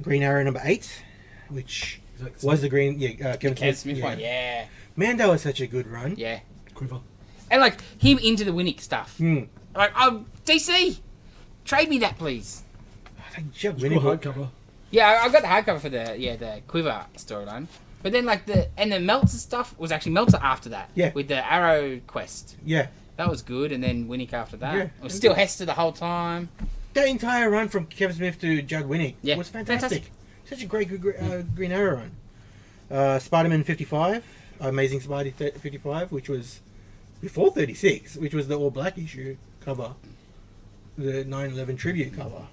Green Arrow number 8, which was the Green. Yeah, Kevin
Ken
Smith.
Smith
yeah.
one, yeah.
Man, that was such a good run.
Yeah.
Quiver.
And like him into the Winnick stuff.
Hmm.
Like, oh, DC, trade me that, please.
I think Chuck
Cool
Winnie book.
hardcover.
Yeah, I got the hardcover for the Quiver storyline. But then like the Meltzer stuff was actually Meltzer after that.
Yeah.
With the Arrow quest.
Yeah,
That was good, and then Winnick after that.
Yeah.
It was still Hester the whole time.
that entire run from Kevin Smith to Judd Winnick
Yeah.
was fantastic.
Fantastic.
Such a great Green Arrow run. Spider-Man 55, Amazing Spidey 55, which was before 36, which was the all black issue cover, the 9/11 tribute cover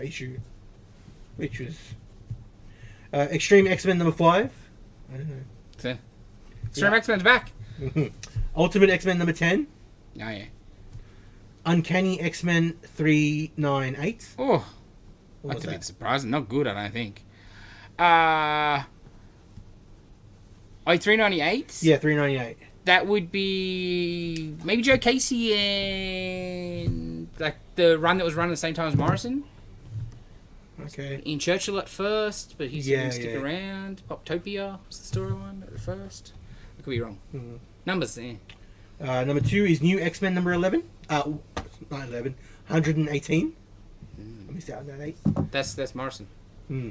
issue, which was Extreme X-Men number 5. I don't know.
So, Extreme X-Men's back.
Ultimate X-Men number 10.
Oh yeah.
Uncanny X-Men 398.
Oh,
What
that's
was
a bit
that?
surprising. Not good, I don't think. 398.
Yeah, 398.
That would be maybe Joe Casey and like the run that was run at the same time as Morrison.
Okay.
In Churchill at first, but he's
Yeah,
going to stick
yeah.
around. Poptopia was the storyline at the first. I could be wrong.
Mhm.
Numbers there.
Number 2 is New X-Men number 11. Not 11. 118. I missed out on that 8.
That's Morrison.
Hmm.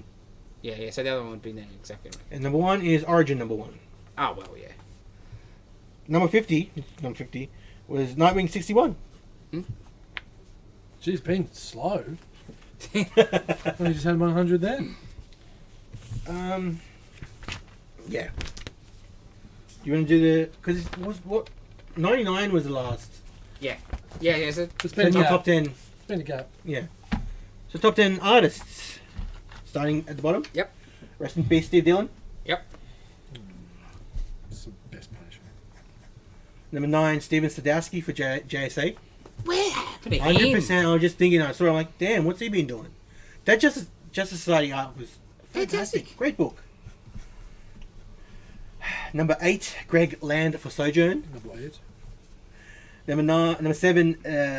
Yeah. So the other one would be there exactly right.
And number 1 is Origin number 1.
Oh well, yeah.
Number 50 was Nightwing 61.
She's been slow. We just had 100 there.
Yeah. You want to do the... Because it was what... 99 was the last.
Yeah. So
It's
So
been a
your
gap.
top 10.
It's been a gap.
Yeah. So top 10 artists. Starting at the bottom.
Yep.
Rest in peace, Steve Dillon.
Yep.
It's the best punishment.
Number 9, Steven Sadowski for JSA.
What happened to him?
100%. I was just thinking, I saw it, I'm like, damn, what's he been doing? That Justice Society art was
Fantastic.
Great book. Number 8, Greg Land for Sojourn.
Number 8.
Number 7,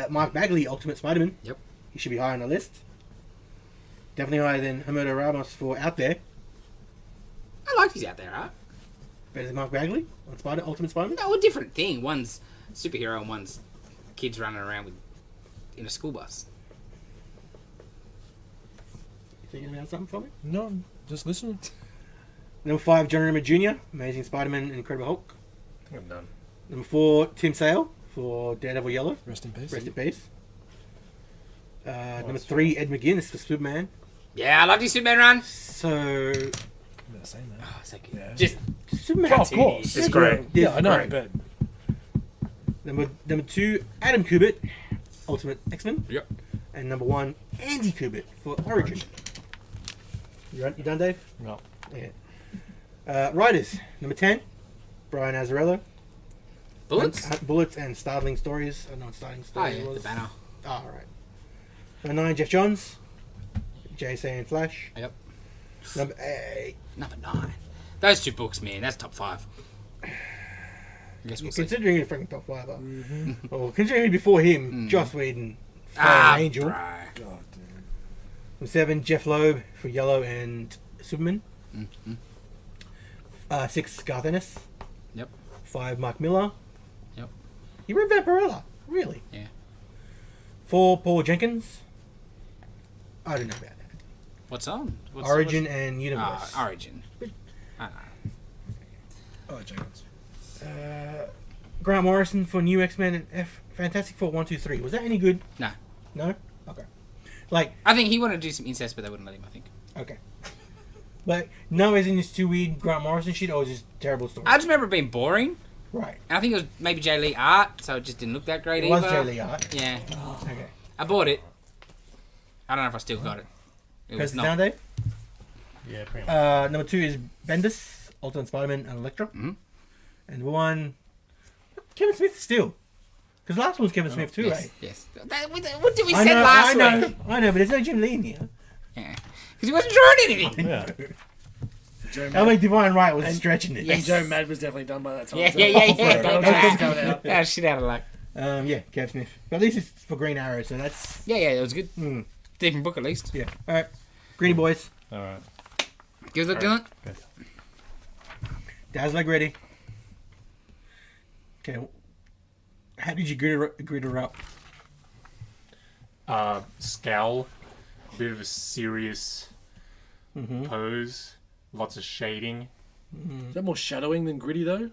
Mark Bagley, Ultimate Spider-Man.
Yep.
He should be higher on the list. Definitely higher than Humberto Ramos for Out There.
I liked he's out there, right?
Better than Mark Bagley on Ultimate Spider-Man.
No, a different thing. One's superhero and one's kids running around in a school bus.
You thinking about something for me?
No, just listening.
Number 5, John Romita Jr., Amazing Spider-Man and Incredible Hulk.
I think I'm done.
Number 4, Tim Sale for Daredevil Yellow.
Rest in peace.
Rest in peace. Number 3, Ed McGuinness for Superman.
Yeah, I loved his Superman run.
So,
I'm not saying that.
Oh, so good.
Yeah.
Just
Superman.
Oh, of course.
It's great.
Yeah, I know,
Great.
but
Number 2, Adam Kubert, Ultimate X-Men.
Yep.
And number 1, Andy Kubert for Origin. You done, Dave?
No.
Yeah. Writers. Number 10, Brian Azzarello.
bullets.
Bullets and Startling Stories. I don't know what Startling
Oh
Stories
yeah,
was.
the banner.
Oh, right. Number 9, Jeff Johns. JSA and Flash.
Yep.
Number 8.
Number 9. Those two books, man. That's top 5. I guess we'll see.
Considering it freaking top 5. Well, considering before him, Joss Whedon,
Ah,
Angel.
bro.
God damn.
Number 7, Jeff Loeb for Yellow and Superman. 6, Garth Ennis.
Yep.
5, Mark Miller.
Yep.
You read Vampirella? Really?
Yeah.
4, Paul Jenkins. I don't know about that.
What's on?
Origin and Universe.
Origin. I don't know.
Oh, Jenkins.
Grant Morrison for New X-Men and Fantastic Four 1, 2, 3. Was that any good?
No.
No? Okay. Like,
I think he wanted to do some incest, but they wouldn't let him, I think.
okay. But no, as in it's too weird Grant Morrison shit, or just terrible story?
I just remember it being boring.
Right.
And I think it was maybe J. Lee art, so it just didn't look that great
It
either.
was J. Lee art.
Yeah.
Okay.
I bought it. I don't know if I still got it. It was
Press it down,
not.
Dave.
Yeah, pretty much.
Number 2 is Bendis, Ultimate Spider-Man and Elektra.
Mhm.
And 1, Kevin Smith still. Because last one was Kevin Smith too,
Yes.
right?
Yes. What did we say last week?
I know, but there's no Jim Lee in here.
Yeah. Because he wasn't drawing anything.
Yeah.
Joe
I
Mad,
mean, Divine Right was stretching it.
Yes.
and Joe Mad was definitely done by that time.
Yeah,
so-
yeah.
Battle Jack's coming out.
Ah, shit out of luck.
Yeah, Kev Smith. But at least it's for Green Arrow, so that's...
Yeah, it was good.
Mm,
Different book at least.
yeah. Alright. Greeny boys.
Alright.
Give us a look, Dylan.
Dazzler ready. Okay. How did you grid her up?
Scowl, a bit of a serious pose, lots of shading.
Is that more shadowing than gritty though?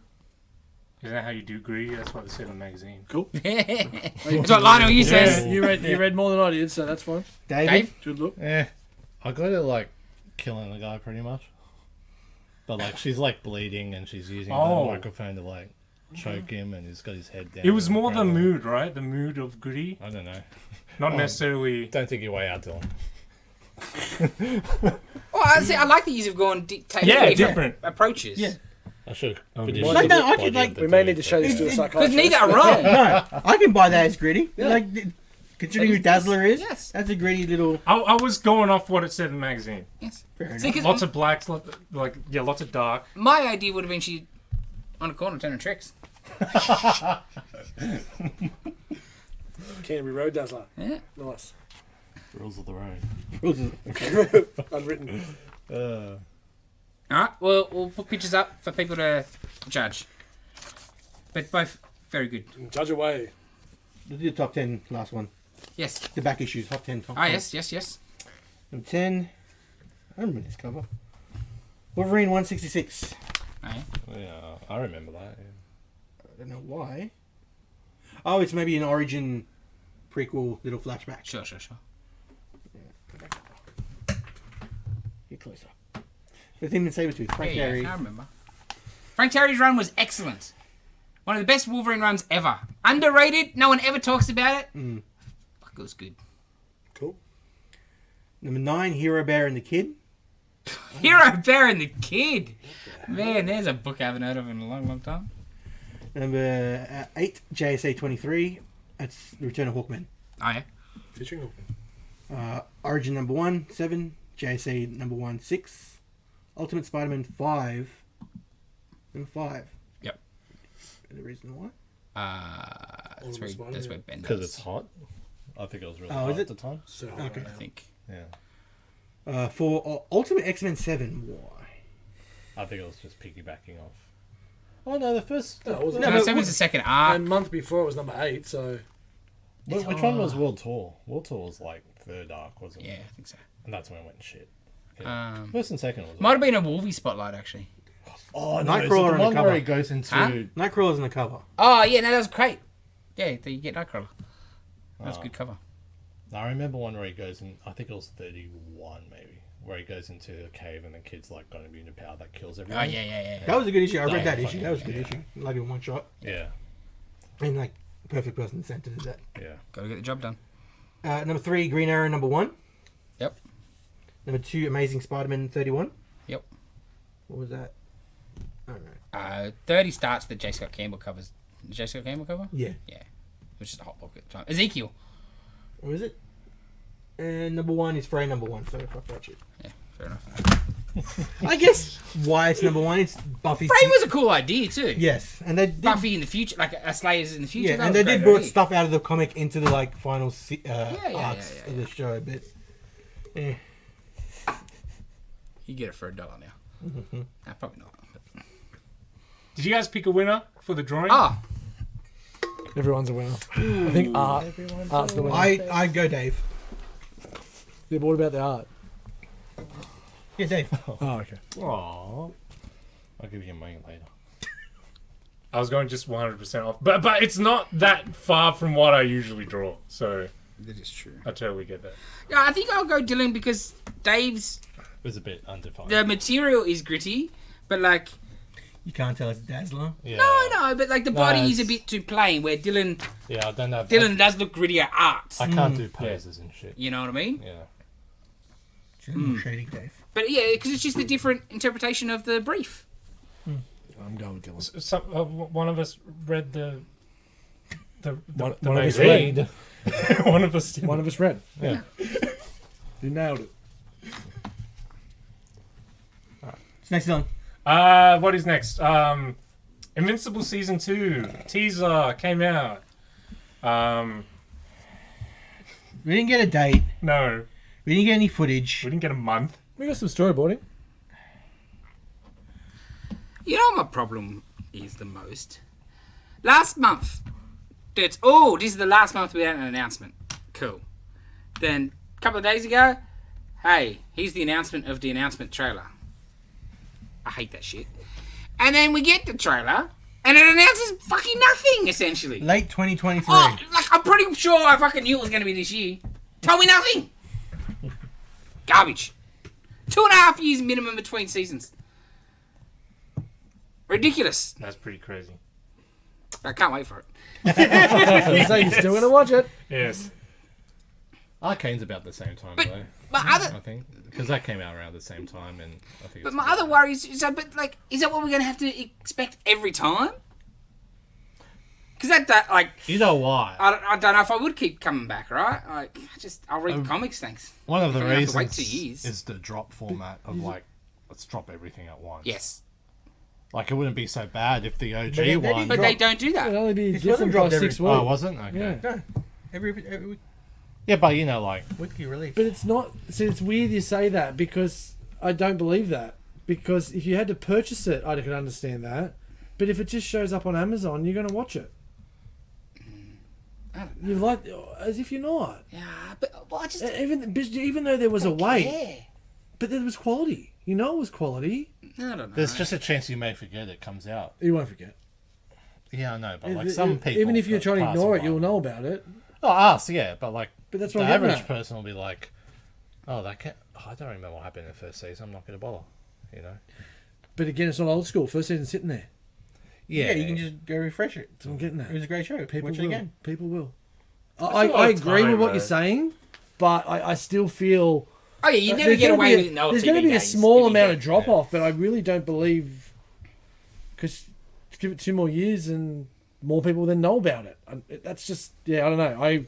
Isn't that how you do gritty? That's what they said in the magazine.
Cool.
That's what Lionel you says.
You read more than I did, so that's fine.
David?
Dave?
Good look.
I got it like killing the guy pretty much. But like she's like bleeding and she's using
Oh.
the microphone to like choke him and he's got his head down.
It was more the
Growling.
mood, right? The mood of gritty.
I don't know.
Not necessarily...
Don't think your way out, Dylan.
Oh, I like that you've gone taking
Yeah, different.
approaches.
Yeah.
I should.
Oh,
finish
yeah.
Like, no, I
the
could, like-
We may need to show this to a
Because
psychiatrist.
neither are wrong.
No, I can buy that as gritty. Like, considering who Dazzler is,
Yes.
that's a gritty little...
I was going off what it said in the magazine.
Yes.
Fair enough.
See, 'cause
Lots of blacks, lots of dark.
my idea would have been she on a corner turning tricks.
Canterbury Road Dazzler.
Yeah.
Nice.
Rules of the road.
Unwritten.
All right. Well, we'll put pictures up for people to judge. But both very good.
Judge away.
We did the top 10 last one.
Yes.
The back issues, top 10. Top
Ah,
10.
yes.
Number 10. I remember this cover. Wolverine 166.
Oh, yeah.
Yeah, I remember that. Yeah.
I don't know why. Oh, it's maybe an origin prequel little flashback.
Sure.
Get closer. The thing in Sabretooth, Frank
Yeah,
Terry.
I remember. Frank Terry's run was excellent. One of the best Wolverine runs ever. Underrated. No one ever talks about it. Fuck, it was good.
Cool.
Number 9, Hero Bear and the Kid.
Hero Bear and the Kid. Man, there's a book I haven't heard of in a long, long time.
Number 8, JSA 23. That's The Return of Hawkman.
Oh, yeah.
Featuring
Origin number 1, 7. JSA number 1, 6. Ultimate Spider-Man 5. Number 5.
Yep.
The reason why?
That's where Ben
Because
does.
it's hot. I think it was really
Oh,
hot
is it?
at the time.
So
Okay.
I think.
Yeah.
For Ultimate X-Men 7, why?
I think it was just piggybacking off. Oh no, the first.
No, it wasn't.
No,
but
Seven's the second arc.
And month before it was number 8, so
Which one was World Tour? World Tour was like third arc, wasn't it?
Yeah, I think so.
And that's when it went shit. Yeah.
Um,
First and second was.
might have been a Wolvie spotlight, actually.
Oh no,
Nightcrawler
is it
on
the
the
one
cover.
where he goes into.
Huh?
Nightcrawler's in the cover.
Oh, yeah, no, that was great. Yeah, you get Nightcrawler. That was a good cover.
I remember one where he goes in. I think it was 31 maybe, where he goes into a cave and the kid's like got immune to power that kills
Oh,
everyone.
yeah.
That was a good issue. I read
Yeah,
that
fucking-
issue. That was a good
yeah.
issue. Like in one shot.
Yeah.
And like, perfect person centered is that.
Yeah.
Got to get the job done.
Number 3, Green Arrow number 1.
Yep.
Number 2, Amazing Spider-Man 31.
Yep.
What was that? I don't know.
30 starts the J. Scott Campbell covers. The J. Scott Campbell cover?
Yeah.
Yeah. Which is a hot book at the time. Ezekiel.
What was it? And number 1 is Frey number 1, so fuck that shit.
Yeah, fair enough.
I guess why it's number 1, it's Buffy.
Frey was a cool idea, too.
Yes, and they did,
Buffy in the future, like a Slayers in the future.
yeah,
that
and
was
they
a
did
great
brought
idea.
stuff out of the comic into the like final arcs
yeah,
of the show, but eh.
You get it for $1 now. Nah, probably not. But...
Did you guys pick a winner for the drawing?
Ah,
everyone's a winner. I think art's the winner.
I'd go Dave.
Yeah, but what about the art?
Yeah, Dave.
Oh, okay.
Aww. I'll give you money later.
I was going just 100% off, but it's not that far from what I usually draw, so
that is true.
I totally get that.
Yeah, I think I'll go Dylan because Dave's
It was a bit undefined.
the material is gritty, but like
You can't tell it's Dazzler.
Yeah.
no, but like the body is a
it's-
bit too plain. Where Dylan
Yeah, I don't have.
does look grittier art.
I can't do poses and shit.
You know what I mean?
Yeah.
Shady Dave.
But yeah, because it's just a different interpretation of the brief.
I'm going with Dylan.
Some one of us read the
One of us
magazine.
read.
One of us did.
One of us read.
Yeah.
You nailed it.
It's next on.
What is next? Invincible season 2 teaser came out.
We didn't get a date.
No,
We didn't get any footage.
we didn't get a month.
We got some storyboarding.
You know what my problem is the most? Last month, this is the last month without an announcement. Cool. Then, a couple of days ago, hey, here's the announcement of the announcement trailer. I hate that shit. And then we get the trailer, and it announces fucking nothing, essentially.
Late 2023.
Oh, like, I'm pretty sure I fucking knew it was going to be this year. Told me nothing. Garbage. 2.5 years minimum between seasons. Ridiculous.
That's pretty crazy.
I can't wait for it.
You say you're still going to watch it.
Yes.
Arcane's about the same time
But
though.
my other,
I think because that came out around the same time, and I think.
but
it's
my other worry is, is that what we're going to have to expect every time? Because like,
You know why?
I don't know if I would keep coming back, right? Like, I'll read the comics, thanks.
One of the
I'm gonna have to wait
reasons
2 years.
is the drop format of like, let's drop everything at once.
Yes.
Like it wouldn't be so bad if the OG
they
one.
did
But they don't do
It'll
that.
only be
This
different
wasn't
by
dropped
6 weeks.
Oh, wasn't? Okay.
Yeah.
No. Every week.
Yeah, but you know, like,
Weekly release.
But it's not. See, it's weird you say that because I don't believe that. Because if you had to purchase it, I could understand that. But if it just shows up on Amazon, you're going to watch it.
I don't know.
You like as if you're not.
Yeah, but well, I just
Even though there was a wait,
care.
but there was quality. You know, it was quality.
I don't know.
there's just a chance you may forget it comes out.
You won't forget.
Yeah, I know, but like some people,
even if you're trying to
pass
ignore it,
by.
you'll know about it.
Oh, us, yeah, but like
But that's
the
what I'm getting
average
at.
person will be like, "Oh, that can't. I don't remember what happened in the first season. I'm not going to bother." You know?
But again, it's not old school. First season sitting there.
Yeah, you can just go refresh it.
That's what I'm getting at.
It was a great show.
People
Watch it
will.
again.
People will.
I feel
I
like
agree with
time,
what
though.
you're saying, but I still feel
Oh yeah, you never
there's
get
gonna
away
be
with it in the old
there's
TV
going to be a
days,
small
if you
amount
get-
of drop off, but I really don't believe because give it 2 more years and more people then know about it. That's just I don't know.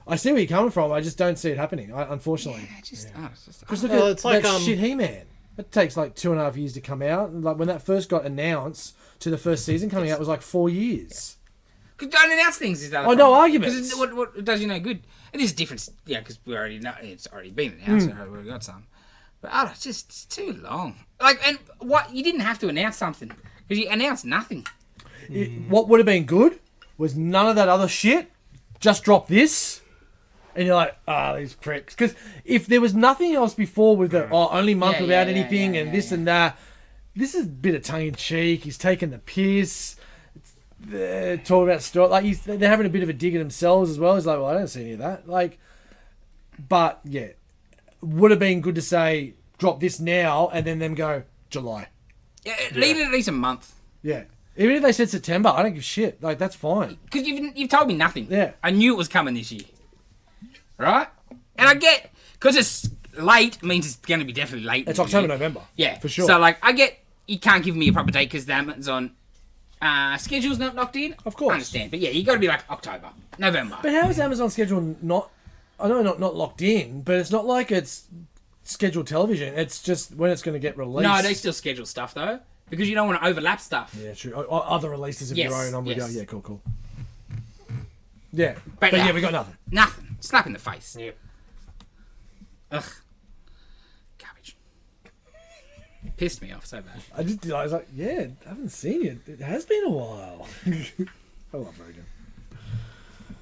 I see where you're coming from. I just don't see it happening. Unfortunately,
Yeah, just, oh, it's just
because look
Well,
at
it's like,
that shit He-Man. It takes like 2.5 years to come out. And like when that first got announced to the first season coming out was like 4 years.
Cause don't announce things. Is that
Oh, no arguments.
Because what does you no good? It is different. Yeah, because we already know it's already been announced.
Hmm.
So we already got some. But it's too long. Like, and what you didn't have to announce something because you announced nothing.
What would have been good was none of that other shit. Just drop this. And you're like, these pricks. Because if there was nothing else before with the only month
Yeah,
without
yeah,
anything
yeah,
and
yeah,
this and that, this is a bit of tongue in cheek. He's taking the piss. They're talking about story. Like they're having a bit of a dig at themselves as well. He's like, well, I don't see any of that. Like, but yeah, would have been good to say drop this now and then them go July.
Yeah, leave it at least a month.
Yeah, even if they said September, I don't give a shit. Like that's fine.
Because you've told me nothing.
Yeah.
I knew it was coming this year. Right? And I get, because it's late means it's going to be definitely late.
It's
this
October,
year.
November.
Yeah.
for sure.
So, like, I get, you can't give me a proper date because the Amazon schedule's not locked in.
Of course.
I understand. But yeah, you got to be like October, November.
But how is Amazon schedule not? I know not locked in, but it's not like it's scheduled television. It's just when it's going to get released.
No, they still schedule stuff though. Because you don't want to overlap stuff.
Yeah, true. Other releases of
Yes,
your own. I'm with
yes.
you. Yeah, cool. Yeah,
But
but
yeah.
yeah, we got nothing.
Nothing. Slap in the face.
Yep.
Ugh. Garbage. Pissed me off so bad.
I was like, yeah, I haven't seen it. It has been a while. I love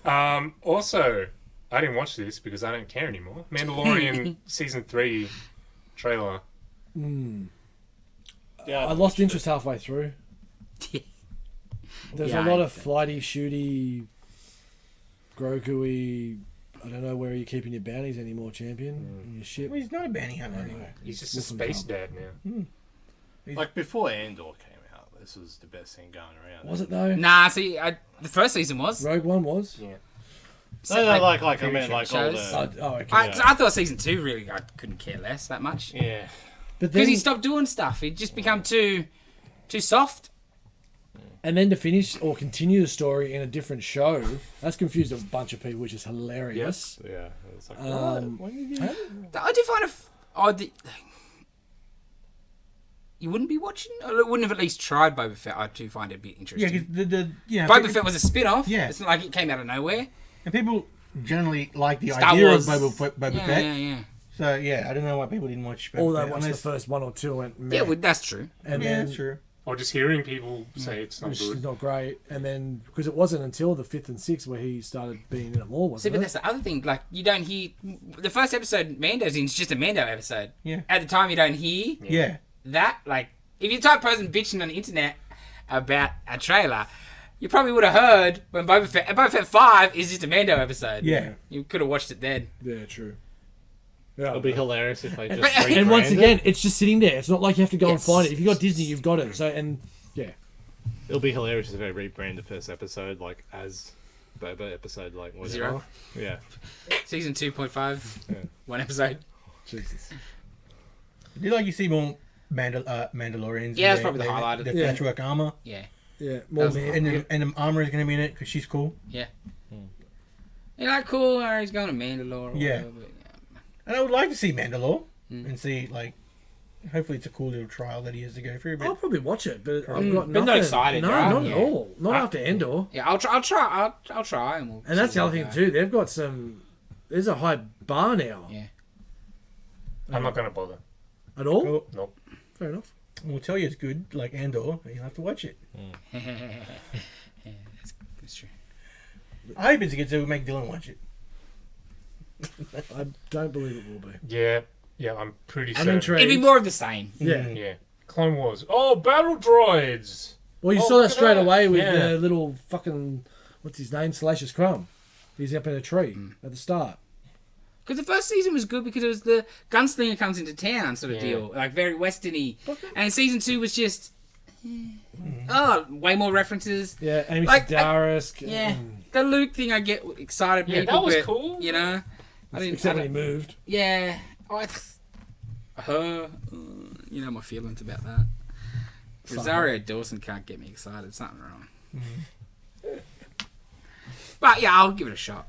Rogan.
Also, I didn't watch this because I don't care anymore. Mandalorian season 3 trailer.
Yeah,
I lost interest halfway through. There's
Yeah,
a lot
I
of flighty, shooty, Grogu-y. I don't know where you're keeping your bounties anymore, champion. And your ship.
Well, he's not a bounty hunter anymore.
He's just a
Wolfen
space
Hub.
dad now.
like before Andor came out, this was the best thing going around.
Was it though?
Nah, see, the first season was.
Rogue One was.
Yeah.
No, like I
TV
meant like all
shows.
the
Okay.
I thought season 2 really, I couldn't care less that much.
yeah.
But
Because
then,
he stopped doing stuff. He'd just become too soft.
and then to finish or continue the story in a different show, that's confused a bunch of people, which is hilarious.
Yeah, it's like
Um,
what? When did you...
I do find it odd that you wouldn't be watching, or wouldn't have at least tried Boba Fett. I do find it a bit
Yeah,
interesting.
because
Boba Fett was a spin-off.
Yeah.
It's not like it came out of nowhere.
and people generally like the
Star
idea
Wars.
of Boba
Yeah,
Fett.
yeah.
So yeah, I don't know why people didn't watch Boba
Although
Fett.
once the
unless-
first one or two went meh.
Yeah, well, that's true.
and
yeah,
then
that's true.
Or just hearing people say it's not
which is
good.
not great. And then because it wasn't until the 5th and 6th where he started being in it more,
See,
wasn't
but
it?
that's the other thing. Like, you don't hear the first episode Mando's in is just a Mando episode.
Yeah.
At the time, you don't hear
Yeah.
that. Like, if you're the type of person bitching on the internet about a trailer, you probably would have heard when Boba Fett 5 is just a Mando episode.
Yeah.
You could have watched it then.
Yeah, true. Yeah,
It'll be hilarious if they just
and once
rebrand
again,
it.
it's just sitting there. It's not like you have to go and
Yes.
find it. If you got Disney, you've got it. So and yeah,
It'll be hilarious if they rebrand the first episode like as Boba episode like whatever.
0.
Yeah.
Season 2.5, one episode.
Jesus.
Do you like you see more Mandalorians?
Yeah, that's probably the highlight of
the
the-
Yeah.
patchwork armor,
Yeah,
Yeah, more
That was-
man.
and the armor is going to be in it because she's cool.
yeah. You're like, cool, alright, he's going to Mandalore. Or
Yeah.
whatever, but, yeah.
And I would like to see Mandalore
Mm.
and see like. Hopefully, it's a cool little trial that he has to go through. But
I'll probably watch it, but I've got
But
nothing.
not excited,
No,
right?
not
Yeah.
at all. Not after Endor.
Yeah, I'll try. I'll try, and we'll.
And that's
see
the other
how
thing
we go.
too. They've got some there's a high bar now.
Yeah.
I'm not going to bother.
At all?
Cool.
Nope.
Fair enough.
We'll tell you it's good, like Andor, and you'll have to watch it.
Yeah, that's true.
I hope it's good to make Dylan watch it.
I don't believe it will be.
Yeah, I'm pretty
I'm
certain.
intrigued.
It'd be more of the same.
Yeah.
Yeah. Clone Wars. Oh, battle droids.
Well, you
Oh,
saw that
look at
straight
that.
away with
Yeah.
the little fucking, what's his name? Salacious Crumb. He's up in a tree at the start.
Because the first season was good because it was the gunslinger comes into town sort of
Yeah.
deal, like very westerny. And season 2 was just, way more references.
Yeah, Amy
Like,
Sedaris.
Yeah, the Luke thing I get excited.
Yeah,
people,
that was
but,
cool.
You know, I didn't.
Except when he moved.
Yeah, her. You know my feelings about that. Rosario Dawson can't get me excited. Something wrong. But yeah, I'll give it a shot.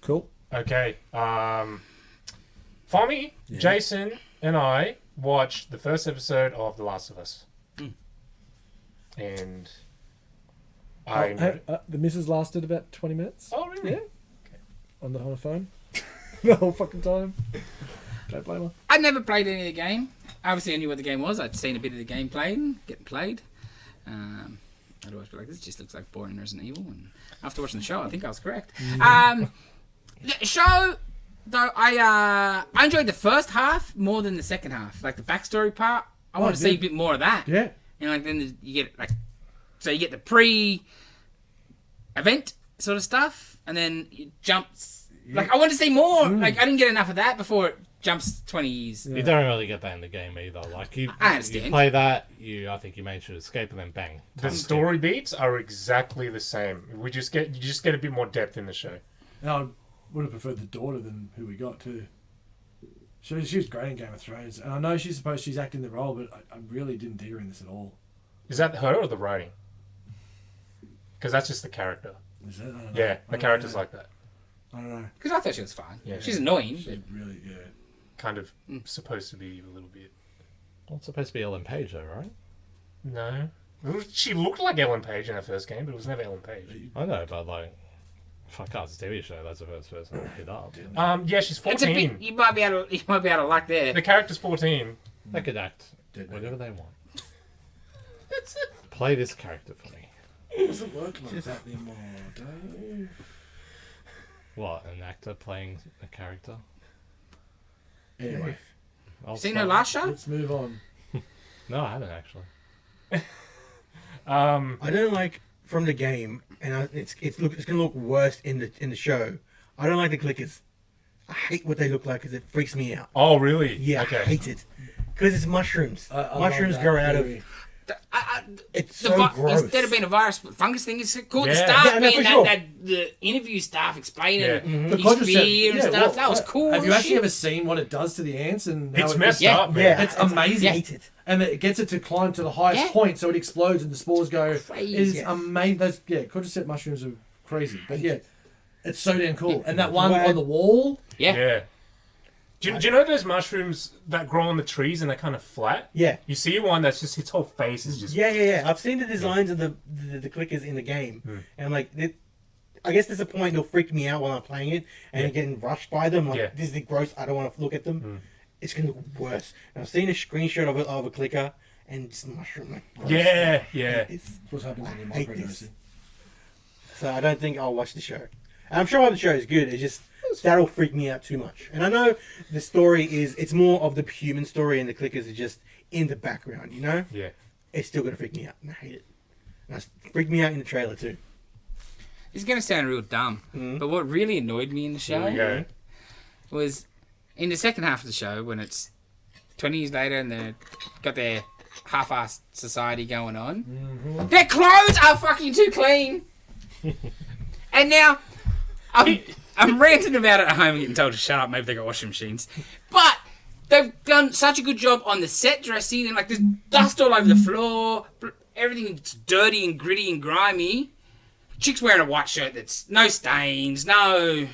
Cool.
Okay. Fommy, Jason, and I watched the first episode of The Last of Us. And I enjoyed it.
The missus lasted about 20 minutes.
Oh, really?
Yeah. On the phone. The whole fucking time. Don't blame her.
I'd never played any of the game. Obviously, I knew what the game was. I'd seen a bit of the game getting played. I'd always be like, this just looks like boring Resident Evil. And after watching the show, I think I was correct. The show, though, I enjoyed the first half more than the second half. Like the backstory part, I want to see a bit more of that.
Yeah.
And like then you get like, so you get the pre-event sort of stuff, and then it jumps. Like I want to see more. Like I didn't get enough of that before it jumps 20 years.
You don't really get that in the game either. Like you
understand.
play that, I think you manage to escape and then bang.
The story beats are exactly the same. You just get a bit more depth in the show.
And I would have preferred the daughter than who we got too. She was great in Game of Thrones, and I know she's acting the role, but I really didn't dig her in this at all.
Is that her or the writing? Because that's just the character.
Is it? I don't know.
Yeah,
I
the
don't
character's
know.
like that.
I don't know.
Because I thought she was fine.
Yeah.
She's annoying.
She really, yeah.
Kind of supposed to be a little bit.
Well, it's supposed to be Ellen Page though, right?
No. She looked like Ellen Page in her first game, but it was never Ellen Page.
I know, but like, fuck, it's a TV show. That's the first person to hit up.
Yeah, she's
It's a
14.
bit, you might be able to luck there.
The character's 14.
They could act
Did they?
whatever they want. Play this character for me.
It doesn't work like that anymore, Dave.
What, an actor playing a character?
Anyway,
I'll
Seen
start-
her last show?
let's move on.
No, I haven't actually.
I don't like from the game, and it's gonna look worse in the show. I don't like the clickers. I hate what they look like because it freaks me out.
Oh, really?
Yeah,
Okay.
I hate it because it's mushrooms.
I
Mushrooms
love
grow
that
out of.
theory.
It's so gross.
Instead of being a virus fungus thing, it's cool to
Yeah.
start
Yeah, no,
being
for sure.
the interview staff explaining
Yeah.
his
Quadricep-
fear and
yeah,
stuff.
well,
that was cool.
Have you
as
actually
shit.
ever seen what it does to the ants and how
It's
it
messed
Yeah.
up, man.
Yeah,
It's amazing.
I hate it.
And it gets it to climb to the highest
Yeah.
point, so it explodes and the spores go.
Crazy.
It's
Yeah.
amazing. Those cordyceps mushrooms are crazy, but yeah, it's so damn cool. And that one
Well,
on the wall,
Yeah.
Yeah. Do you know those mushrooms that grow on the trees and they're kind of flat?
Yeah.
You see one that's just its whole face is just.
Yeah. I've seen the designs of the clickers in the game, and I'm like, I guess there's a point they'll freak me out while I'm playing it, and getting rushed by them. Like,
Yeah.
this is gross. I don't want to look at them. It's gonna look worse. And I've seen a screenshot of a clicker, and it's mushroom. Like, gross.
Yeah,
I
yeah.
hate this.
what happens when you
I hate this.
microdosing.
So I don't think I'll watch the show. And I'm sure the show is good. It's just that'll freak me out too much. And I know the story it's more of the human story, and the clickers are just in the background. You know,
Yeah.
it's still gonna freak me out, and I hate it. And it's freaked me out in the trailer too.
It's going to sound real dumb, but what really annoyed me in the show
Here we go.
was in the second half of the show when it's 20 years later and they've got their half-assed society going on. Their clothes are fucking too clean. And now I'm ranting about it at home and getting told to shut up. Maybe they got washing machines, but they've done such a good job on the set dressing and like there's dust all over the floor. Everything's dirty and gritty and grimy. Chick's wearing a white shirt that's no stains, no.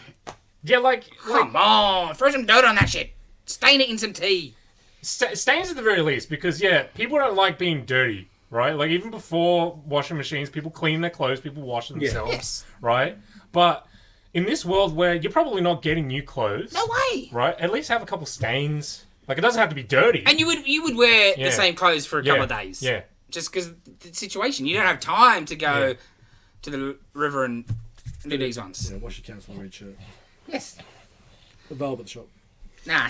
Yeah, like
Come on, throw some dirt on that shit. Stain it in some tea.
stains at the very least, because people don't like being dirty, right? Like even before washing machines, people clean their clothes, people wash themselves,
Yes.
right? But in this world where you're probably not getting new clothes.
No way.
Right? At least have a couple stains. Like, it doesn't have to be dirty.
And you would wear
Yeah.
the same clothes for a couple of days.
Yeah.
Just because the situation. You don't have time to go to the river and do these ones.
Yeah, wash your council red shirt.
Yes.
The velvet shop.
Nah.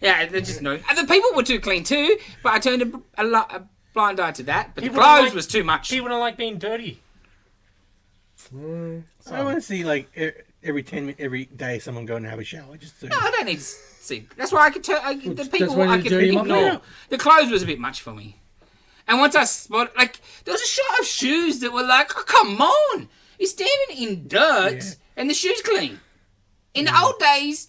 Yeah, they're just no. And the people were too clean too, but I turned a blind eye to that. But
People
the clothes
don't like-
was too much.
People don't like being dirty.
I want to see like every day someone go and have a shower. Just so.
No, I don't need to see. That's why I could tell the
That's
people
when
I
you
could
dirty them up,
ignore.
yeah.
The clothes was a bit much for me. And once I spotted, like, there was a shot of shoes that were like, oh, come on. He's standing in dirt and the shoe's clean. In the old days,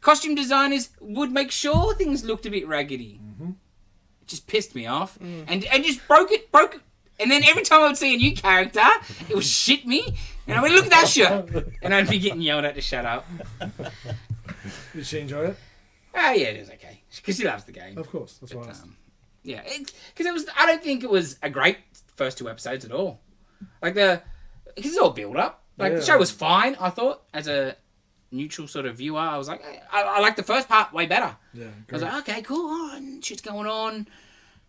costume designers would make sure things looked a bit raggedy. It just pissed me off. And just broke it. And then every time I would see a new character, it would shit me. And I went, look at that shirt. And I'd be getting yelled at to shut up.
Did she enjoy it?
Oh, yeah, it was okay. Because she loves the game.
Of course. That's why I asked.
Yeah, because it was. I don't think it was a great first 2 episodes at all. Like because it's all build up. Like the show was fine. I thought as a neutral sort of viewer, I was like, I like the first part way better.
Yeah.
I was like, okay, cool, and shit's going on,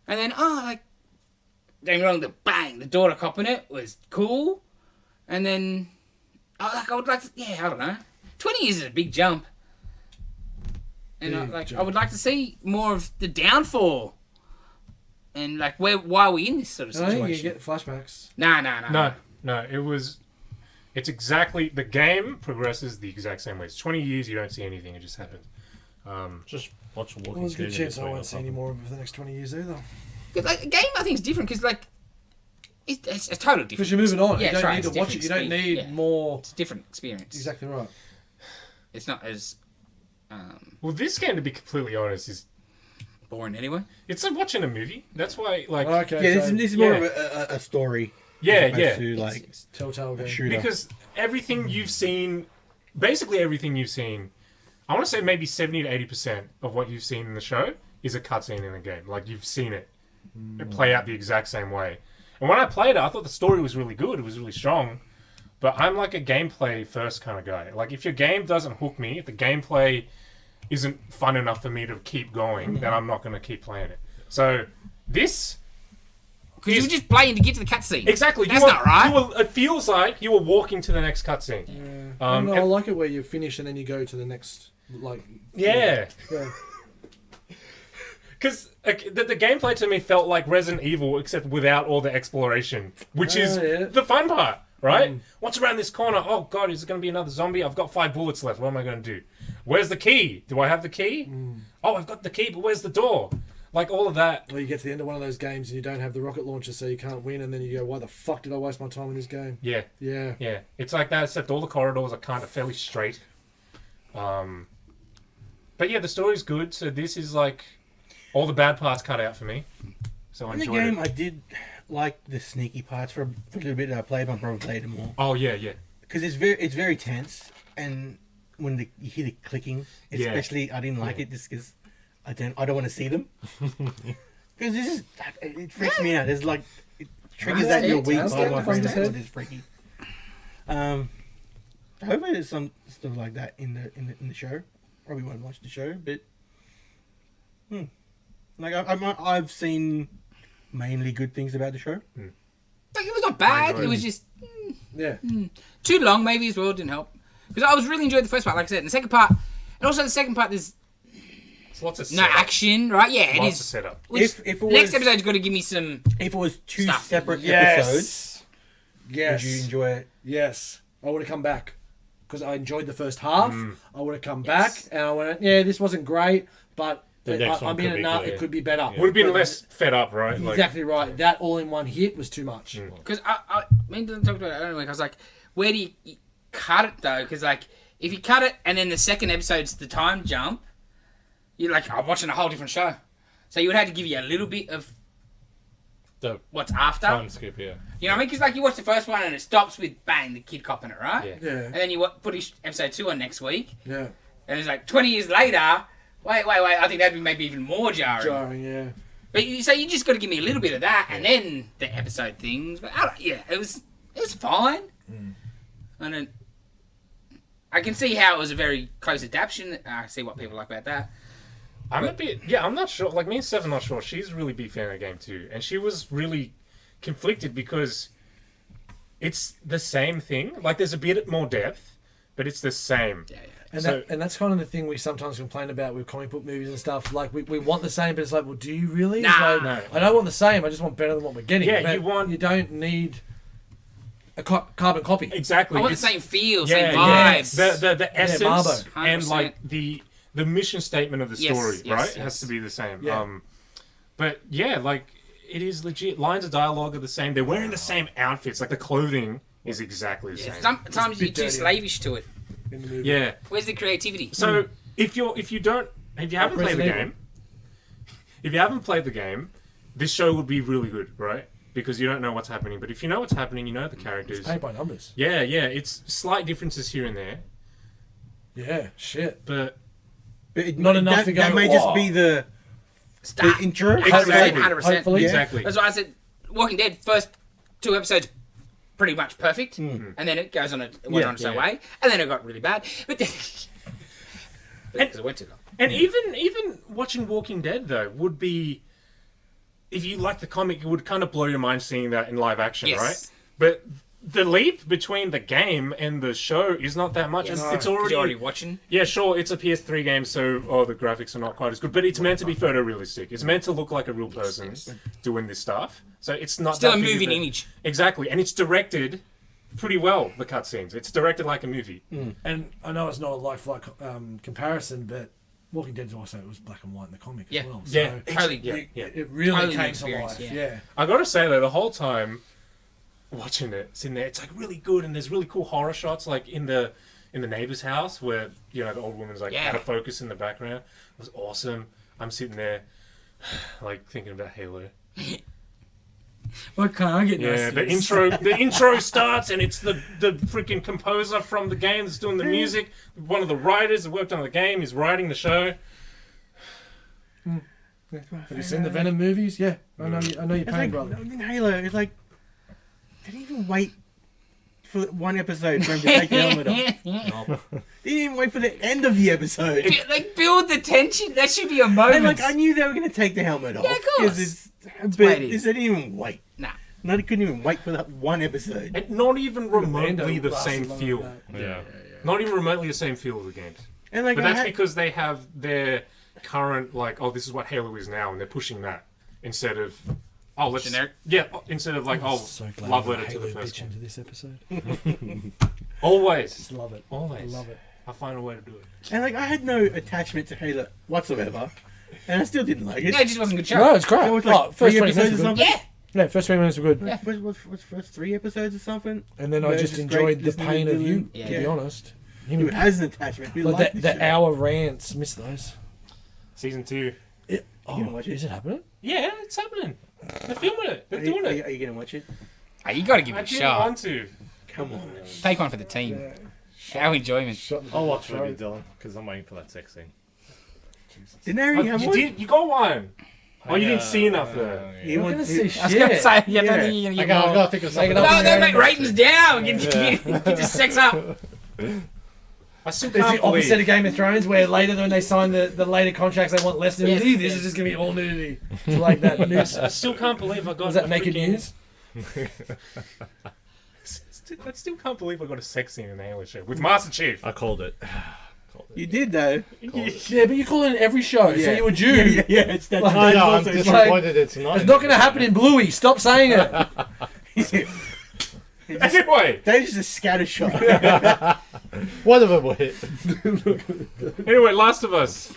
and then don't get me wrong, the daughter copping it was cool, and then I would like to, I don't know, 20 years is a big jump, and I would like to see more of the downfall. And like, why are we in this sort of
I
situation?
think you get flashbacks.
No. It's exactly, the game progresses the exact same way. It's 20 years, you don't see anything, it just happens.
Just watch Walking
Well, there's a good
Dead
chance
this
I
week or
won't see any
something.
more of it for the next 20 years either.
Like, a game, I think, is different because like it's a totally different.
Because you're moving on.
Yeah,
you don't
right,
need
it's
to watch it. You don't
different
need
speed.
more.
It's a different experience.
Exactly right.
It's not as
Well, this game, to be completely honest, is
boring anyway.
it's like watching a movie. That's why, like,
Okay.
Yeah,
so
this is more of a story.
yeah,
as opposed
yeah.
To, like
Telltale
a
game.
shooter.
Because everything you've seen, basically everything you've seen, I want to say maybe 70 to 80% of what you've seen in the show is a cutscene in a game. Like, you've seen it play out the exact same way. And when I played it, I thought the story was really good. It was really strong. But I'm like a gameplay first kind of guy. Like, if your game doesn't hook me, if the gameplay isn't fun enough for me to keep going, then I'm not going to keep playing it. So, this...
Because you were just playing to get to the cutscene.
Exactly.
That's not right.
It feels like you were walking to the next cutscene.
I
And-
like it where you finish and then you go to the next, like...
Yeah.
Yeah.
Because the gameplay to me felt like Resident Evil, except without all the exploration, which is
yeah.
the fun part, right? What's around this corner? Oh, God, is it going to be another zombie? I've got 5 bullets left. What am I going to do? Where's the key? Do I have the key? Oh, I've got the key, but where's the door? Like, all of that.
Or you get to the end of one of those games and you don't have the rocket launcher, so you can't win, and then you go, why the fuck did I waste my time in this game?
Yeah.
Yeah.
Yeah. It's like that, except all the corridors are kind of fairly straight. But yeah, the story's good, so this is like... All the bad parts cut out for me. So I
in the
enjoyed
game,
it.
I did like the sneaky parts for a little bit that I played. My brother played it more
Oh, yeah, yeah.
because it's very tense, and when you hear the clicking,
Yeah.
especially I didn't like it just because I don't want to see them because it freaks me out. It's like it triggers that your weak part of my brain. That's what is freaky. Hopefully there's some stuff like that in the show. Probably won't watch the show, but like I've seen mainly good things about the show.
Like, it was not bad. It was just
Yeah.
too long, maybe as well. Didn't help. Because I was really enjoying the first part, like I said. And the second part, and also the second part, there's
It's lots of
no
setup.
action, right? Yeah, it
Lots of
is.
setup.
Which,
If it was-
next episode's got to give me some.
If it was two
Stuff.
separate episodes,
Yes.
would you enjoy it?
Yes. I would have come back. Because I enjoyed the first half. I would have come back
Yes.
and I went, yeah, this wasn't great, but
The next one
I'm in
could be
enough.
good.
It could be better.
Would have been
But-
less fed up, right? Like,
Exactly right. That all-in-one hit was too much.
Because me and Dylan talked about it earlier. I was like, where do you cut it though? Because like, if you cut it and then the second episode's the time jump, you're like, I'm watching a whole different show. So you would have to give you a little bit of
The
what's after.
time skip, yeah.
You know what I mean? Because like you watch the first one and it stops with bang, the kid copping it, right?
Yeah.
Yeah.
And then you put episode 2 on next week,
Yeah.
and it's like 20 years later. Wait! I think that'd be maybe even more jarring.
Jarring, yeah.
But so you just got to give me a little bit of that, and then the episode things. But it was fine. I don't. I can see how it was a very close adaptation. I see what people like about that.
I'm not sure. Like, me and Steph are not sure. She's a really big fan of the game, too. And she was really conflicted because it's the same thing. Like, there's a bit more depth, but it's the same.
Yeah.
And that's kind of the thing we sometimes complain about with comic book movies and stuff. Like, we want the same, but it's like, well, do you really? It's
Nah.
like,
No.
I don't want the same. I just want better than what we're getting.
Yeah,
But you don't need a carbon copy.
Exactly.
I want the
It's-
same feel,
yeah,
same
yeah.
vibes.
The essence
Marbo.
and,
100%.
like, the mission statement of the
Yes,
story,
yes,
right?
yes.
Has to be the same.
Yeah.
But, yeah, like, it is legit. Lines of dialogue are the same. They're wearing the same outfits. Like, the clothing is exactly the
Yeah,
same.
sometimes you're
bit
too
dirty.
slavish to it.
In the movie.
Yeah.
Where's the creativity?
So if you haven't played the
Resident
game, this show would be really good, right? Because you don't know what's happening. But if you know what's happening, you know the characters.
Paint by numbers.
Yeah, it's slight differences here and there,
Yeah, shit.
but
But it,
Not enough to go,
That may just
"Whoa."
be the
Start.
intro.
Exactly.
100%.
Hopefully.
Yeah.
exactly.
That's why I said Walking Dead, first 2 episodes, pretty much perfect.
Hmm.
And then it goes on it went
Yeah,
on its own
yeah.
way. And then it got really bad. But then... because it went too long.
And even watching Walking Dead though would be, if you like the comic, it would kind of blow your mind seeing that in live action,
Yes.
right? But the leap between the game and the show is not that much.
Yes.
It's
'Cause you're
already
already watching.
Yeah, sure, it's a PS3 game, so the graphics are not quite as good, but it's meant to be photorealistic. It's meant to look like a real person doing this stuff. So it's not
Still
that
a
big of
moving image.
Exactly, and it's directed pretty well, the cutscenes. It's directed like a movie.
And I know it's not a lifelike comparison, but Walking Dead also it was black and white in the comic
Yeah.
as well.
Yeah.
So
Totally.
Yeah.
it really
Totally
came to
experience,
life.
yeah.
Yeah.
I gotta say though, the whole time watching it, sitting there, it's like really good, and there's really cool horror shots, like in the neighbor's house where the old woman's like
Yeah.
out of focus in the background. It was awesome. I'm sitting there, like thinking about Halo.
Why can't I get
Yeah, the intro starts, and it's the freaking composer from the game that's doing the music. One of the writers that worked on the game is writing the show.
Have you seen the Venom movies? Yeah, I know. I know you're
It's
paying,
like,
brother.
in Halo, it's like they didn't even wait for one episode for him to take the helmet off. They didn't even wait for the end of the episode.
Like, build the tension. That should be a
And
moment.
like I knew they were going to take the helmet off.
Yeah, of course.
'Cause
what
but
it is.
they didn't even wait.
Nah.
No, they couldn't even wait for that one episode.
And not even remotely
Mando
the
lasted
same
longer
feel.
than that.
Yeah.
Not even remotely the same feel of the games.
And like
But
I
that's
had-
because they have their current, like, this is what Halo is now, and they're pushing that instead of, let's
Generic?
instead of like,
So glad
love
we
letter to the
Halo
first
bitch
game.
into this episode.
Always,
Just love it.
always.
I love it.
I'll find a way to do it.
and like I had no attachment to Halo whatsoever, and I still didn't like it.
Yeah, it just wasn't a good show.
No, it's great.
It was like
first
3
20
episodes or
minutes were good.
something.
Yeah.
Yeah, first 20 minutes were good.
Yeah.
What's first 3 episodes or something?
And then I
Yeah,
just
it's
enjoyed
great
the
listening
pain
to
of you,
them.
to
Yeah.
be honest.
Who has an attachment? Who
Like
likes
that,
this
the
show?
hour rants, miss those.
Season 2.
gonna watch it?
Is it happening?
Yeah, it's happening. They're filming it. They're
Are
doing
you,
it.
are you gonna watch it?
Hey, you got to give
I
it a
didn't
shot.
want to.
Come on.
Take one for the team. Our enjoyment.
I'll watch it with you, Dylan, because I'm waiting for that sex scene.
Didn't I already have
You
one?
did. You got one. Oh, you didn't see enough there.
You
You're
want
gonna
to-
see
I was going to
shit.
say, I
Yeah.
don't think you're going to
I
get
gotta
more.
think of
Make
something.
it up
No,
in
no,
your
make
own
ratings down. Get the sex up.
I still
It's
can't
the opposite of
believe.
Game of Thrones, where later when they sign the later contracts, they want less nudity.
Yes,
This
yes.
is just gonna be all nudity. It's like that.
I still can't believe I got.
Was that
a
naked
freaking-
news?
I still can't believe I got a sex scene in the Halo show with Master Chief.
I called it.
You did though.
Yeah, but you call it in every show, so you were due.
Yeah, it's that.
Like,
I know, I'm
also-
just
disappointed it's not.
It's not going to happen in Bluey. Stop saying it.
Anyway,
That is just a scattershot.
One of them will hit.
anyway, Last of Us.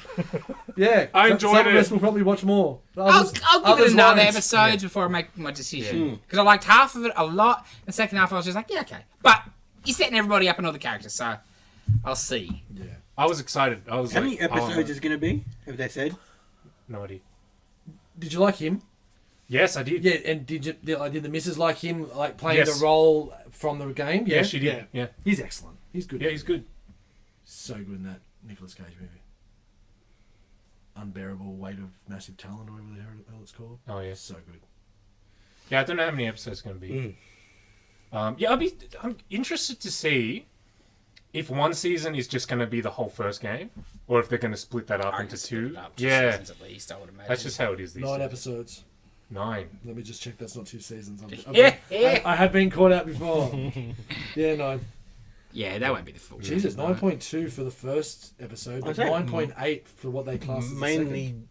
Yeah,
I enjoyed
some of
it.
us will probably watch more.
I'll
Others-
give it
others
another
won't.
episode before I make my decision. Because I liked half of it a lot. The second half, I was just like, yeah, okay. But you're setting everybody up and all the characters, so I'll see.
I was excited. I was
How
like,
many episodes is gonna be? Have they said?
No idea.
Did you like him?
Yes, I did.
Yeah, and did the missus like him, like playing
Yes.
the role from the game?
Yeah, she did. Yeah.
He's excellent. He's good.
Yeah, he's good.
So good in that Nicolas Cage movie. Unbearable weight of massive talent, or whatever the hell it's called.
Oh yeah.
So good.
Yeah, I don't know how many episodes it's going to be. Yeah, I'm interested to see if one season is just going to be the whole first game, or if they're going to split that up
I
into
can split
2.
it up 2
Yeah,
seasons at least, I would imagine.
that's just how it is these
9
days.
episodes.
9.
Let me just check. That's not 2 seasons.
Yeah.
I have been caught out before. Yeah, 9.
Yeah, that won't be the full.
Jesus, 9.2 for the first episode, but
I'd say
9.8 for what they class as the
Mainly
second.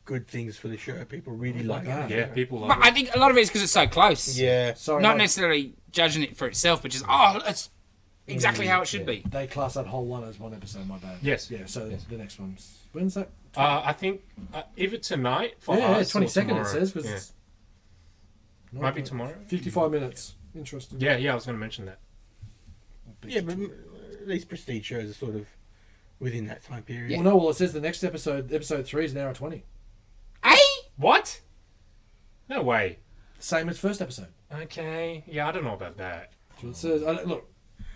good things for the show. People really like
that.
it.
Yeah, people
But
love
I
it.
think a lot of it is because it's so close.
Yeah.
Sorry,
Not
no,
necessarily judging it for itself, but just that's exactly how it should be.
they class that whole one as one episode. My bad.
Yes.
Yeah. So the next one's when's that?
I think either tonight for
Yeah,
us or
22nd it
tomorrow.
says because
Yeah.
it's
Might be tomorrow.
55 minutes. Interesting.
Yeah, I was going to mention that.
Yeah, but these prestige shows are sort of within that time period.
Well, no. Well, it says the next episode 3 is an hour 20.
Hey!
What? No way.
Same as first episode.
Okay. Yeah, I don't know about that.
So it says, look,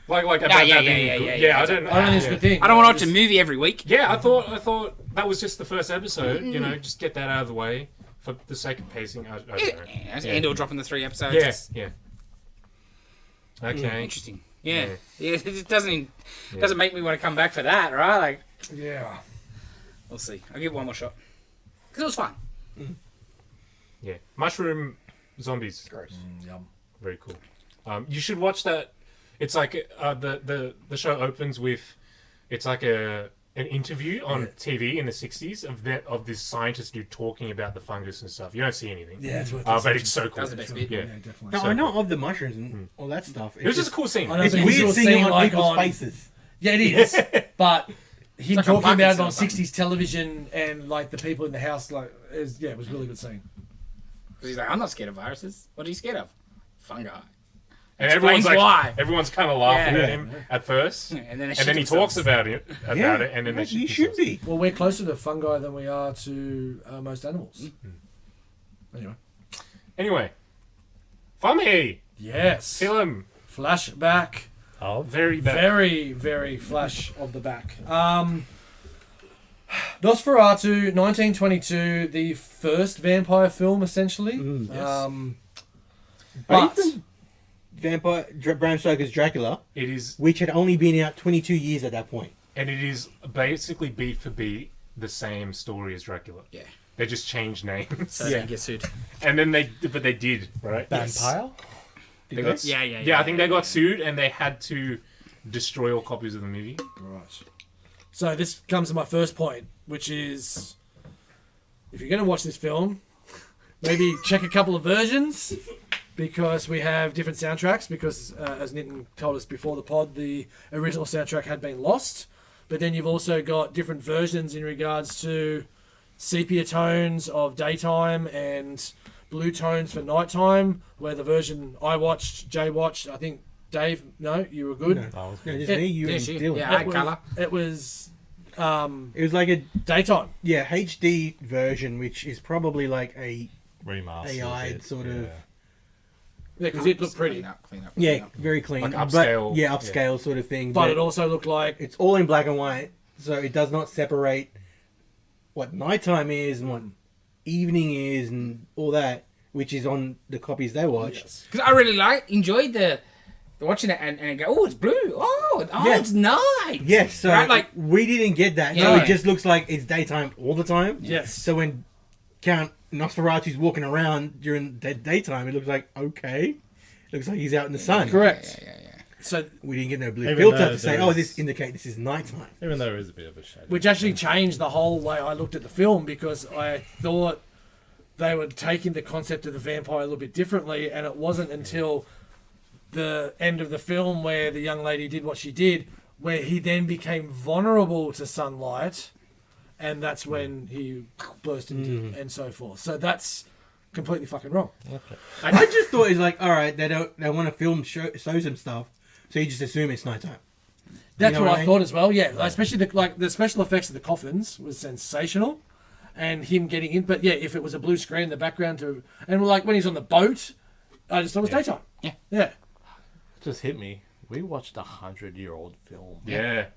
Like about
yeah,
that
yeah,
being
yeah,
good.
yeah,
I don't.
I don't think it's a
yeah.
good thing.
I don't want to watch
Just-
a movie every week.
Yeah, I thought that was just the first episode. You know, just get that out of the way for the sake of pacing. I don't know.
Yeah, Andor dropping the 3 episodes.
Yeah,
It's
yeah. Okay.
interesting. Yeah. It doesn't make me want to come back for that, right? Like,
Yeah.
we'll see. I'll give it one more shot. Because it was fun.
Yeah. Mushroom zombies.
Gross.
Yum.
Very cool. You should watch that. It's like the show opens with, it's like an interview on TV in the 60s of this scientist dude talking about the fungus and stuff. You don't see anything.
Yeah, it's worth
But it's so cool.
That was the best bit.
Yeah.
Yeah, definitely.
No,
So
I know of the mushrooms and all that stuff.
It was just a cool scene.
I know.
It's
It's a
weird
visual
seeing
scene,
it on
like,
people's
on-
faces.
Yeah, it is. But him
like a
talking about it on
Parkinson's or
60s television and like the people in the house, like, it was a really good scene.
Because he's like, I'm not scared of viruses. What are you scared of? Fungi.
And everyone's
Explains why.
everyone's kind of laughing
Yeah.
at him at first,
And then,
and then he talks about it, and then they
you
shit
should
themselves.
be.
Well, we're closer to fungi than we are to most animals. Anyway.
Anyway, Fummy
Yes.
film,
Flashback.
very bad.
Very, very flash of the back. Nosferatu, 1922, the first vampire film, essentially.
yes.
But
Bram Stoker's Dracula,
It is,
which had only been out 22 years at that point.
and it is basically beat for beat the same story as Dracula.
Yeah.
They just changed names,
So they don't get sued.
and then they did, right?
Vampire?
They got,
Yeah.
I think they got sued, and they had to destroy all copies of the movie.
right. So this comes to my first point, which is, if you're going to watch this film, maybe check a couple of versions, because we have different soundtracks, because as Nitin told us before the pod, the original soundtrack had been lost, but then you've also got different versions in regards to sepia tones of daytime and blue tones for nighttime, where the version I watched, Jay watched, I think Dave, no, you were good.
No, just
Yeah,
me, you, and Dylan.
Yeah, I had
It was-
colour.
It was
It was like a
daytime.
HD version, which is probably like a
Remastered.
AI sort of-
Yeah, because it looked pretty.
Clean up.
very clean,
Like
but-
upscale.
yeah, upscale sort of thing.
But it also looked like
it's all in black and white, so it does not separate what nighttime is and what evening is and all that, which is on the copies they watched.
yes.
Because I really enjoyed the watching it and go, oh, it's blue. Oh,
Yeah.
it's night.
Yes, so
Right, like-
we didn't get that. So
Yeah.
it just looks like it's daytime all the time.
Yes.
So when Count Nosferatu's walking around during the daytime, it looks like okay. It looks like he's out in the sun.
Correct.
Yeah.
So,
We didn't get no blue
Even
filter
though
to say,
there's-
oh, this indicates this is nighttime.
Even though there is a bit of a shadow.
which actually changed the whole way I looked at the film, because I thought they were taking the concept of the vampire a little bit differently, and it wasn't until the end of the film where the young lady did what she did, where he then became vulnerable to sunlight, and that's when he burst into and so forth. So that's completely fucking wrong.
I just thought it's like, all right, they want to film show some stuff, so you just assume it's nighttime.
That's
You know
what
what
I
I mean?
thought as well. Yeah, especially the special effects of the coffins was sensational, and him getting in. But yeah, if it was a blue screen in the background and like when he's on the boat, I just thought it was daytime. Yeah.
It just hit me. We watched 100-year-old film.
Yeah.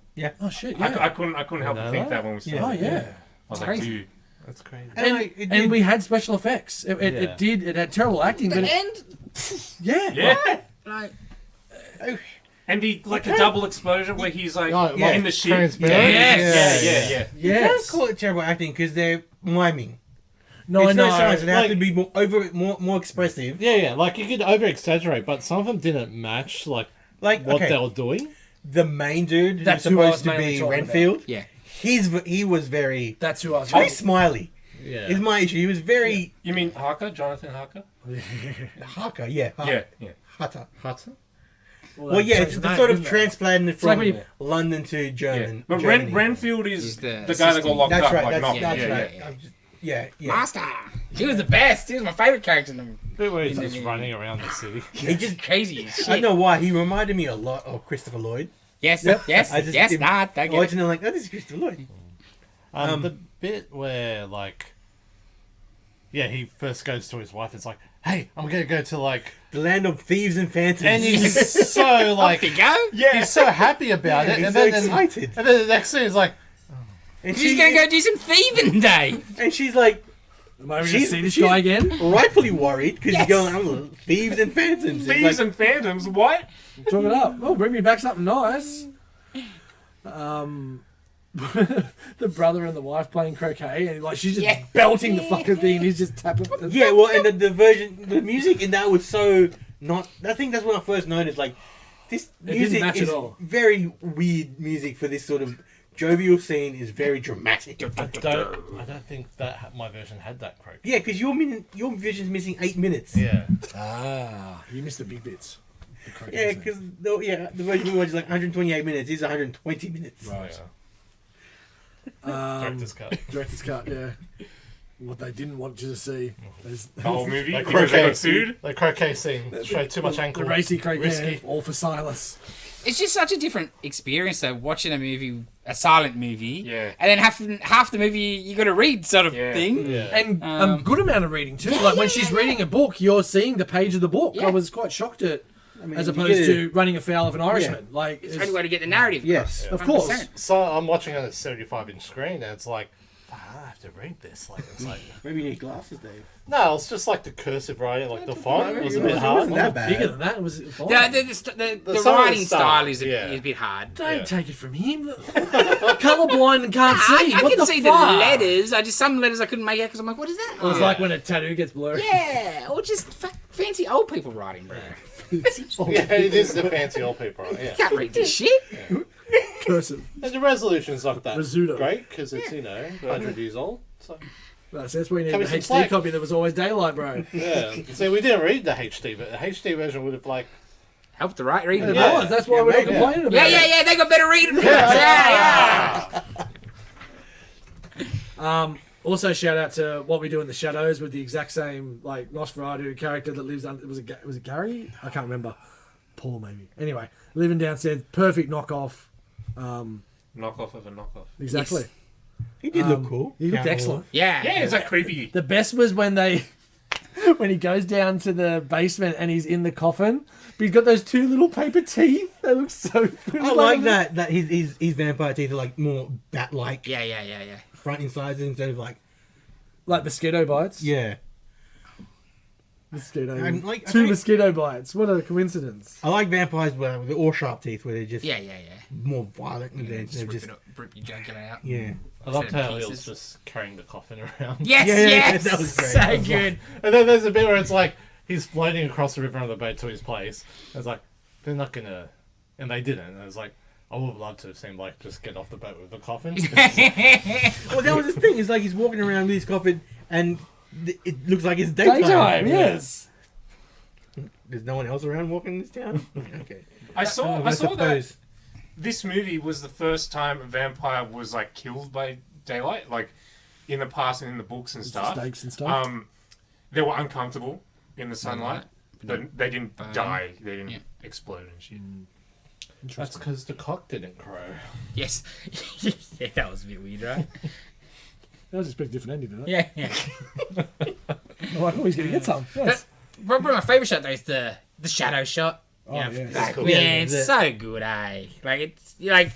Oh shit.
I
Yeah.
couldn't help but
know
think
that?
that when we
Yeah.
started.
Oh yeah.
I was like,
crazy.
dude.
That's crazy.
And we had special effects. It did. It had terrible acting, but
The end.
yeah.
Yeah.
Like,
And the a double explosion where he's like
Oh,
in the ship.
transparent?
Yeah.
You can't
Yes.
call it terrible acting because they're miming.
No,
It's
no.
no science. It has
like-
to be more expressive.
Yeah, like you could over exaggerate, but some of them didn't match like
Like
what
okay,
they were doing.
the main dude
That's
who's
who I was
supposed to
mainly
be
talking
Renfield.
Yeah.
He was very
That's who I was.
very smiley.
Yeah.
Is my issue. He was very
You mean Harker? Jonathan Harker?
Haka, yeah.
Yeah.
Hata.
Hudson?
Well, yeah, it's the sort of transplanted
like
from
when you-
London to German.
But
Germany.
Renfield
He's
is
the
the guy that got
assistant.
locked
That's
up.
right.
Like,
That's,
not,
that's
yeah,
right.
yeah.
I'm just- yeah.
Master. He was the best. He was my favorite character in the
Bit where he's just running around the city.
He just.
crazy as shit.
I don't know why he reminded me a lot of Christopher Lloyd.
Yes,
Yep.
yes,
I just
yes,
didn't-
nah, I get it.
Watching him like, oh, this is Christopher Lloyd.
The bit where like, yeah, he first goes to his wife. It's like, hey, I'm gonna go to like,
The land of thieves and phantoms.
and he's so like,
Off you go.
he's so happy about it,
he's
and
so
then
excited.
and then the next thing is like,
And
She's gonna go do some thieving day.
And she's like,
Am I going to
She's-
see this
she's-
guy again?
rightfully worried because
Yes.
you're going, I'm thieves and phantoms. It's
Thieves
like,
and Phantoms, what?
Talk it up. Oh, bring me back something nice. The brother and the wife playing croquet, and like she's just
Yeah.
belting the fucking thing. And he's just tapping.
yeah, well, and the music in that was so not. I think that's when I first noticed. Like, this
didn't
music
match
is
at all.
very weird music for this sort of jovial scene. Is very dramatic.
I don't think that my version had that croak.
Yeah, because your vision's missing 8 minutes.
Yeah.
Ah, you missed the big bits. The croquet
Yeah,
scene.
because the version we watched is like 128 minutes. This is 120 minutes.
Right.
Director's cut.
Director's cut. Yeah. What they didn't want you to see is
The whole movie?
Like
Because they
croquet.
got sued?
The croquet scene showed too much
the
ankle.
racy croquet,
Risky.
all for Silas.
It's just such a different experience though, watching a movie, a silent movie,
Yeah.
and then half the movie you got to read sort of
Yeah.
thing.
Yeah.
And a good amount of reading too. Like when she's reading a book, you're seeing the page of the book.
Yeah.
I was quite shocked at,
mean,
as
you
opposed
get it.
to running afoul of an Irishman. Like,
It's the only way to get the narrative
Yes.
across.
of course.
100%.
So I'm watching on a 75-inch screen, and it's like, I have to read this. Like, it's like,
Maybe you need glasses, Dave.
no, it's just like the cursive writing, like the font was a
It
bit hard.
wasn't that bad.
Bigger than that, was it? Fine?
The
some of the
writing
style,
style is
yeah.
a bit hard.
Don't
Yeah.
take it from him. Colorblind and can't see.
I
what
can
the
see
fuck?
the letters. Some letters I couldn't make out because I'm like, what is that?
It was like when a tattoo gets blurry.
Yeah, or just fancy old people writing, bro.
Yeah, it is the fancy old people. Right? Yeah.
Can't read this shit.
Cursive.
And the resolution's not that
Rizzuto.
great because it's 100 years old. So
That's why you need
Coming
the
some
HD
slack.
copy that was always daylight, bro.
yeah, so we didn't read the HD, but the HD version would have like
Help the right reading.
It
Yeah.
was. That's why we're not
maybe.
complaining about
Yeah,
it.
they got better reading. Yeah.
Also, shout out to What We Do in the Shadows with the exact same like Nosferatu character that lives under. Was it Gary? I can't remember. Paul maybe. Anyway, living downstairs, perfect knockoff.
Knockoff of a knockoff.
Exactly.
Yes.
He did look cool.
He looked
Count
excellent.
Yeah.
Yeah, it's like creepy.
The best was when when he goes down to the basement and he's in the coffin, but he's got those two little paper teeth. They look so.
I like that his vampire teeth are like more bat-like
Yeah.
front incisors instead of like
Like mosquito bites.
yeah.
Mosquito.
And, like, I
two
think-
mosquito bites. What a coincidence.
I like vampires with all sharp teeth where they're just
Yeah.
more violent and they're
Just
just
rip your jugular out.
yeah.
I loved
Instead of
how he was
pieces.
just carrying the coffin around.
Yes,
Yeah,
yes.
that was great.
So
That was
good.
And then there's a bit where it's like he's floating across the river on the boat to his place. It's like they're not gonna, and they didn't. And it's like I would have loved to have seen like just get off the boat with the coffin.
Well, that was the thing. It's like he's walking around with his coffin and it looks like it's daytime.
Daytime, yes.
There's no one else around walking in this town. Okay.
I saw that
suppose.
this movie was the first time a vampire was like killed by daylight, like in the past and in the books and stuff.
Stakes and stuff.
They were uncomfortable in the sunlight, but they didn't
Burn.
die. They didn't
Yeah.
explode and shit.
That's because the cock didn't crow.
Yes. Yeah, that was a bit weird, right?
That was just a bit different ending to that.
Yeah.
I'm like, oh, he's going to get some. Yes.
Probably my favourite shot though is the shadow shot.
Oh,
Yeah,
yeah.
Like,
cool.
man,
Yeah,
it's
the-
so good, eh? Like it's like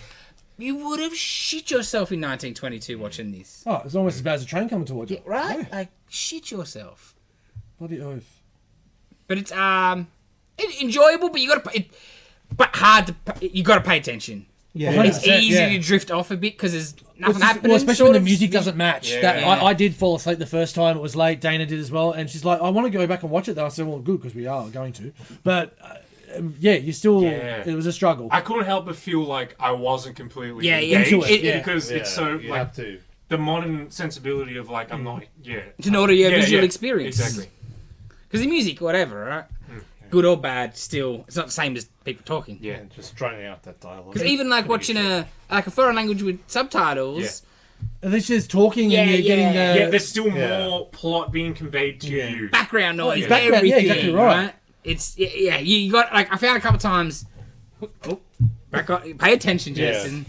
you would have shit yourself in 1922 watching this.
Oh, it's almost as bad as a train coming towards you.
Yeah, right? Like shit yourself.
Bloody oath.
But it's enjoyable, but you got to but hard to. You got to pay attention.
Yeah.
It's
100%,
easy
yeah.
to drift off a bit because there's nothing happening.
Well, especially
sort
when the
of.
music doesn't match.
Yeah.
That
Yeah.
I did fall asleep the first time. It was late. Dana did as well, and she's like, "I want to go back and watch it." Though I said, "Well, good, because we are going to." But yeah, you still.
Yeah.
It was a struggle.
I couldn't help but feel like I wasn't completely
Yeah,
engaged
into it, yeah.
because it's so
you
like
have to.
the modern sensibility of like I'm not
It's an audio visual experience.
Exactly.
Because the music, whatever, right? Good or bad, still, it's not the same as people talking.
Yeah.
And just droning out that dialogue.
Because even like watching a foreign language with subtitles,
At least there's talking
Yeah,
and you're getting
yeah.
the.
Yeah, there's still
Yeah.
more plot being conveyed to you.
background noise,
background, yeah,
everything,
exactly right.
It's you got like I found a couple of times. Oh, back on, pay attention,
Yeah.
Jason.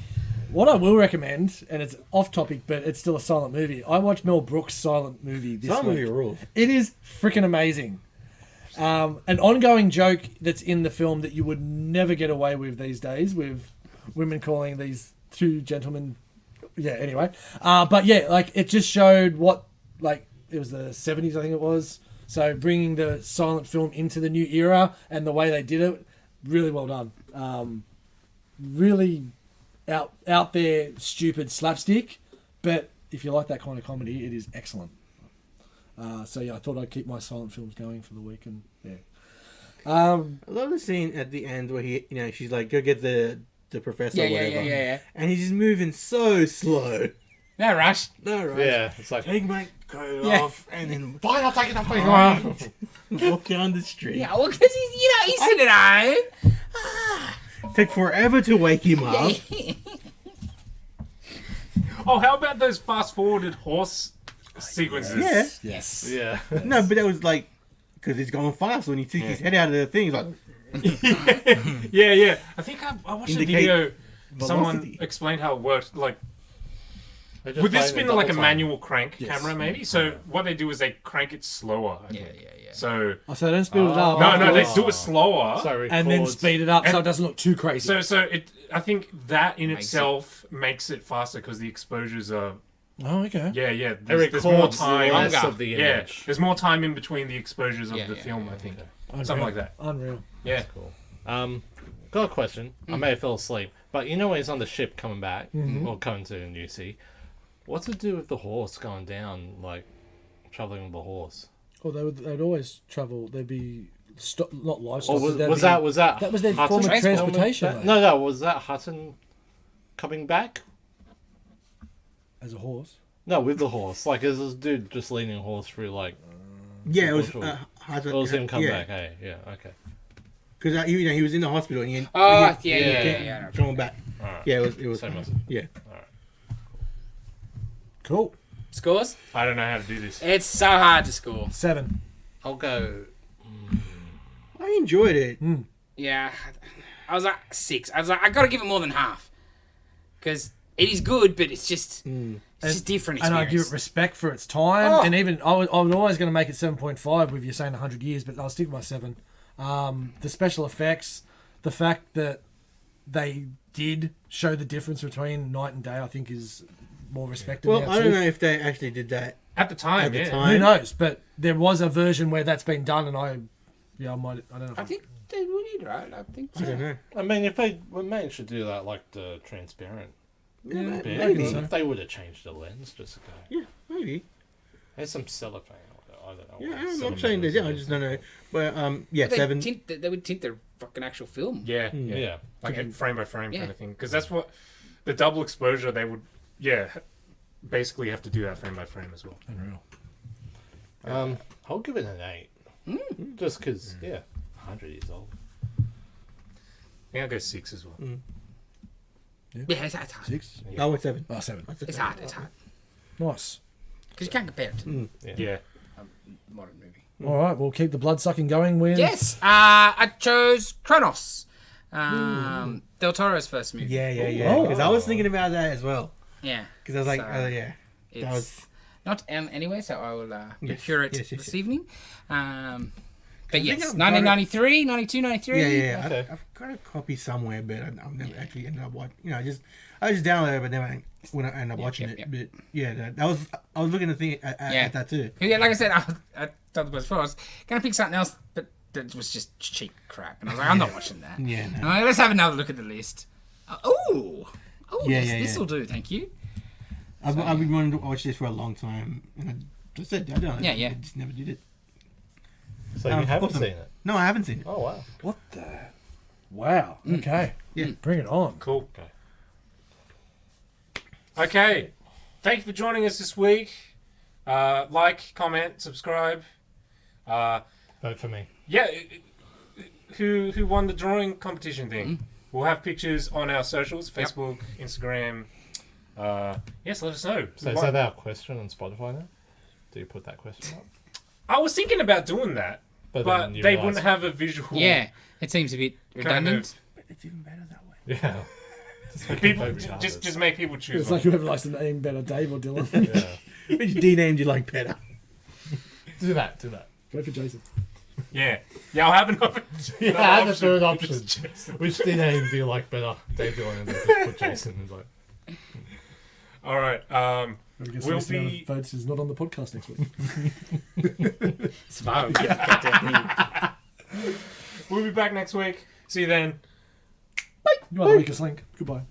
What I will recommend, and it's off topic, but it's still a silent movie. I watched Mel Brooks' silent movie this
Some
week.
movie rules.
It is freaking amazing. An ongoing joke that's in the film that you would never get away with these days, with women calling these two gentlemen. Yeah, anyway. But yeah, like it just showed what, like, it was the 70s, I think it was. So bringing the silent film into the new era and the way they did it, really well done. Really out there, stupid slapstick. But if you like that kind of comedy, it is excellent. So yeah, I thought I'd keep my silent films going for the week, and yeah.
I love the scene at the end where she's like, go get the professor or whatever.
Yeah.
And he's just moving so slow.
No rush.
No, right?
Yeah, it's like,
Take my coat
Yeah.
off and then
fine, I'll take it off.
walk down the street.
Yeah, well, because he's sitting at home.
Take forever to wake him up.
Oh, how about those fast forwarded horse sequences?
Yeah.
Yes.
Yeah.
No, but that was like, because he's going fast. When he took his head out of the thing, he's like,
Yeah. I think I watched a
Indicate
video. Someone
velocity.
explained how it worked. Like,
They're just
would this
playing
been
it
like a
double time.
manual crank camera, maybe? So what they do is they crank it slower. I think.
Yeah.
So
Oh, so don't speed it up.
no, they
afterwards,
do it slower.
So
and then
records-
speed it up so
And-
it doesn't look too crazy.
So I think that in
Makes
itself makes it faster because the exposures are.
Oh, okay.
Yeah.
It
There's more
records
time.
less
Longer.
of the
Yeah,
image.
there's more time in between the exposures of
Yeah,
the
yeah,
film.
yeah,
I think
Unreal.
something like that.
Unreal.
Yeah.
Cool. Got a question. I may have fell asleep, but you know when he's on the ship coming back or coming to New Sea, what's it do with the horse going down, like traveling with the horse?
Well, they'd always travel. They'd be not
Or
livestock.
was,
they'd
was
be-
that was that
that was their
Hutton
form of
Transport.
transportation?
That-
though,
no, was that Hutton coming back?
as a horse.
No, with the horse. Like, is this dude just leading a horse through, like,
Yeah, it was.
Bushel.
How's
it was him come
yeah.
back? Hey, yeah, okay.
Because he was in the hospital and he
Oh,
he
yeah.
thrown back.
Alright.
Yeah, it was.
Same as-
Yeah.
Cool.
Scores?
I don't know how to do this.
It's so hard to score.
7.
I'll go.
I enjoyed it.
Yeah, I was like 6. I was like, I got to give it more than half because it is good, but it's just different.
And I give it
Experience.
respect for its time.
Oh.
And even I was always going to make it 7.5 with you saying 100 years, but I'll stick with my 7. The special effects, the fact that they did show the difference between night and day, I think is more respected.
Well,
now
I don't
too.
know if they actually did that
At the time,
at the
yeah.
time.
Who knows? But there was a version where that's been done, and I don't know. If
I think they would, right? I think so.
I don't know.
I mean, if they managed to do that, like the transparent
Yeah,
bit,
maybe.
so.
they would have changed the lens just to go.
Yeah, maybe.
There's some cellophane. I don't know.
Yeah,
what
I'm
cellophane
saying that.
is.
Yeah, I just don't know. But yeah,
They
7.
they would tint the fucking actual film.
Yeah.
Yeah.
Like a frame by frame
Yeah.
kind of thing. Because that's what the double exposure they would, basically have to do that frame by frame as well.
unreal.
I'll give it an 8. Just because, 100 years old.
I think I'll go 6 as well.
Yeah, it's hard.
6.
I went 7.
Oh, 7.
It's hard. It's hard
Nice.
because you can't compare it to
Yeah.
a modern movie.
All right, we'll keep the blood sucking going with.
Yes, I chose Kronos. Del Toro's first movie.
Yeah.
Oh.
Because I was thinking about that as well.
Yeah.
Because I was like,
So,
oh yeah.
It's
That was.
not anyway, so I will
Yes,
procure it
yes,
this evening. But
think
yes,
I've got it.
1993, 92, 93.
Yeah.
Okay.
I've got a copy somewhere, but I've never actually ended up watching. I just downloaded it, but never when I ended up watching
yep.
it. But yeah, that was. I was looking to think at that too.
Yeah, like I said, I told the boys before, I was going to pick something else, but that was just cheap crap. And I was like, I'm not watching that.
Yeah, no.
All right, let's have another look at the list. Oh,
Yeah,
yes,
yeah,
this
yeah.
will do. Thank you.
I've been wanting to watch this for a long time, and I just said I don't.
Yeah, yeah.
I just never did it.
So you haven't
awesome.
seen it?
No, I haven't seen it.
Oh wow.
What the? Wow. Okay.
Yeah.
Bring it on.
Cool.
Okay.
Okay. Thank you for joining us this week. Like, comment, subscribe.
Vote for me.
Yeah. Who won the drawing competition thing? We'll have pictures on our socials,
Yep.
Facebook, Instagram. Yes, let us know.
So
Who
is
won.
that our question on Spotify now? Do you put that question up?
I was thinking about doing that, but
then you
they
realise-
wouldn't have a visual.
Yeah, it seems a bit redundant.
But it's even better that way.
Yeah. Just make
People
it vote
just make people choose.
It's
one.
like whoever likes the name better, Dave or Dylan.
Yeah.
Which D-named you like better?
Do that.
Go for Jason.
Yeah, I'll have another.
Yeah,
another
add the third option.
Just Jason.
Which D-name do you like better? Dave Dillon and then just put Jason. It's like,
All right.
I guess
We'll
the amount
be-
of votes is not on the podcast next week.
It's fine. Get that thing.
We'll be back next week. See you then.
You are the weakest link. Goodbye.